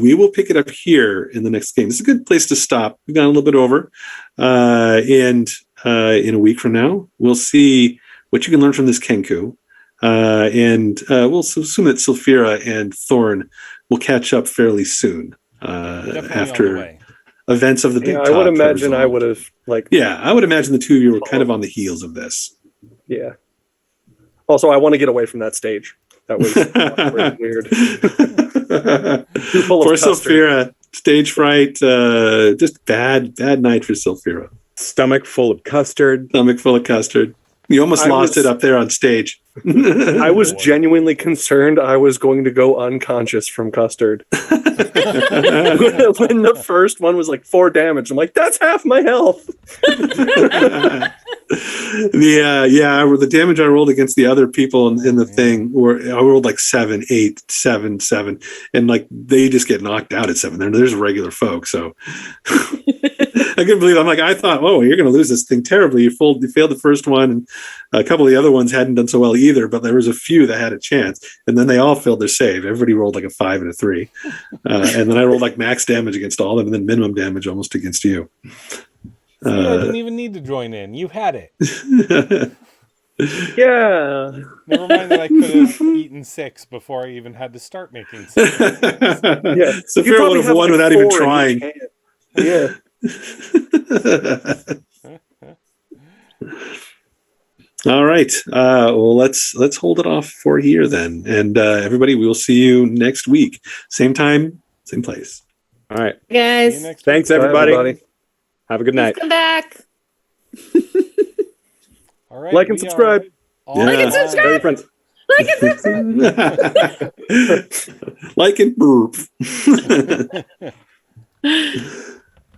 We will pick it up here in the next game. This is a good place to stop. We've gone a little bit over. And in a week from now, we'll see what you can learn from this Kenku. And we'll assume that Sylphira and Thorn will catch up fairly soon after events of the big I would top imagine I would have I would imagine the two of you were kind of on the heels of this. Yeah. Also, I want to get away from that stage. That was weird. For Sylphira, stage fright, just bad night for Sylphira. Stomach full of custard. You almost lost it up there on stage. I was genuinely concerned I was going to go unconscious from custard. When the first one was like 4 damage, I'm like, that's half my health. The damage I rolled against the other people in the thing, I rolled like 7, 8, 7, 7, and like they just get knocked out at 7. There's regular folk, so I couldn't believe it. I'm like, I thought, oh, you're going to lose this thing terribly. You failed the first one, and a couple of the other ones hadn't done so well either, but there was a few that had a chance, and then they all failed their save. Everybody rolled like a 5 and a 3, and then I rolled like max damage against all of them, and then minimum damage almost against you. I didn't even need to join in. You had it. Yeah. Never mind that I could have eaten 6 before I even had to start making 6. Yeah. So Fear would have won without even trying. Yeah. All right. Well, let's hold it off for here then. And everybody, we'll see you next week. Same time, same place. All right. Guys, Thanks, Bye, everybody. Have a good night. come back. All right. Like and subscribe. Like and subscribe. Tell your friends. Like and subscribe. Like and burp.